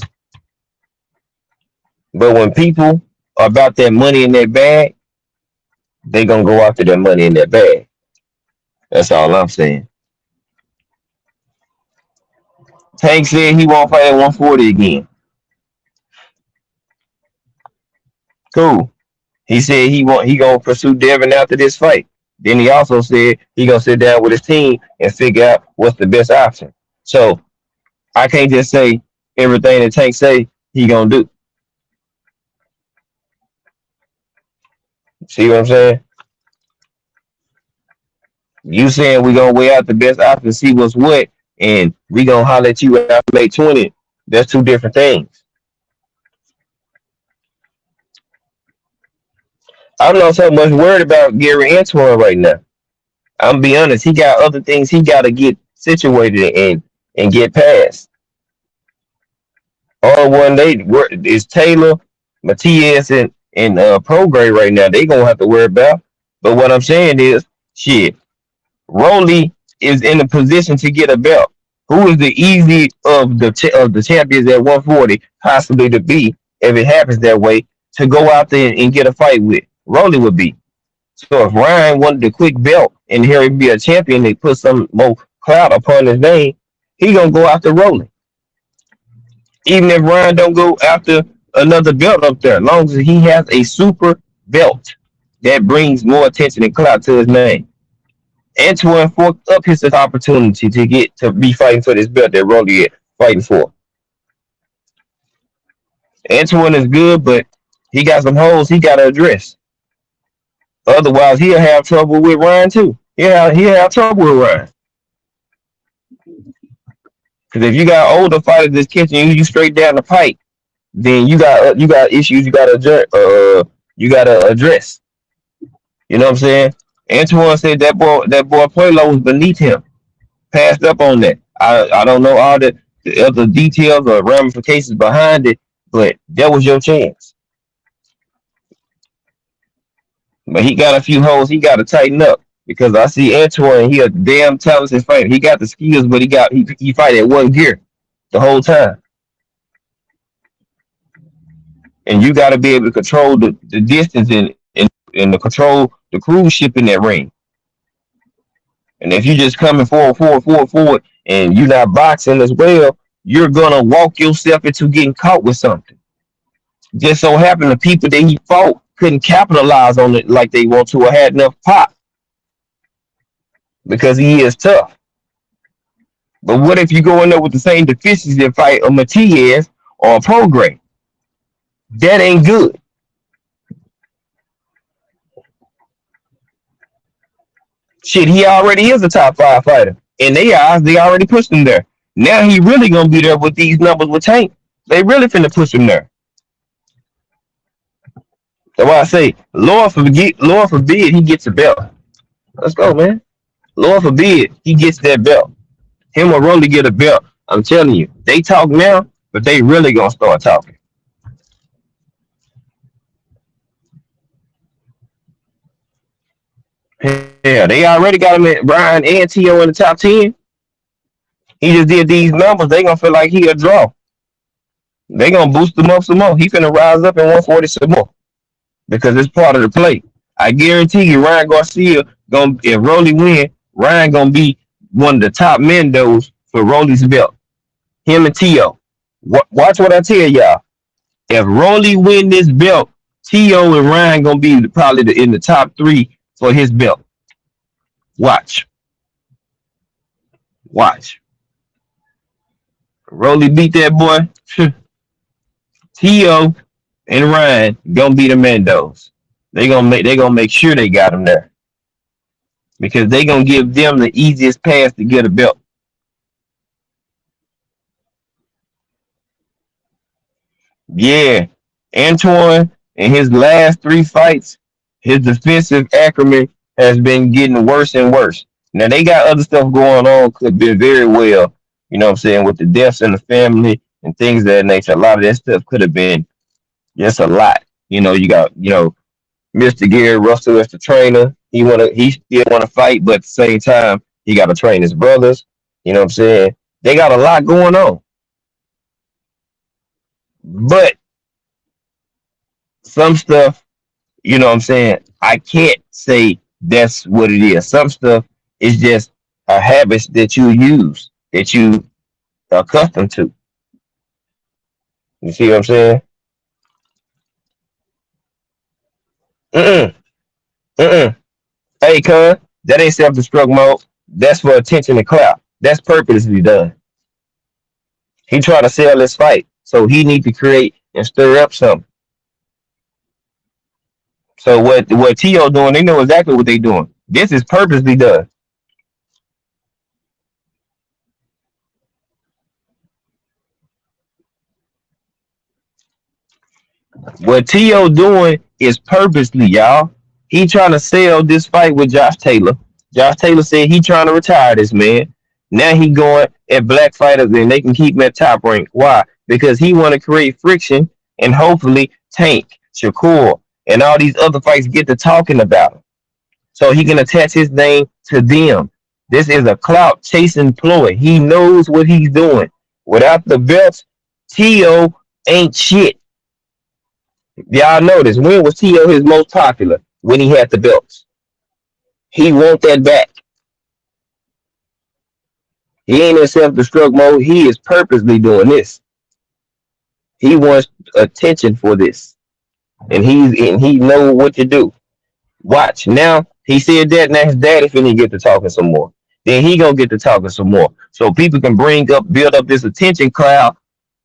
Speaker 1: But when people are about that money in their bag, they gonna go after that money in their bag. That's all I'm saying. Tank said he won't fight at 140 again. Cool. He said he gonna pursue Devin after this fight. Then he also said he gonna sit down with his team and figure out what's the best option. So I can't just say everything that Tank say he gonna do. See what I'm saying? You saying we gonna weigh out the best option, see what's what, and we gonna holler at you after May 20. That's two different things. I'm not so much worried about Gary Antoine right now. I'm be honest, he got other things he gotta get situated and get past. All one they work is Taylor, Matias, and Prograde right now. They gonna have to worry about. But what I'm saying is, shit, Rolly is in a position to get a belt. Who is the easy of the champions at 140 possibly to be if it happens that way to go out there and get a fight with? Rolly would be. So if Ryan wanted the quick belt and here he be a champion, they put some more clout upon his name. He gonna go after Rolly. Even if Ryan don't go after another belt up there, as long as he has a super belt that brings more attention and clout to his name. Antoine forked up his opportunity to get to be fighting for this belt that Rolly is fighting for. Antoine is good, but he got some holes he got to address. Otherwise, he'll have trouble with Ryan too. He'll have trouble with Ryan. Because if you got older fighters that's catching you straight down the pipe, then you got issues you gotta address. You know what I'm saying? Antoine said that boy Pueblo was beneath him. Passed up on that. I don't know all the other details or ramifications behind it, but that was your chance. But he got a few holes he got to tighten up because I see Antoine. He a damn talented fighter. He got the skills, but he fight at one gear the whole time, and you got to be able to control the distance and the control the cruise ship in that ring. And if you just coming forward, and you're not boxing as well, you're gonna walk yourself into getting caught with something. Just so happened the people that he fought couldn't capitalize on it like they want to or had enough pop because he is tough. But what if you go in there with the same deficiencies and fight a Matias or a Prograde? That ain't good. Shit, he already is a top five fighter. In their eyes, they already pushed him there. Now he really gonna be there with these numbers with Tank. They really finna push him there. That's why I say, Lord forbid he gets a belt. Let's go, man. Lord forbid he gets that belt. Him or Rolly get a belt. I'm telling you, they talk now, but they really gonna start talking. Yeah, they already got him at Brian and T.O. in the top 10. He just did these numbers. They gonna feel like he a draw. They gonna boost him up some more. He finna rise up in 140 some more because it's part of the play. I guarantee you, Ryan Garcia gonna if Rolly win, Ryan gonna be one of the top mendos for Rolly's belt. Him and T.O. Watch what I tell y'all. If Rolly win this belt, T.O. and Ryan gonna be probably in the top three for his belt. Watch, watch. Rolly beat that boy. T.O. and Ryan gonna be the Mendos. They gonna make sure they got him there because they gonna give them the easiest path to get a belt. Yeah, Antoine in his last three fights, his defensive acumen has been getting worse and worse. Now they got other stuff going on, could be very well, you know what I'm saying, with the deaths in the family and things of that nature. A lot of that stuff could have been just a lot. You got, Mr. Gary Russell as the trainer. He still wanna fight, but at the same time, he gotta train his brothers. You know what I'm saying? They got a lot going on. But some stuff, you know what I'm saying, I can't say that's what it is. Some stuff is just a habit that you use, that you are accustomed to. You see what I'm saying? Mm-mm. Mm-mm. Hey, cuz, that ain't self-destruct mode. That's for attention and clout. That's purposely done. He trying to sell this fight, so he need to create and stir up something. So what T.O. doing, they know exactly what they doing. This is purposely done. What T.O. doing is purposely, y'all. He trying to sell this fight with Josh Taylor. Josh Taylor said he trying to retire this man. Now he going at black fighters and they can keep him at top rank. Why? Because he want to create friction and hopefully Tank, Shakur, and all these other fights get to talking about him. So he can attach his name to them. This is a clout chasing ploy. He knows what he's doing. Without the belts, T.O. ain't shit. Y'all notice when was T.O. his most popular? When he had the belts. He want that back. He ain't in self-destruct mode. He is purposely doing this. He wants attention for this. And he know what to do. Watch. Now he said that now his daddy finna get to talking some more. Then he gonna get to talking some more. So people can build up this attention cloud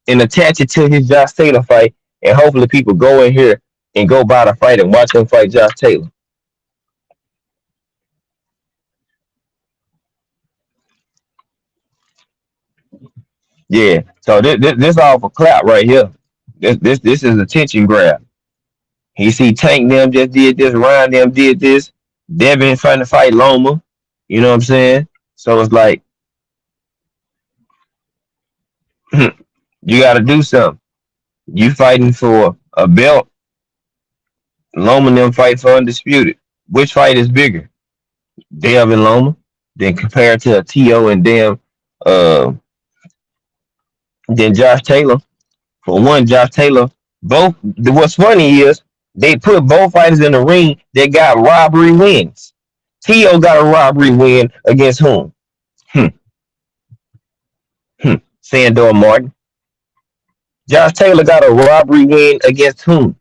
Speaker 1: and attach it to his Josh Taylor fight. And hopefully people go in here and go buy the fight and watch him fight Josh Taylor. Yeah. So this all for clap right here. This is attention grab. He see Tank them just did this, Ryan them did this, Devin trying to fight Loma. You know what I'm saying? So it's like you got to do something. You fighting for a belt. Loma and them fight for undisputed. Which fight is bigger, Dev and Loma, than compared to T.O. and uh than Josh Taylor? For one, Josh Taylor. Both. What's funny is they put both fighters in the ring that got robbery wins. T.O. got a robbery win against whom? Hmm. Sandor Martin. Josh Taylor got a robbery win against whom?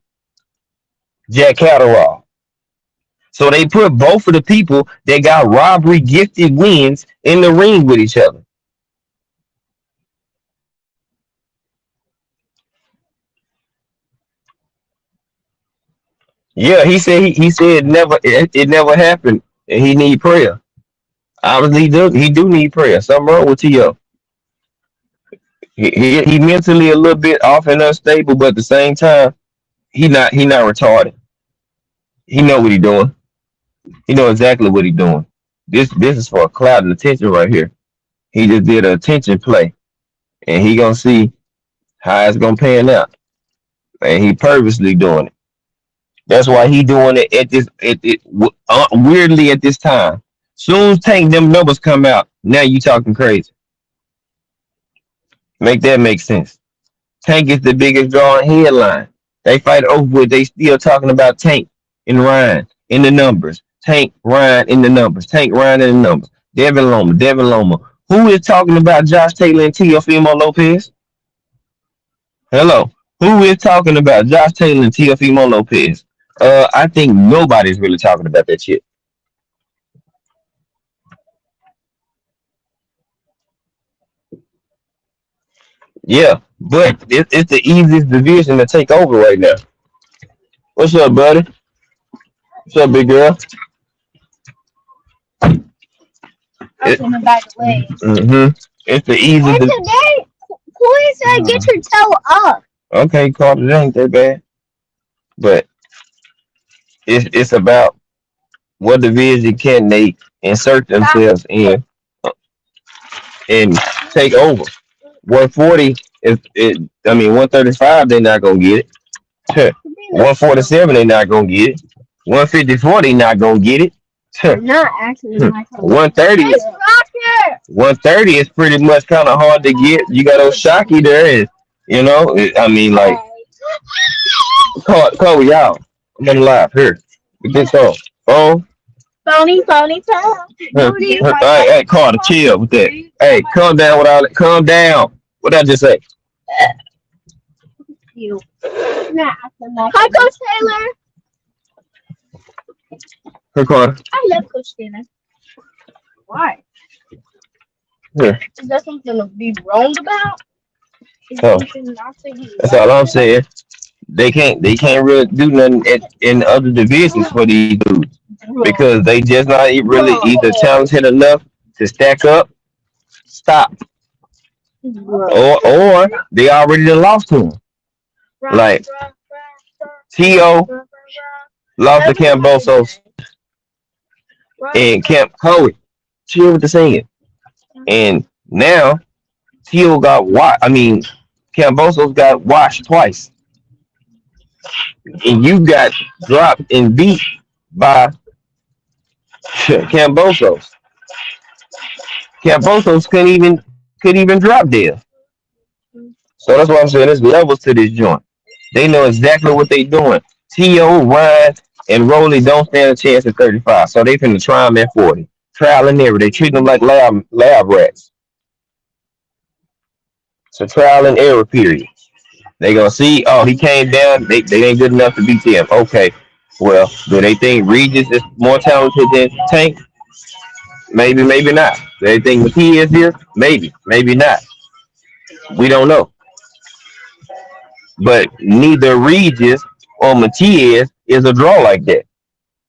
Speaker 1: Jack Catterall. So they put both of the people that got robbery gifted wins in the ring with each other. Yeah, he said it never happened and he need prayer. Obviously he do need prayer. Something wrong with T.O. He mentally a little bit off and unstable, but at the same time he not retarded. He know what he doing. He know exactly what he doing. This is for a cloud and attention right here. He just did an attention play, and he gonna see how it's gonna pan out. And he purposely doing it. That's why he doing it at this weirdly at this time. Soon as Tank them numbers come out, now you talking crazy. Make that make sense. Tank is the biggest drawing headline. They fight over with. They still talking about Tank and Ryan in the numbers. Tank Ryan in the numbers. Tank Ryan in the numbers. Devin Loma. Devin Loma. Who is talking about Josh Taylor and Teofimo Lopez? Hello. Who is talking about Josh Taylor and Teofimo Lopez? I think nobody's really talking about that shit. Yeah, but it's the easiest division to take over right now. What's up, buddy? What's up, big girl? It, mm-hmm. It's the easiest. Who is that? Get your toe up. Okay, Carter, it ain't that bad. But it's about what division can they insert themselves in and take over. 140 is it. I mean, 135 they're not gonna get it. 147 they not gonna get it. 154 they not gonna get it. Not actually. 130. 130 is pretty much kind of hard to get. You got Oshaki there, and I mean, like, call y'all. I'm on live here. We get on. Oh. Phony, hey, Carter, chill with that. Hey, calm down with all that. Calm down. What did I just say? You. Hi, Coach Taylor. Hey, Carter. I love Coach Taylor. Why? Yeah. Is that something to be wrong about? Oh. That's all I'm saying. They can't really do nothing in other divisions for these dudes because they just not really either talented enough to stack up, stop, or they already done lost to him. Like T.O. lost to Cambosos and Camp Cowie. Chill with the singing. And now T.O. got washed. I mean, Cambosos got washed twice. And you got dropped and beat by Cambosos. Cambosos couldn't even drop there. So that's why I'm saying there's levels to this joint. They know exactly what they doing. T.O., Ryan, and Rolly don't stand a chance at 35. So they finna try them at 40. Trial and error. They treat them like lab rats. It's a trial and error period. They gonna see, oh, he came down. They ain't good enough to beat him. Okay, well, do they think Regis is more talented than Tank? Maybe, maybe not. Do they think McKee is here? Maybe, maybe not. We don't know. But neither Regis or Matias is a draw like that.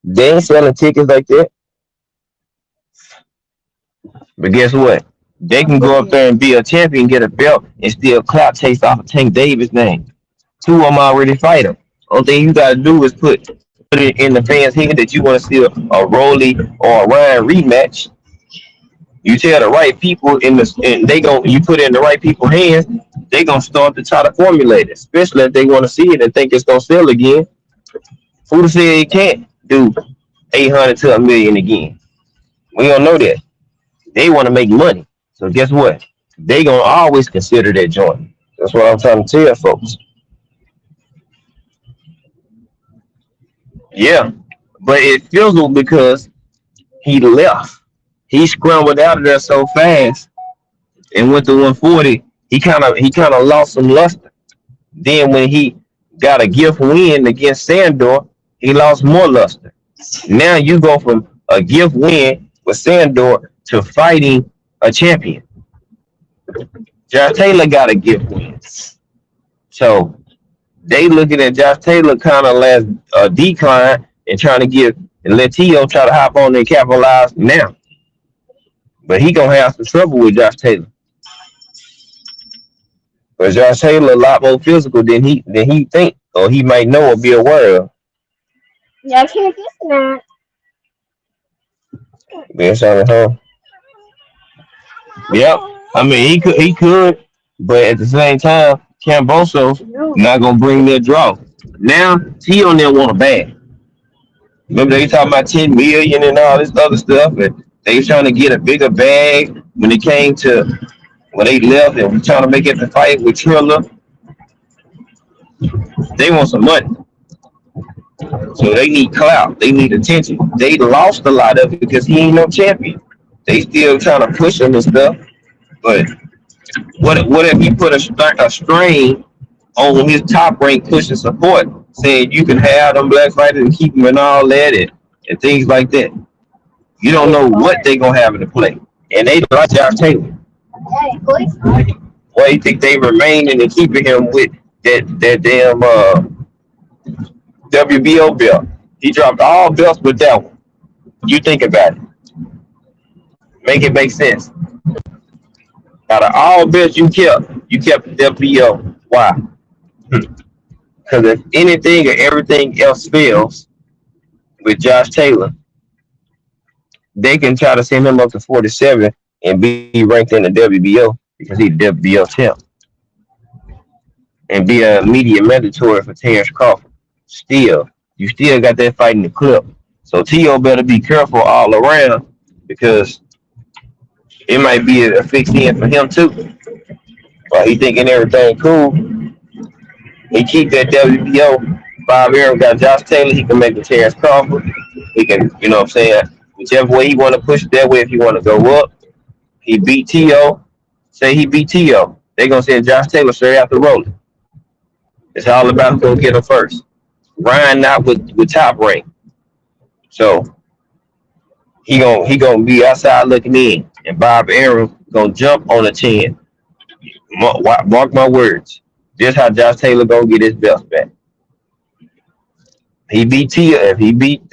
Speaker 1: They ain't selling tickets like that. But guess what? They can go up there and be a champion, get a belt, and still clout chase off of Tank Davis' name. Two of them already fight him. Only thing you gotta do is put it in the fans' head that you want to see a Rolly or a Ryan rematch. You tell the right people and they gon' you put it in the right people's hands, they gonna start to try to formulate it, especially if they want to see it and think it's gonna sell again. Who said it can't do 800 to a million again? We don't know that. They want to make money. So guess what? They gonna always consider that joint. That's what I'm trying to tell folks. Yeah, but it fizzled because he left. He scrambled out of there so fast and went to 140. He kind of lost some luster.
Speaker 3: Then when he got a gift win against Sandor, he lost more luster. Now you go from a gift win with Sandor to fighting a champion. Josh Taylor got a gift win. So they looking at Josh Taylor kind of last decline and trying to get and let T.O. try to hop on and capitalize now. But he gonna have some trouble with Josh Taylor. But Josh Taylor a lot more physical than he think or he might know or be aware of.
Speaker 4: Yeah, I can't get that.
Speaker 3: Being Sonic home. Yep. I mean he could, but at the same time, Camboso's
Speaker 4: No.
Speaker 3: not gonna bring that draw. Now T.O. them want a bag. Remember they talking about 10 million and all this other stuff, and they trying to get a bigger bag when it came to when they left and we trying to make it the fight with Triller. They want some money, so they need clout, they need attention. They lost a lot of it because he ain't no champion. They still trying to push him and stuff, but what if you put a strain on his top rank pushing support, saying you can have them black fighters and keep them and all that and things like that. You don't know what they gonna have in the play, and they like Josh Taylor.
Speaker 4: Hey, please.
Speaker 3: Why you think they remaining and keeping him with that damn WBO belt? He dropped all belts but that one. You think about it. Make it make sense. Out of all belts you kept the WBO. Why? Because if anything or everything else fails with Josh Taylor, they can try to send him up to 47 and be ranked in the WBO because he's the WBO champ and be a media mandatory for Terrence Crawford. Still, you still got that fight in the clip. So T.O. better be careful all around because it might be a fixed end for him too. While he thinking everything cool, he keep that WBO. Bob Arum got Josh Taylor. He can make the Terrence Crawford. He can, you know what I'm saying, whichever way he want to push it that way. If he want to go up, he beat T.O. Say he beat T.O. They gonna send Josh Taylor straight after rolling. It's all about who get him first. Ryan not with top rank, so he gonna be outside looking in, and Bob Arum gonna jump on the chin. Mark my words. This how Josh Taylor gonna get his belt back. He beat Tio. If he beat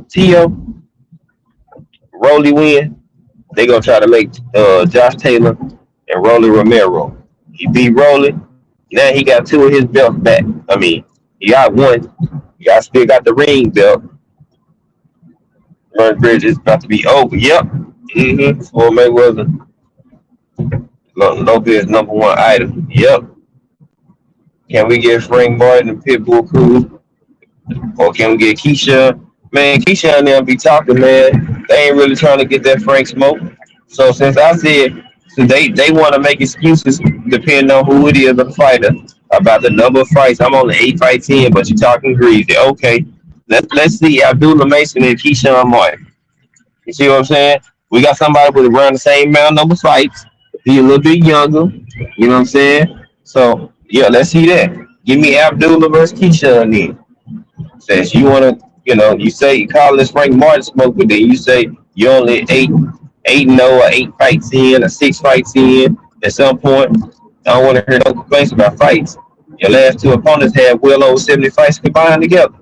Speaker 3: Tio, Rolly win. They gonna try to make Josh Taylor and Rolly Romero. He beat Rolly. Now he got two of his belts back. I mean, he got one. He got still got the ring belt. Burns Bridge is about to be over. Yep. Mm-hmm. For Mayweather. Lopez number one item. Yep. Can we get Frank Martin and Pitbull Cruz? Or can we get Keisha? Man, Keisha and them be talking, man. They ain't really trying to get that Frank smoke. So since I said so they want to make excuses depending on who it is of the fighter about the number of fights. I'm only 8 fights in, but you're talking greasy. Okay. Let's see Abdullah Mason and Keisha Martin. You see what I'm saying? We got somebody with around the same amount number of fights. He a little bit younger. You know what I'm saying? So yeah, let's see that. Give me Abdullah versus Keisha then. Says you want to, you say you call this Frank Martin smoke, but then you say you only eight and 0 or 8 fights in or 6 fights in. At some point, I don't want to hear no complaints about fights. Your last two opponents had well over 70 fights combined together.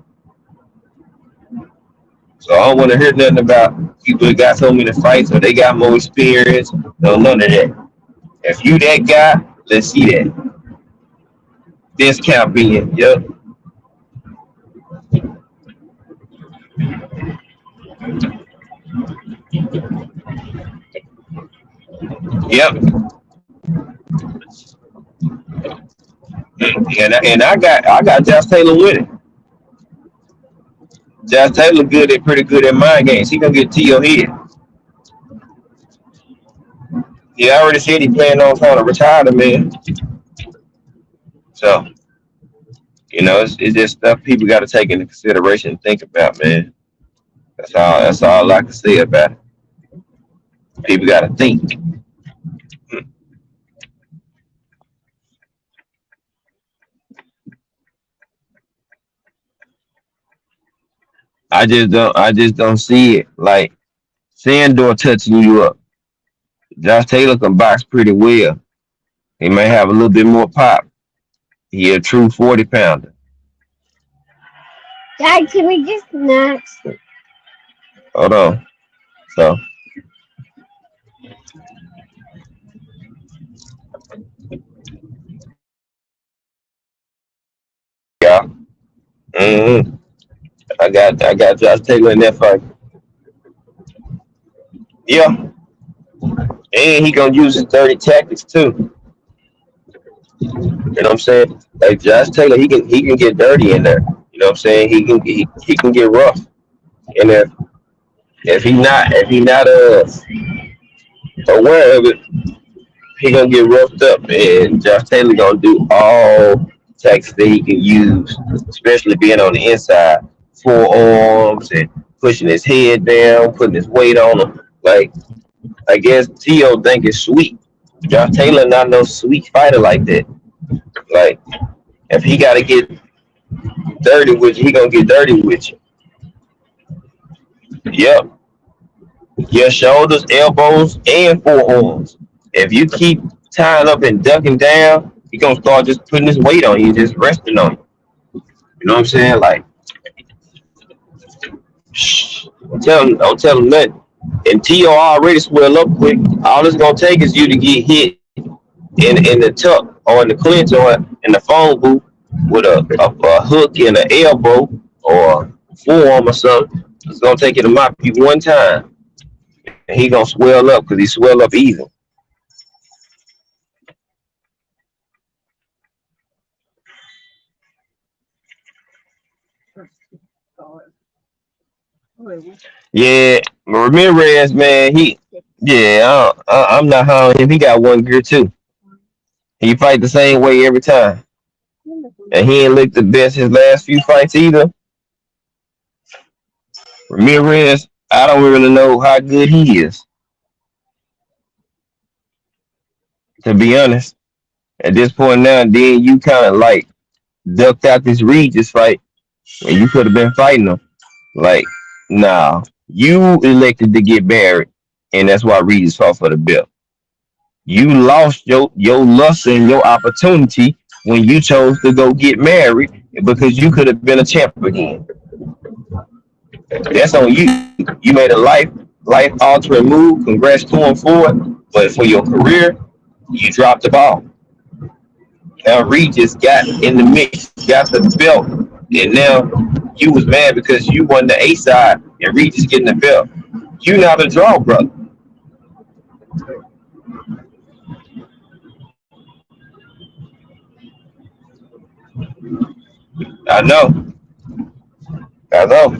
Speaker 3: So I don't want to hear nothing about people that got so many fights or they got more experience. No, none of that. If you that guy, let's see that. Discount being, yep. Yep. And I got Josh Taylor winning. Josh Taylor pretty good at mind games. He gonna get to your head. He already said he planned on trying to retire the man. So it's just stuff people got to take into consideration and think about, man. That's all I can say about it. People got to think. Hmm. I just don't see it. Like Sandor touching you up. Josh Taylor can box pretty well. He may have a little bit more pop. He a true 40 pounder.
Speaker 4: Dad, can we get snacks?
Speaker 3: Hold on. So yeah. hmm I got Josh Taylor in that fight. Yeah. And he gonna use his dirty tactics too. You know what I'm saying? Like Josh Taylor, he can get dirty in there. You know what I'm saying? He can get rough. And if he not aware of it, he gonna get roughed up. And Josh Taylor gonna do all tactics that he can use, especially being on the inside, forearms and pushing his head down, putting his weight on him. Like I guess T.O. think it's sweet. Josh Taylor not no sweet fighter like that. Like if he gotta get dirty with you, he gonna get dirty with you. Yep. Your shoulders, elbows, and forearms. If you keep tying up and ducking down, he gonna start just putting his weight on you, just resting on you. You know what I'm saying? Like, shh, don't tell him nothing. And T.O. already swell up quick. All it's gonna take is you to get hit in the tuck or in the clinch or in the phone booth with a hook and an elbow or forearm or something. It's gonna take you to mop you one time, and he gonna swell up because he swell up easy. Yeah, Ramirez, man, yeah, I'm not high on him. He got one gear too. He fight the same way every time, and he ain't looked the best his last few fights either. Ramirez, I don't really know how good he is, to be honest. At this point now, then you kind of like ducked out this Regis fight, and you could have been fighting him. Like, nah, you elected to get married, and that's why Regis fought for the belt. You lost your lust and your opportunity when you chose to go get married because you could have been a champ again. That's on you. You made a life altering move. Congrats to him for it. But for your career, you dropped the ball. Now Regis got in the mix, got the belt, and now you was mad because you won the A side and Regis getting the belt. You not a draw, brother. I know. I know.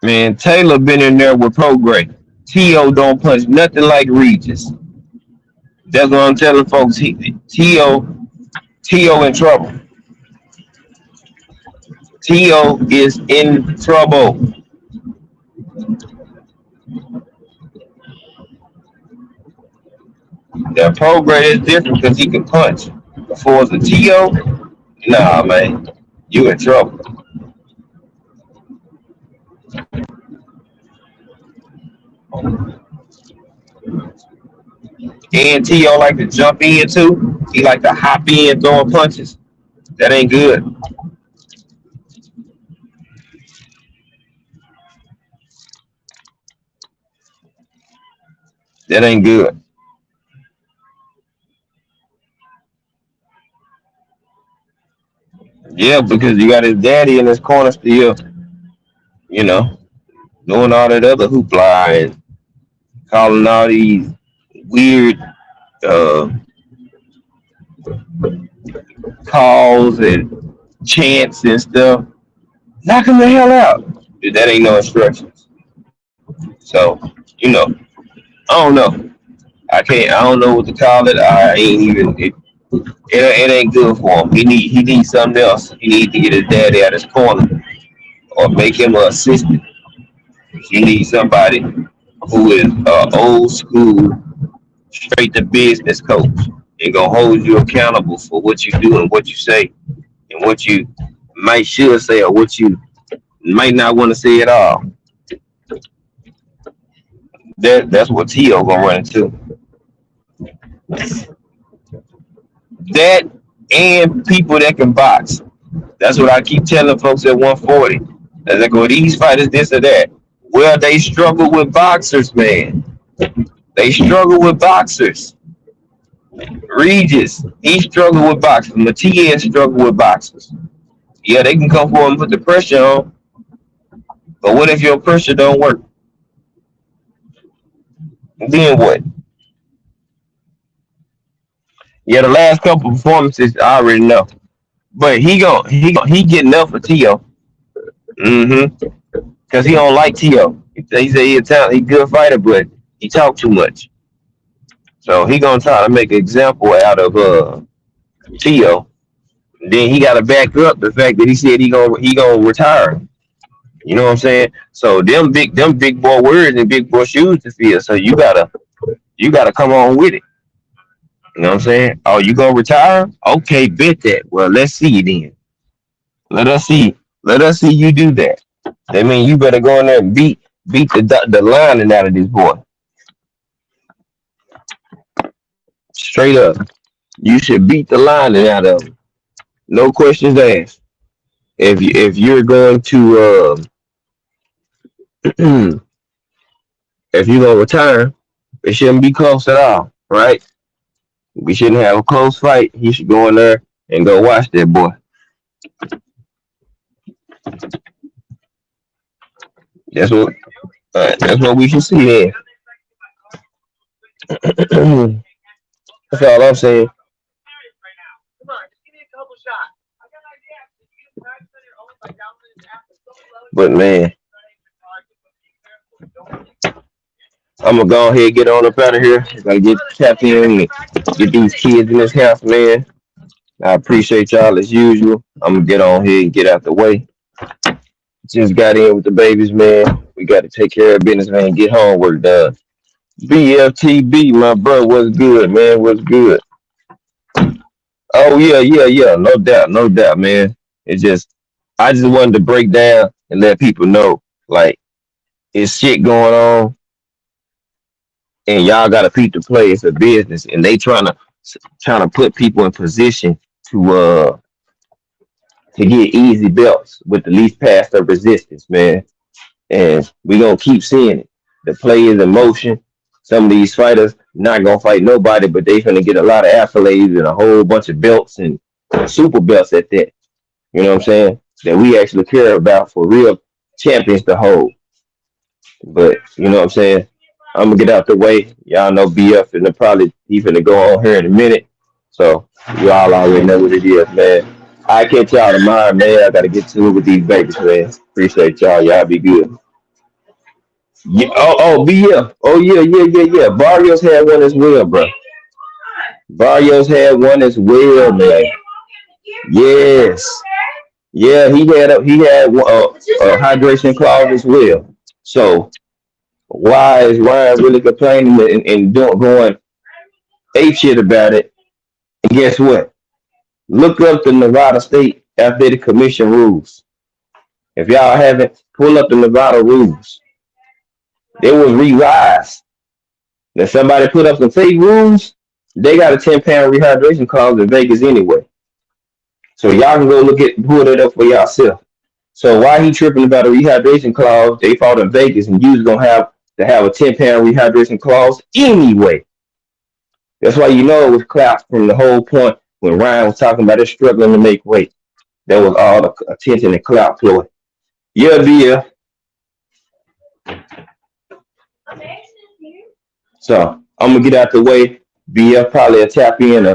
Speaker 3: Man, Taylor been in there with Prograde. T.O. don't punch nothing like Regis. That's what I'm telling folks. T.O. in trouble. T.O. is in trouble. That Prograde is different because he can punch. For the T.O., nah, man, you in trouble. And T.O. like to jump in too. He like to hop in throwing punches. That ain't good. That ain't good. Yeah, because you got his daddy in his corner still, you know, doing all that other hoopla and calling all these weird uh, calls and chants and stuff. Knock him the hell out. That ain't no instructions. So, you know, I don't know. I don't know what to call it. I ain't even. It ain't good for him. He needs something else. He needs to get his daddy out his corner or make him an assistant. You need somebody. who is old school, straight to business coach, and gonna hold you accountable for what you do and what you say and what you might should say or what you might not want to say at all. That's what Tio gonna run into. That and people that can box. That's what I keep telling folks at 140. As I go, these fighters, this or that. Well, they struggle with boxers, man. They struggle with boxers. Regis, he struggled with boxers. Matias struggled with boxers. Yeah, they can come forward and put the pressure on, but what if your pressure don't work? Then what? Yeah, the last couple performances I already know, but he getting up for Tio. Mm-hmm. Because he don't like Tio. He say he good fighter, but he talk too much. So he gonna try to make an example out of Tio. Then he got to back up the fact that he said he gonna retire. You know what I'm saying? So them big boy words and big boy shoes to fill. So you gotta come on with it. You know what I'm saying? Oh, you gonna retire? Okay, bet that. Well, let's see then. Let us see. Let us see you do that. That means you better go in there and beat the lining out of this boy. Straight up. You should beat the lining out of him. No questions asked. If you're going to if you're gonna retire, it shouldn't be close at all, right? We shouldn't have a close fight. He should go in there and go watch that boy. That's what that's what we should see there. That's all I'm saying. But man, I'm gonna go ahead and get on up out of here. Gotta get tapped in and get these kids in this house, man. I appreciate y'all as usual. I'm gonna get on here and get out the way. Just got in with the babies, man. We got to take care of business, man. Get homework done. BFTB, my bro, what's good, man? What's good? Oh yeah, yeah, yeah. No doubt, no doubt, man. It's just I just wanted to break down and let people know, like, it's shit going on, and y'all got to peep the play. It's a business, and they trying to put people in position to uh to get easy belts with the least path of resistance, man. And we gonna keep seeing it. The play is in motion. Some of these fighters not gonna fight nobody, but they gonna get a lot of accolades and a whole bunch of belts and super belts at that. You know what I'm saying? That we actually care about for real champions to hold. But you know what I'm saying? I'm gonna get out the way. Y'all know BF and probably even to go on here in a minute. So you all already know what it is, man. I catch y'all tomorrow, man. I gotta get to it with these babies, man. Appreciate y'all. Y'all be good. Yeah, BF. Oh yeah, yeah, yeah, yeah. Barrios had one as well, bro. Barrios had one as well, man. Yes. Yeah, he had a hydration clause as well. So why is Ryan really complaining and going ape shit about it? And guess what? Look up the Nevada State Athletic Commission rules. If y'all haven't, pull up the Nevada rules. They was revised. Now somebody put up some fake rules. They got a 10-pound rehydration clause in Vegas anyway. So y'all can go pull it up for yourself. So why he tripping about a rehydration clause? They fought in Vegas, and you was gonna have to have a 10-pound rehydration clause anyway. That's why you know it was clapped from the whole point when Ryan was talking about it struggling to make weight. That was all the attention and clout ploy. Yeah, yeah. So I'm gonna get out the way. BF probably a tap in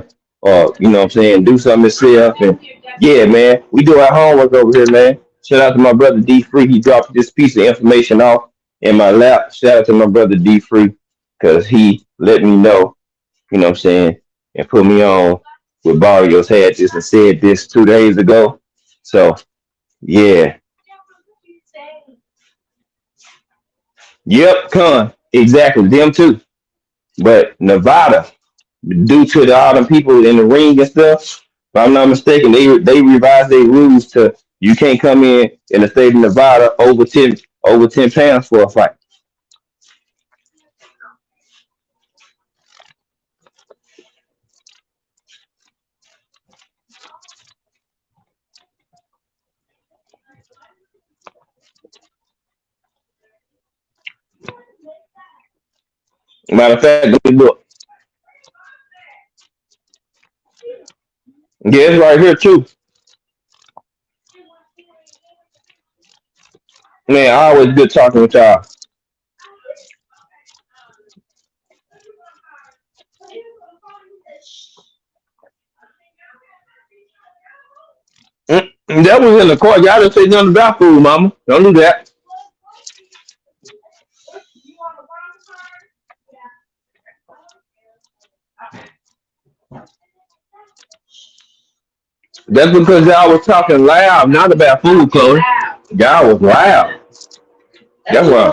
Speaker 3: or you know what I'm saying, do something himself. And yeah, man, we do our homework over here, man. Shout out to my brother D Free. He dropped this piece of information off in my lap. Shout out to my brother D Free because he let me know, you know what I'm saying, and put me on with Barrios had this and said this 2 days ago. So yeah. Yep, con.
Speaker 1: exactly them too. But Nevada, due to all the people in the ring and stuff, if I'm not mistaken, they revised their rules to you can't come in the state of Nevada over 10 pounds for a fight. Matter of fact, let me look. Yeah, it's right here too. Man, always good talking with y'all. That was in the court. Y'all didn't say nothing about food, mama. Don't do that. That's because y'all was talking loud, not about food, Chloe. Y'all was loud. That's why.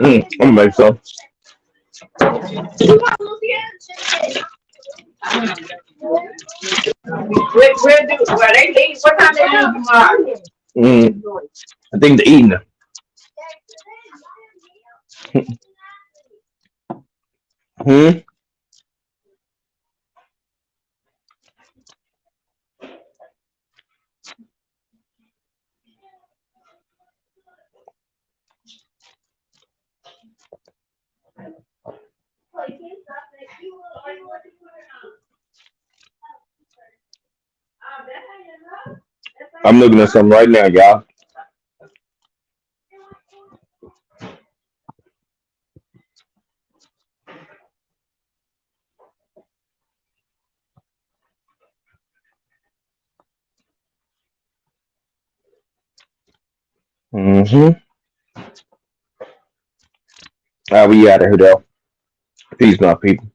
Speaker 1: I'm gonna make some.
Speaker 2: Where they leave? What time they leave tomorrow?
Speaker 1: Mm, I think the eating. Hmm. I'm looking at something right now, y'all. Mm-hmm. I'll be out of here though. Peace, my people.